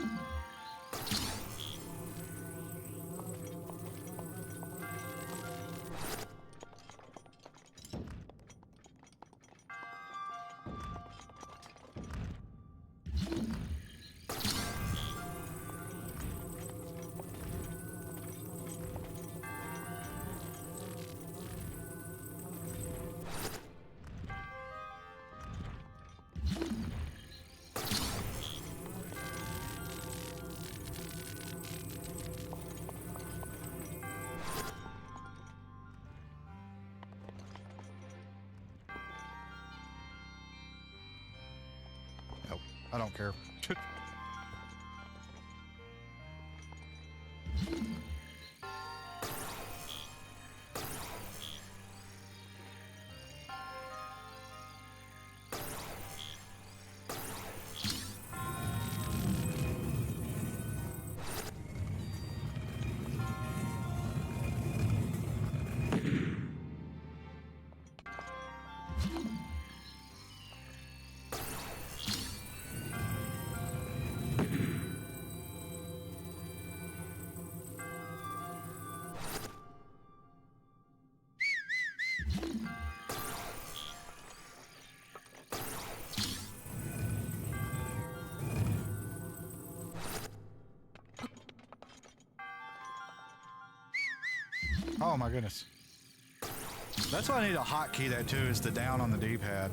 Nope, I don't care. Oh my goodness. That's why I need a hotkey that too, is the down on the D-pad.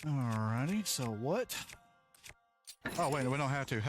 Alrighty, so what? Oh wait, we don't have to.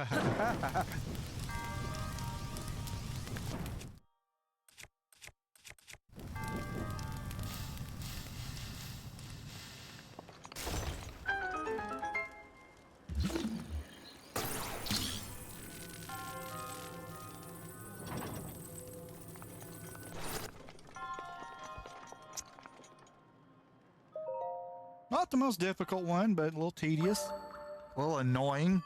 Not the most difficult one, but a little tedious, a little annoying.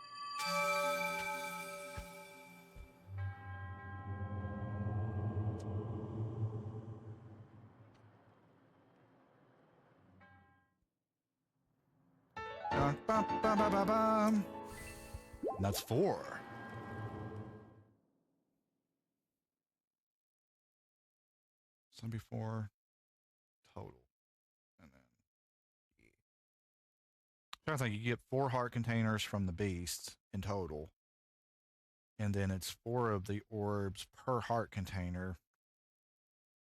Bum, bum, bum, bum, bum, bum. That's 4. So that'd be 4 total. And then I think you get 4 heart containers from the beasts in total. And then it's 4 of the orbs per heart container.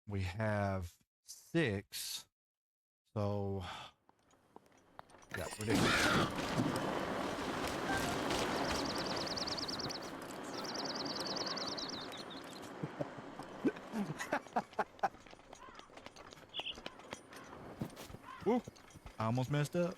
We have 6. So yeah, ridiculous. Woo! I almost messed up.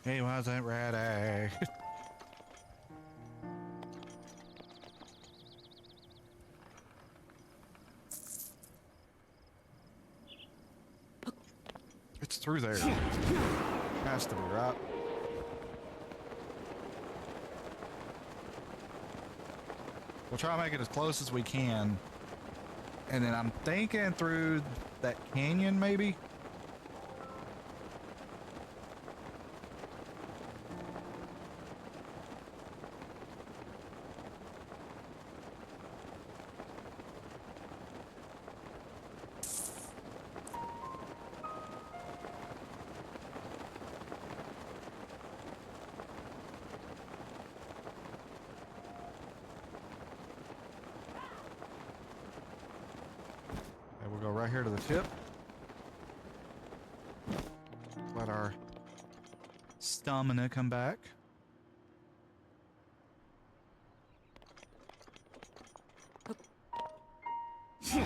He wasn't ready. It's through there. Has to be, right? We'll try to make it as close as we can. And then I'm thinking through that canyon, maybe? We'll go right here to the tip. Let our stamina come back. As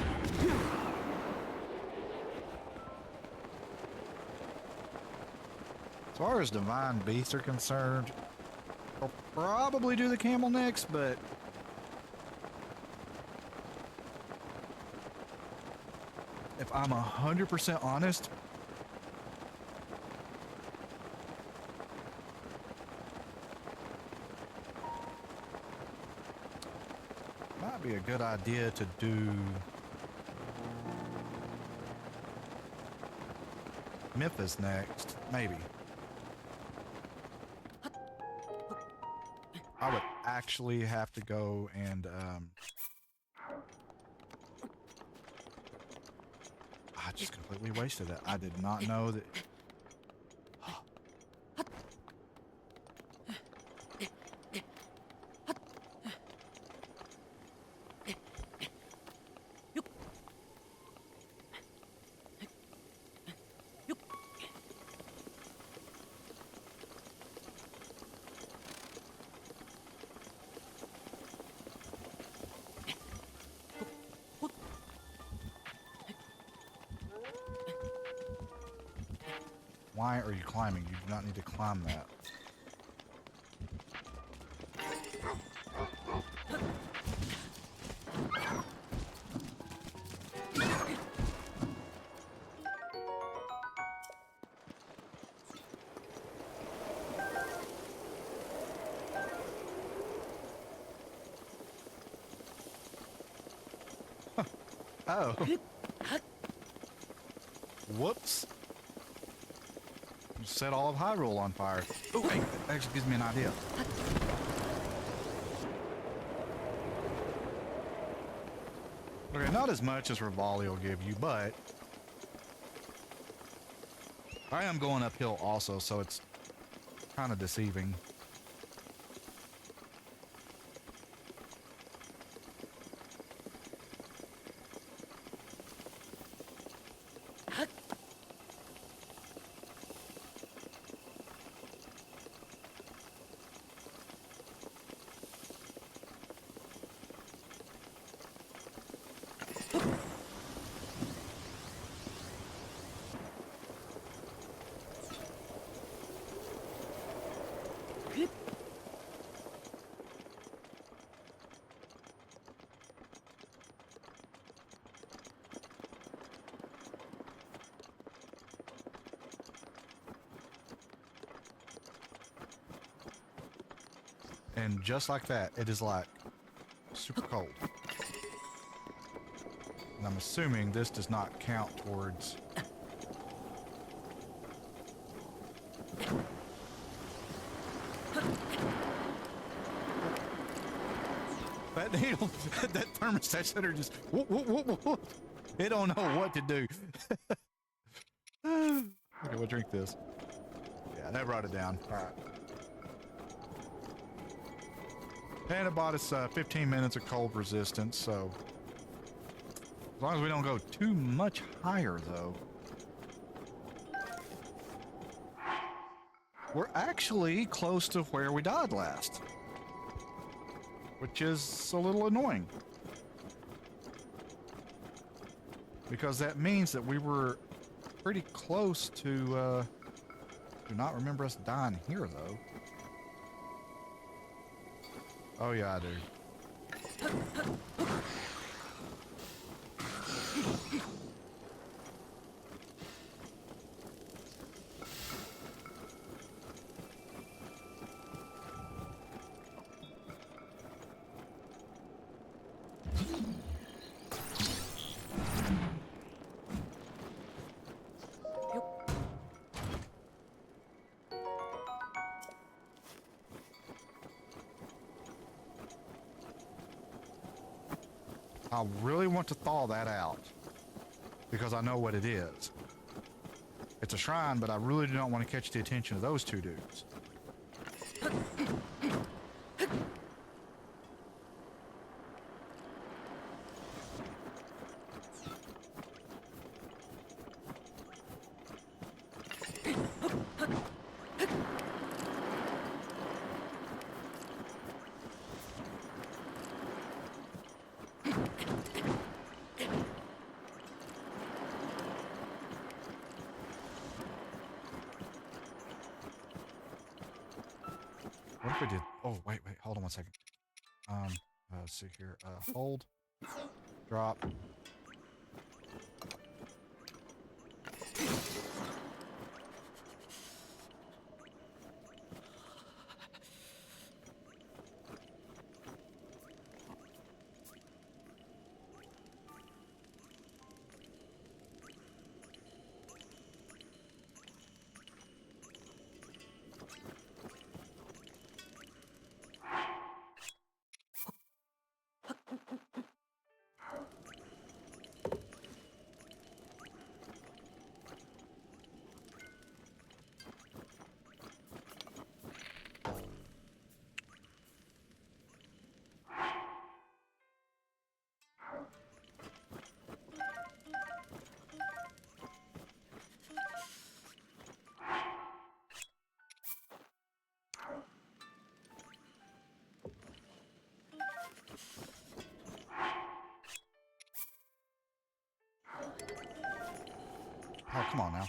far as divine beasts are concerned, I'll probably do the camel next, but if I'm 100% honest, might be a good idea to do Memphis next, maybe. I would actually have to go and I just completely wasted it. I did not know that. Why are you climbing? You do not need to climb that. Oh. Whoops. Set all of Hyrule on fire. Oh, hey, that actually gives me an idea. Okay, not as much as Rivali will give you, but I am going uphill also, so it's kind of deceiving. And just like that, it is like super cold. And I'm assuming this does not count towards... That needle, that thermostat center just... Whoop, whoop, whoop, whoop, whoop. It don't know what to do. Okay, we'll drink this. Yeah, that brought it down. All right. And it bought us 15 minutes of cold resistance, so as long as we don't go too much higher, though. We're actually close to where we died last, which is a little annoying. Because that means that we were pretty close to, do not remember us dying here, though. Oh yeah, I do. I really want to thaw that out because I know what it is. It's a shrine, but I really do not want to catch the attention of those two dudes. What if we did? Oh, wait, hold on one second. Let's see here. Hold, drop. Oh, come on now.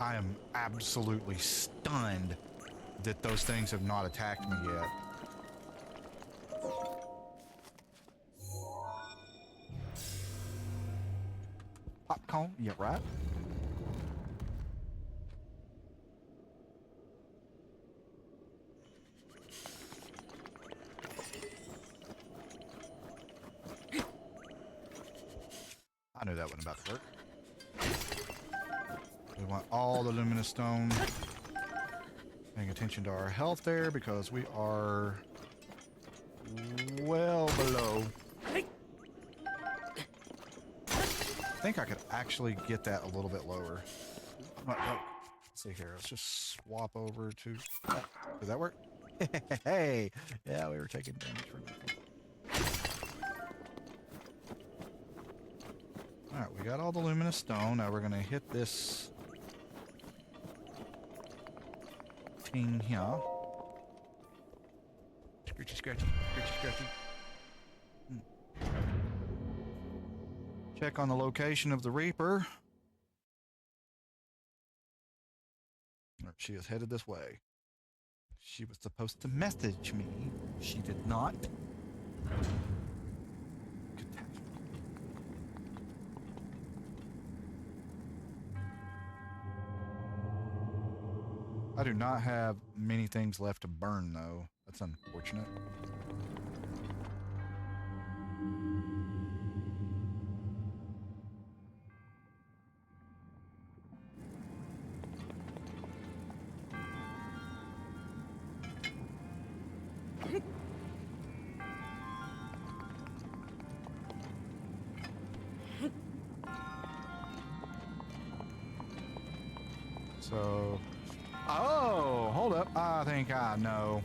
I am absolutely stunned that those things have not attacked me yet. Popcorn, yeah, right? I knew that wasn't about to work. We want all the luminous stone. Paying attention to our health there because we are well below. I think I could actually get that a little bit lower. Let's see here. Let's just swap over to that. Did that work? Hey, yeah, we were taking damage from that. All right, we got all the luminous stone. Now we're gonna hit this thing here. Scratchy, scratchy, scratchy, scratchy. Check on the location of the Reaper. She is headed this way. She was supposed to message me. She did not. I do not have many things left to burn, though. That's unfortunate. So, oh, hold up. I think I know.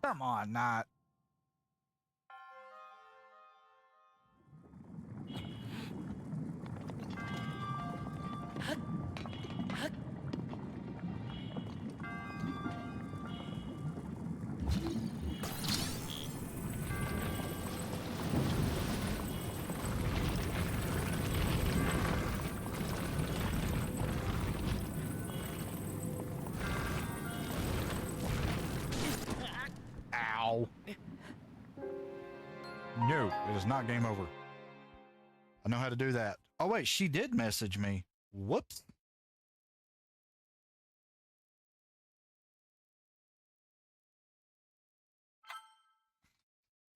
Come on, not. Ow. No, it is not game over. I know how to do that. Oh, wait, she did message me. Whoops.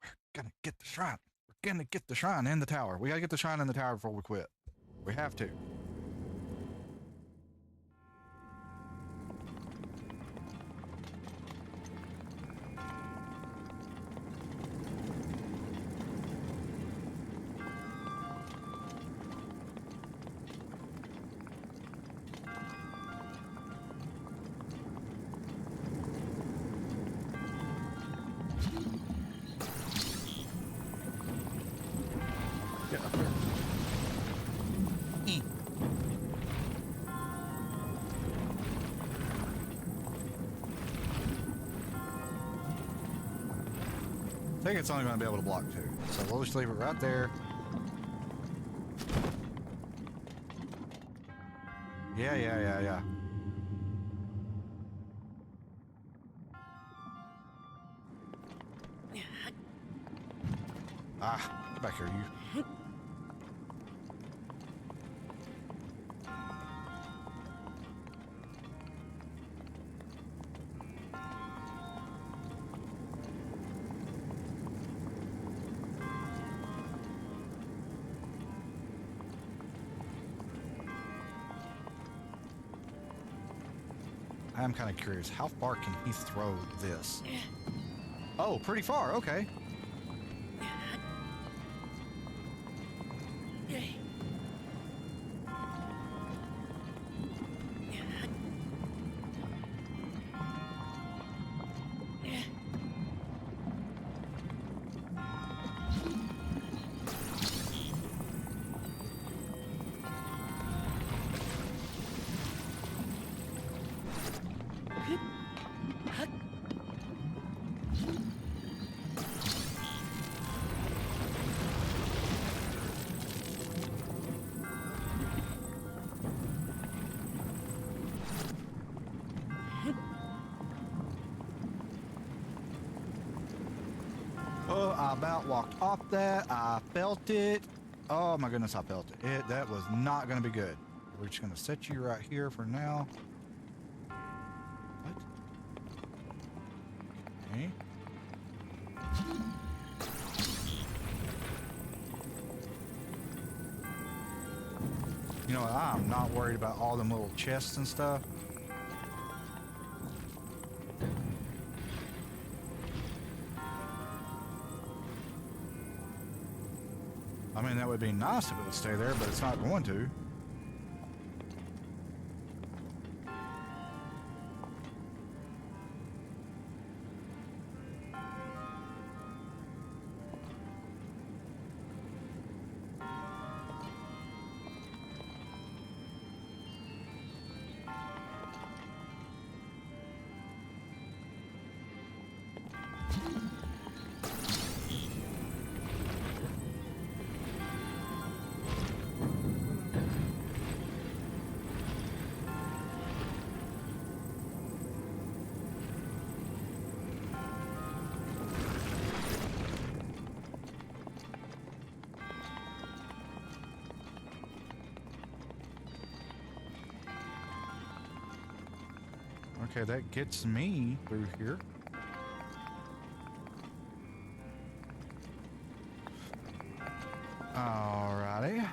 We're gonna get the shrine. We're gonna get the shrine in the tower. We gotta get the shrine in the tower before we quit. We have to. Get up there. I think it's only going to be able to block two. So we'll just leave it right there. Yeah. Ah, get back here, you. I'm kind of curious, how far can he throw this? Oh, pretty far, okay. Oh, I about walked off that. I felt it. Oh my goodness, I felt it. That was not going to be good. We're just going to set you right here for now. What? Okay. You know what? I'm not worried about all them little chests and stuff. I mean, that would be nice if it would stay there, but it's not going to. Okay, that gets me through here. Alrighty.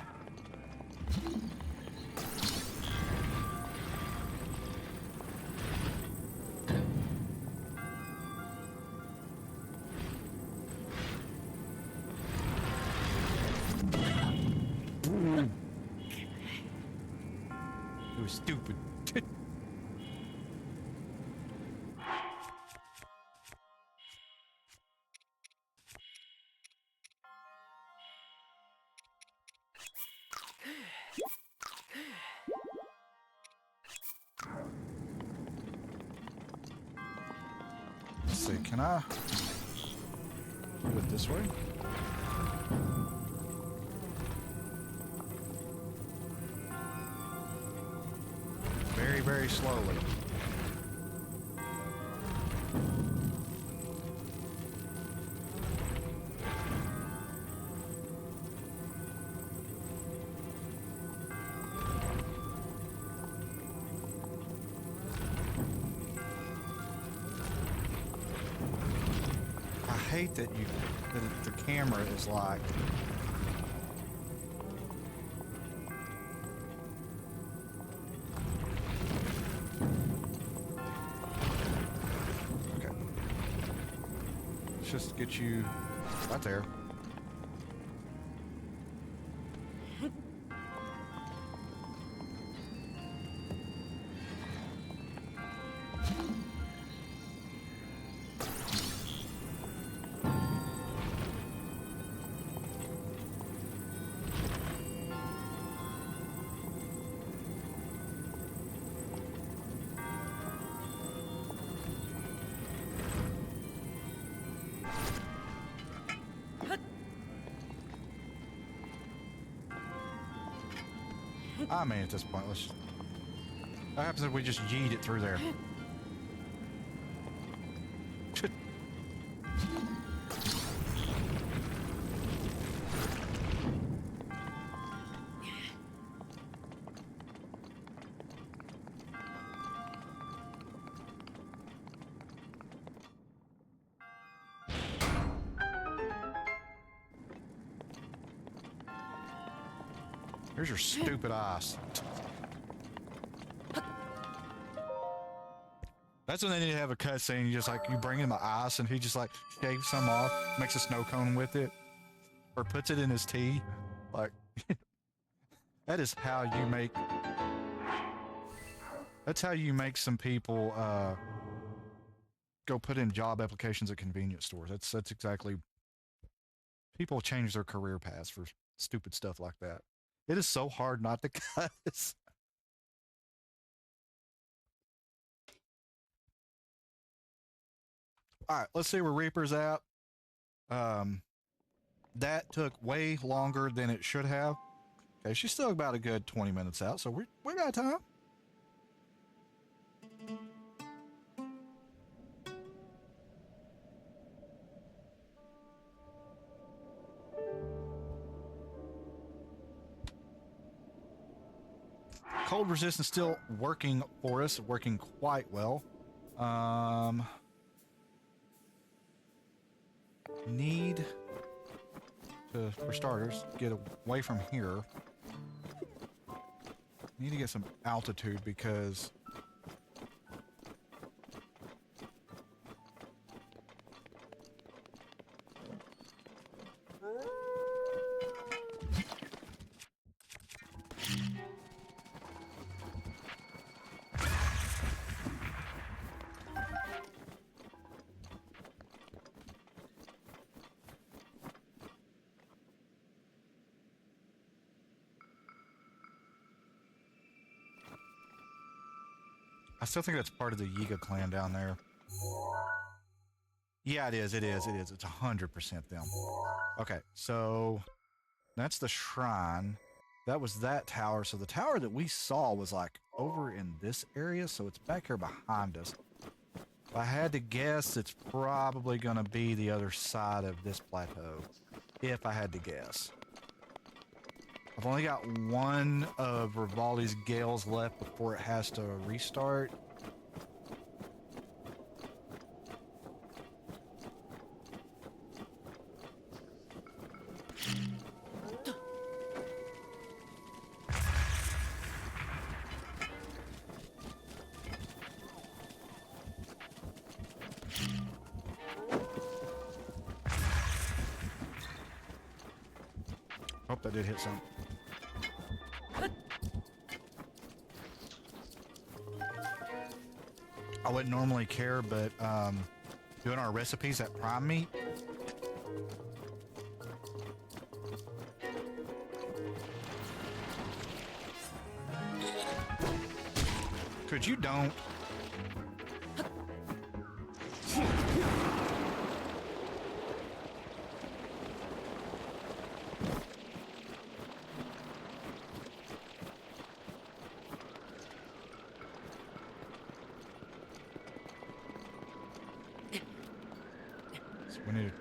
It was stupid. Let's see, can I do it this way? Very, very slowly. I hate that the camera is like. Okay. Let's just get you right there. I mean, at this point, let's. What happens if we just yeet it through there? Here's your stupid eyes. That's when they need to have a cutscene. You just like, you bring him the ice and he just like shaves some off, makes a snow cone with it, or puts it in his tea. Like, that is how you make, that's how you make some people go put in job applications at convenience stores. That's exactly, people change their career paths for stupid stuff like that. It is so hard not to cuss. All right, let's see where Reaper's at. That took way longer than it should have. Okay, she's still about a good 20 minutes out, so we got time. Cold resistance still working for us, working quite well. Need to, for starters, get away from here. Need to get some altitude because I still think that's part of the Yiga clan down there. Yeah, it is. It's 100% them. Okay, so that's the shrine. That was that tower. So the tower that we saw was like over in this area, so it's back here behind us. If I had to guess, it's probably going to be the other side of this plateau, if I had to guess. I've only got one of Rivali's Gales left before it has to restart. Hope that did hit some. I wouldn't normally care, but doing our recipes at Prime Meat, could you don't? We need.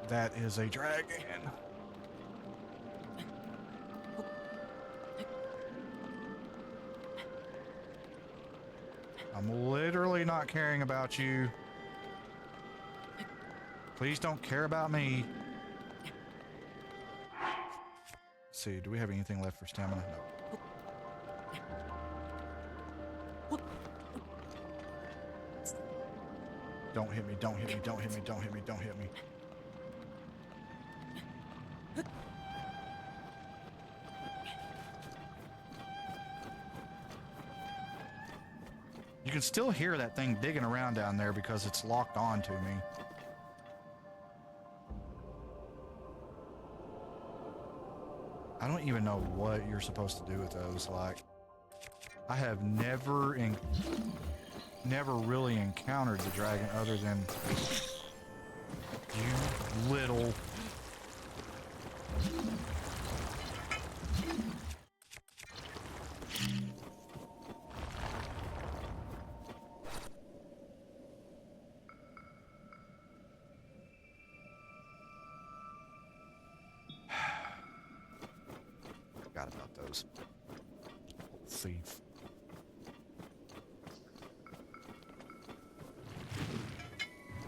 That is a dragon. I'm literally not caring about you. Please don't care about me. Let's see, do we have anything left for stamina? No. Don't hit me, don't hit me, don't hit me, don't hit me, don't hit me. You can still hear that thing digging around down there because it's locked on to me. I don't even know what you're supposed to do with those. Like, I have never really encountered the dragon other than you little. Forgot about those. Thief.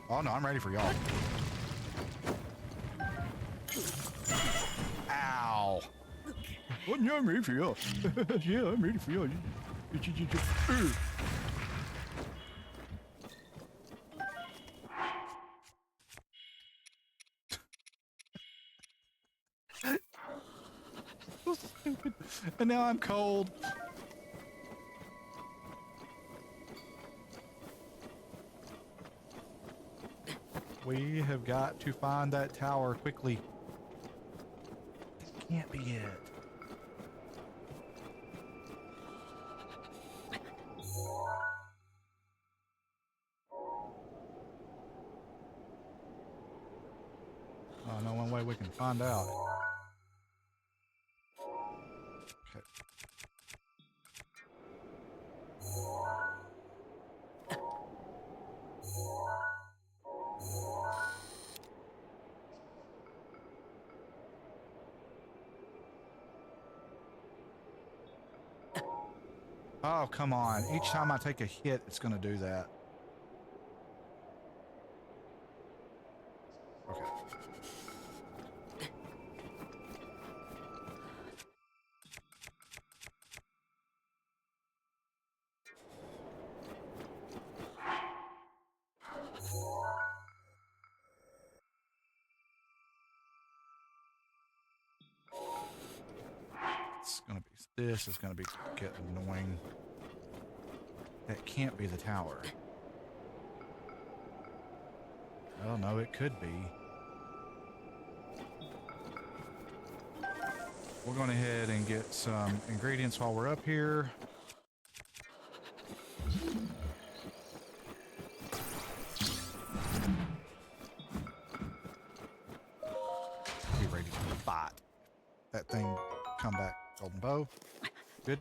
Oh no, I'm ready for y'all. Oh, yeah, I'm ready for you. Yeah, I'm ready for you. So stupid. And now I'm cold. We have got to find that tower quickly. That can't be it. Oh, no one way we can find out. Okay. Oh, come on. Each time I take a hit, it's going to do that. Okay. It's going to be, this is going to be getting annoying. That can't be the tower. Oh, no, it could be. We're going ahead and get some ingredients while we're up here. Be ready to fight. That thing come back. Golden bow. Good.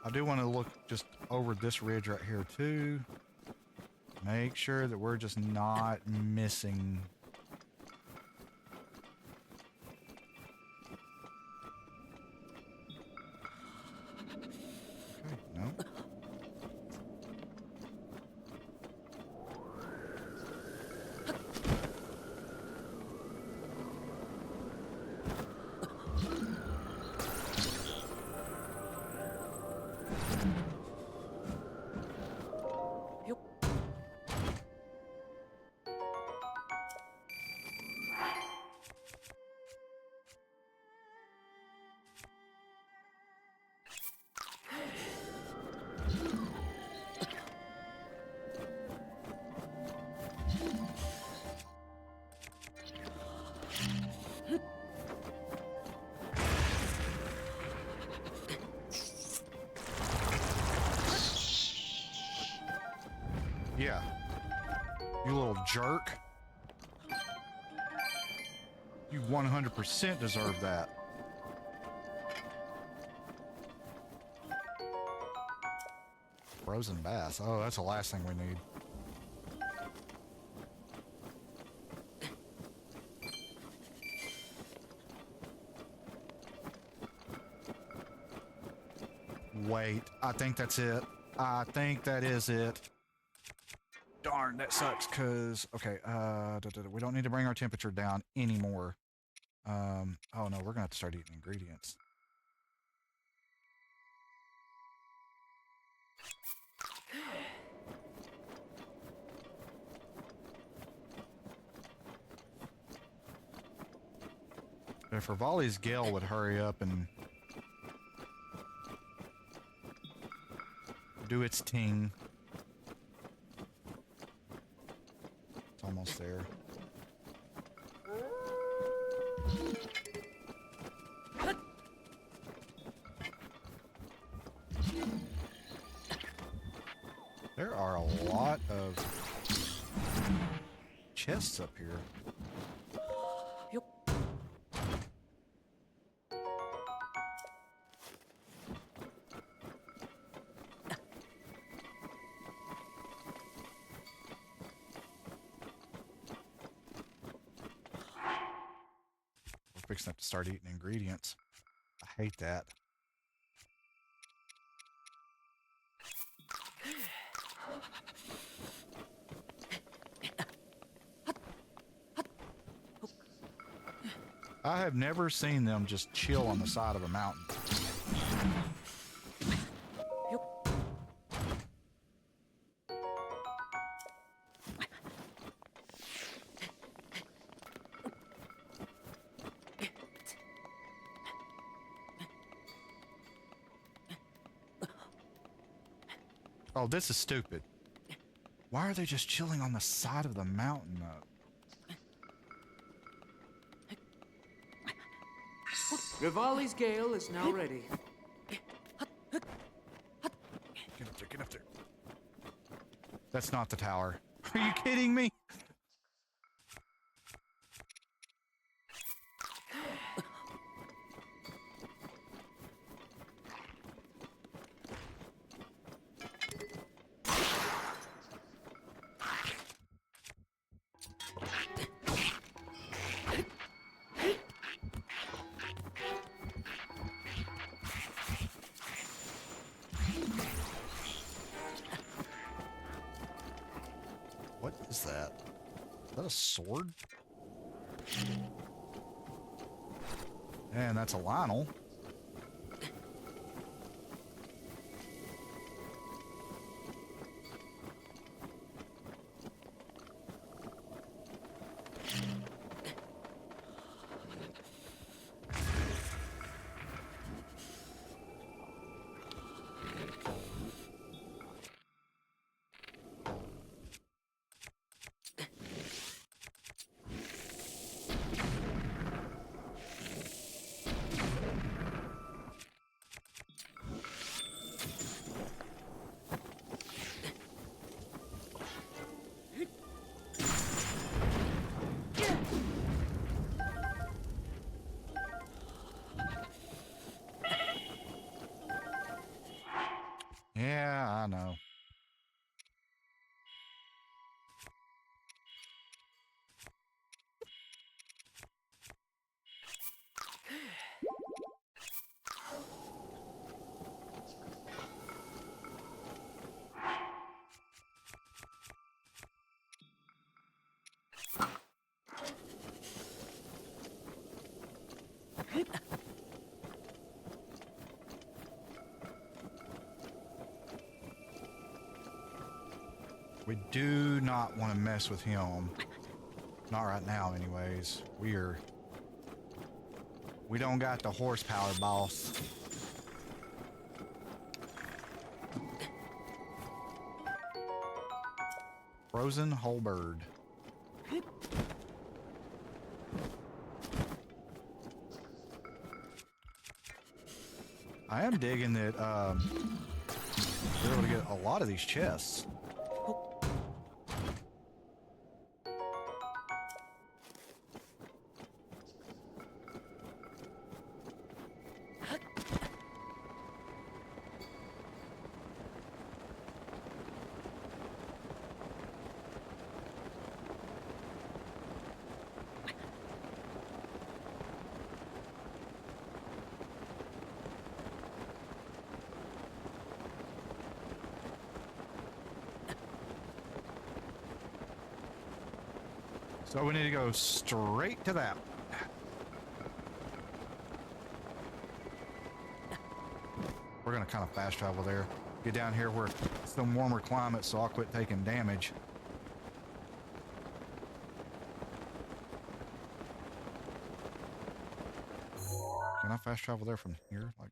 I do want to look just over this ridge right here too. Make sure that we're just not missing. Okay, no. Yeah. You little jerk. You 100% deserve that. Frozen bass. Oh, that's the last thing we need. Wait, I think that's it. I think that is it. Darn, that sucks, because, okay, we don't need to bring our temperature down anymore. Oh no, we're gonna have to start eating ingredients. If Rivali's Gale would hurry up and do its ting. It's almost there. There are a lot of chests up here. We're fixing to have to start eating ingredients. I hate that. I have never seen them just chill on the side of a mountain. Oh, this is stupid. Why are they just chilling on the side of the mountain, though? Rivali's Gale is now ready. Get up there, get up there. That's not the tower. Are you kidding me? What is that? Is that a sword? And that's a Lionel. Yeah, I know. We do not want to mess with him. Not right now, anyways. We don't got the horsepower, boss. Frozen whole bird. I am digging that we're able to get a lot of these chests. So we need to go straight to that. We're gonna kind of fast travel there. Get down here where it's some warmer climate so I'll quit taking damage. Can I fast travel there from here? Like,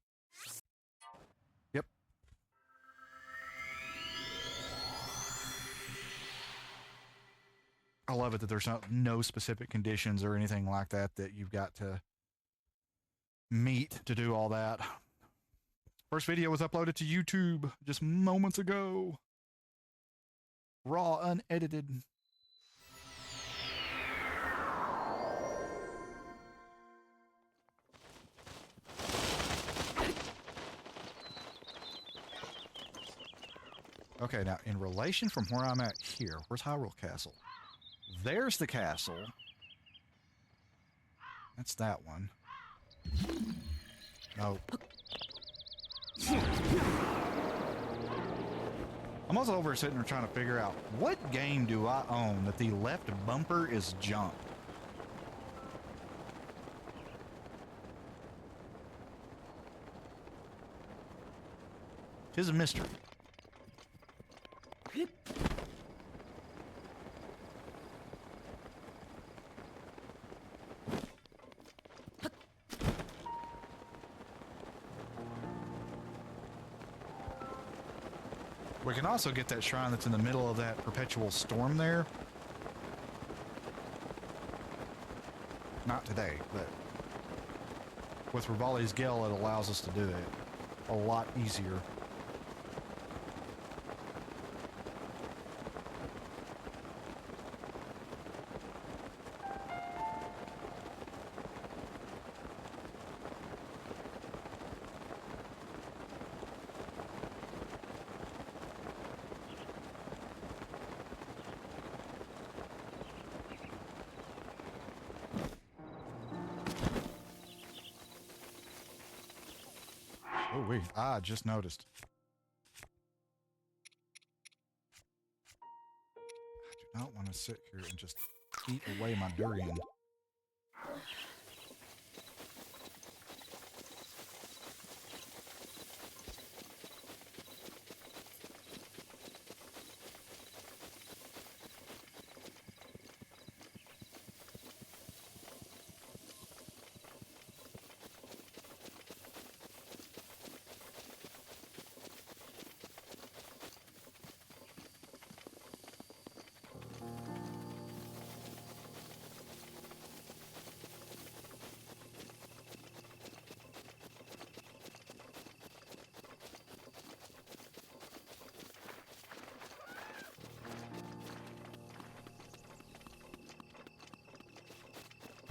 yep. I love it that there's no specific conditions or anything like that that you've got to meet to do all that. First video was uploaded to YouTube just moments ago. Raw, unedited. Okay, now in relation from where I'm at here, where's Hyrule Castle? There's the castle. That's that one. No. I'm also over sitting there trying to figure out what game do I own that the left bumper is jump? is a mystery. We can also get that shrine that's in the middle of that perpetual storm there. Not today, but with Revali's Gale, it allows us to do it a lot easier. Oh, wait, I just noticed. I do not want to sit here and just eat away my durian.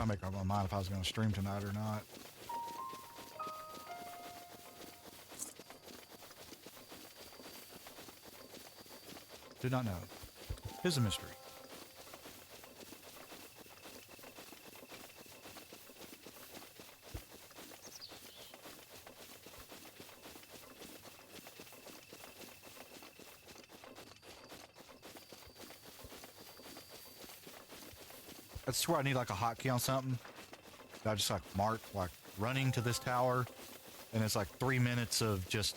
I make up my mind if I was going to stream tonight or not. Do not know. Is a mystery. That's where I need like a hotkey on something. I just like mark like running to this tower, and it's like 3 minutes of just.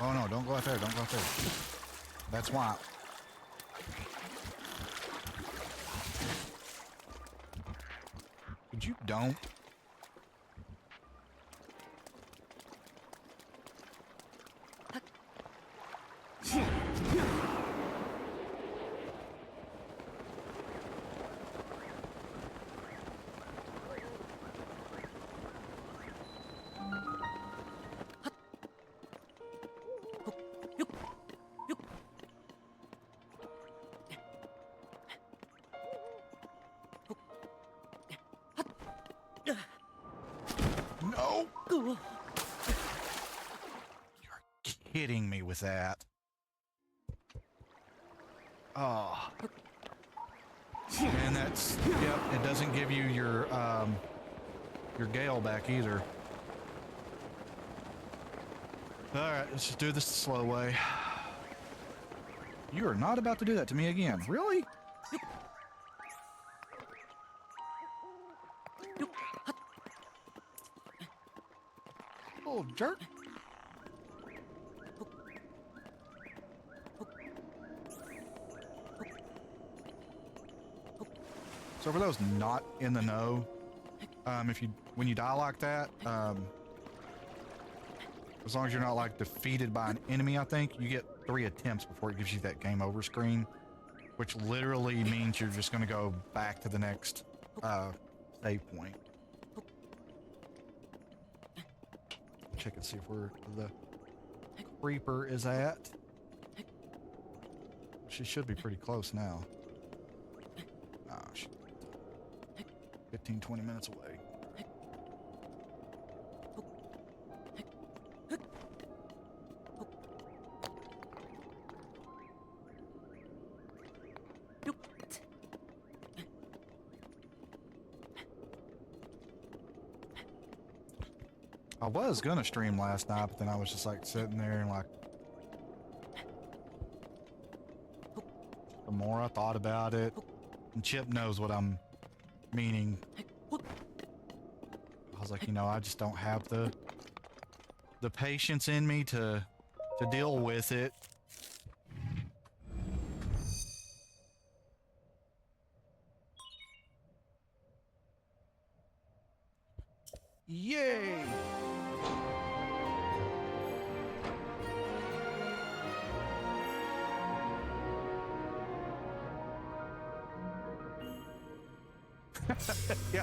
Oh no, don't go out there, don't go out there. That's why. Could you don't? No! You're kidding me with that. Oh. And that's, yep, it doesn't give you your Gale back either. Alright, let's just do this the slow way. You are not about to do that to me again. Really? Oh, jerk. So for those not in the know, when you die like that, as long as you're not like defeated by an enemy, I think you get 3 attempts before it gives you that game over screen, which literally means you're just going to go back to the next save point. Check and see if where the creeper is at. She should be pretty close now. Oh, she's 15-20 minutes away. I was gonna stream last night, but then I was just like sitting there and like, the more I thought about it, and Chip knows what I'm meaning. I was like, you know, I just don't have the patience in me to deal with it. Yay! Yeah.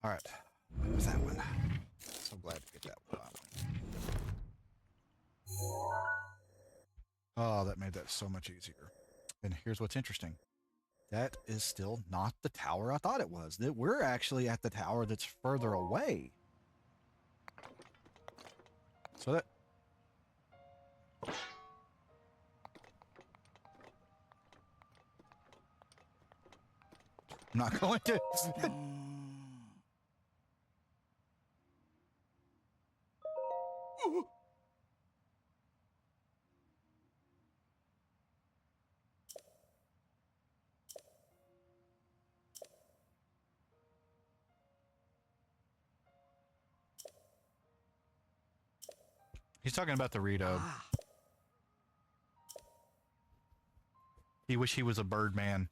All right, there's that one. So glad to get that one finally. Oh, that made that so much easier. And here's what's interesting. That is still not the tower I thought it was. That we're actually at the tower that's further away. So that... I'm not going to... He's talking about the Rito. He wish he was a bird man.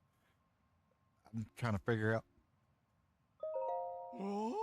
I'm trying to figure out. Oh.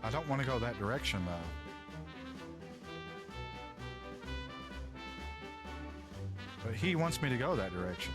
I don't want to go that direction, though. But he wants me to go that direction.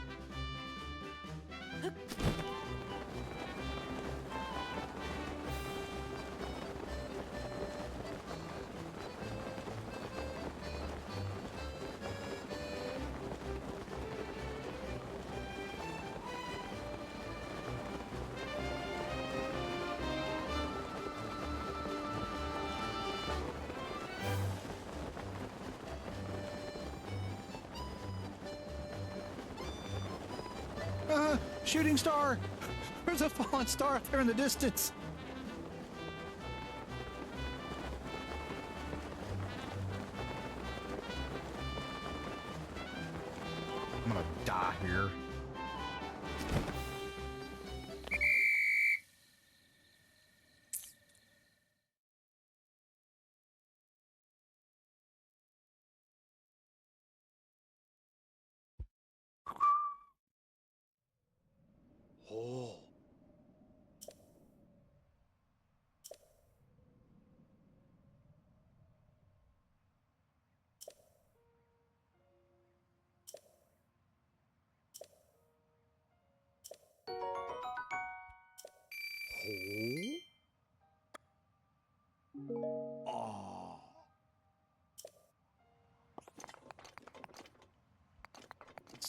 Shooting star! There's a fallen star up there in the distance. I'm gonna die here.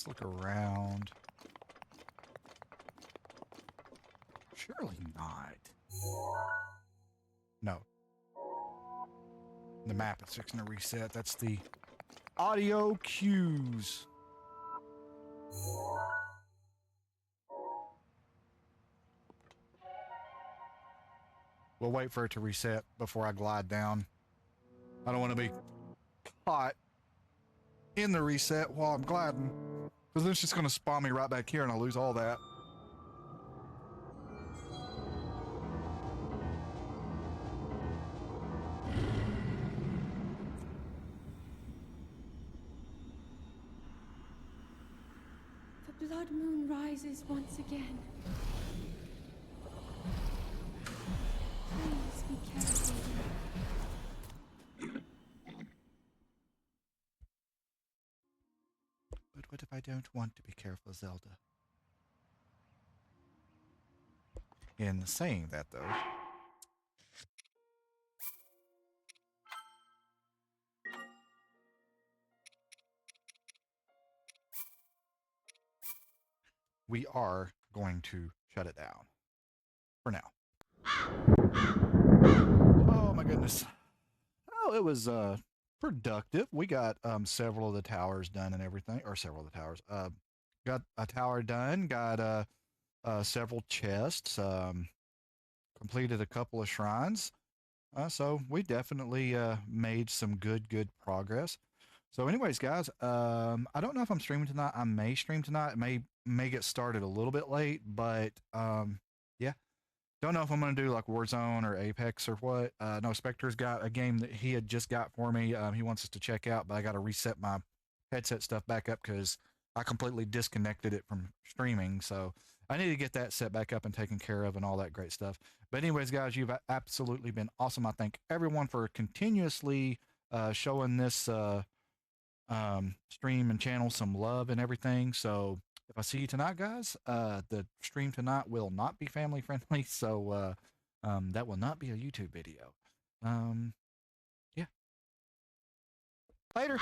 Let's look around. Surely not. No. The map is fixing to reset. That's the audio cues. We'll wait for it to reset before I glide down. I don't want to be caught in the reset while I'm gliding, because then it's just going to spawn me right back here and I'll lose all that. The blood moon rises once again. Please be careful. But what if I don't want to be careful, Zelda? In saying that, though, we are going to shut it down for now. Oh my goodness. Oh, it was productive. We got several of the towers done and everything, or several of the towers. Got a tower done, got several chests, completed a couple of shrines. So we definitely made some good progress. So anyways, guys, I don't know if I'm streaming tonight. I may stream tonight. It may get started a little bit late, but yeah. Don't know if I'm going to do like Warzone or Apex or what. No, Spectre's got a game that he had just got for me. He wants us to check out, but I got to reset my headset stuff back up because I completely disconnected it from streaming. So I need to get that set back up and taken care of and all that great stuff. But anyways, guys, you've absolutely been awesome. I thank everyone for continuously showing this stream and channel some love and everything. So if I see you tonight, guys, the stream tonight will not be family friendly, so that will not be a YouTube video. Yeah. Later.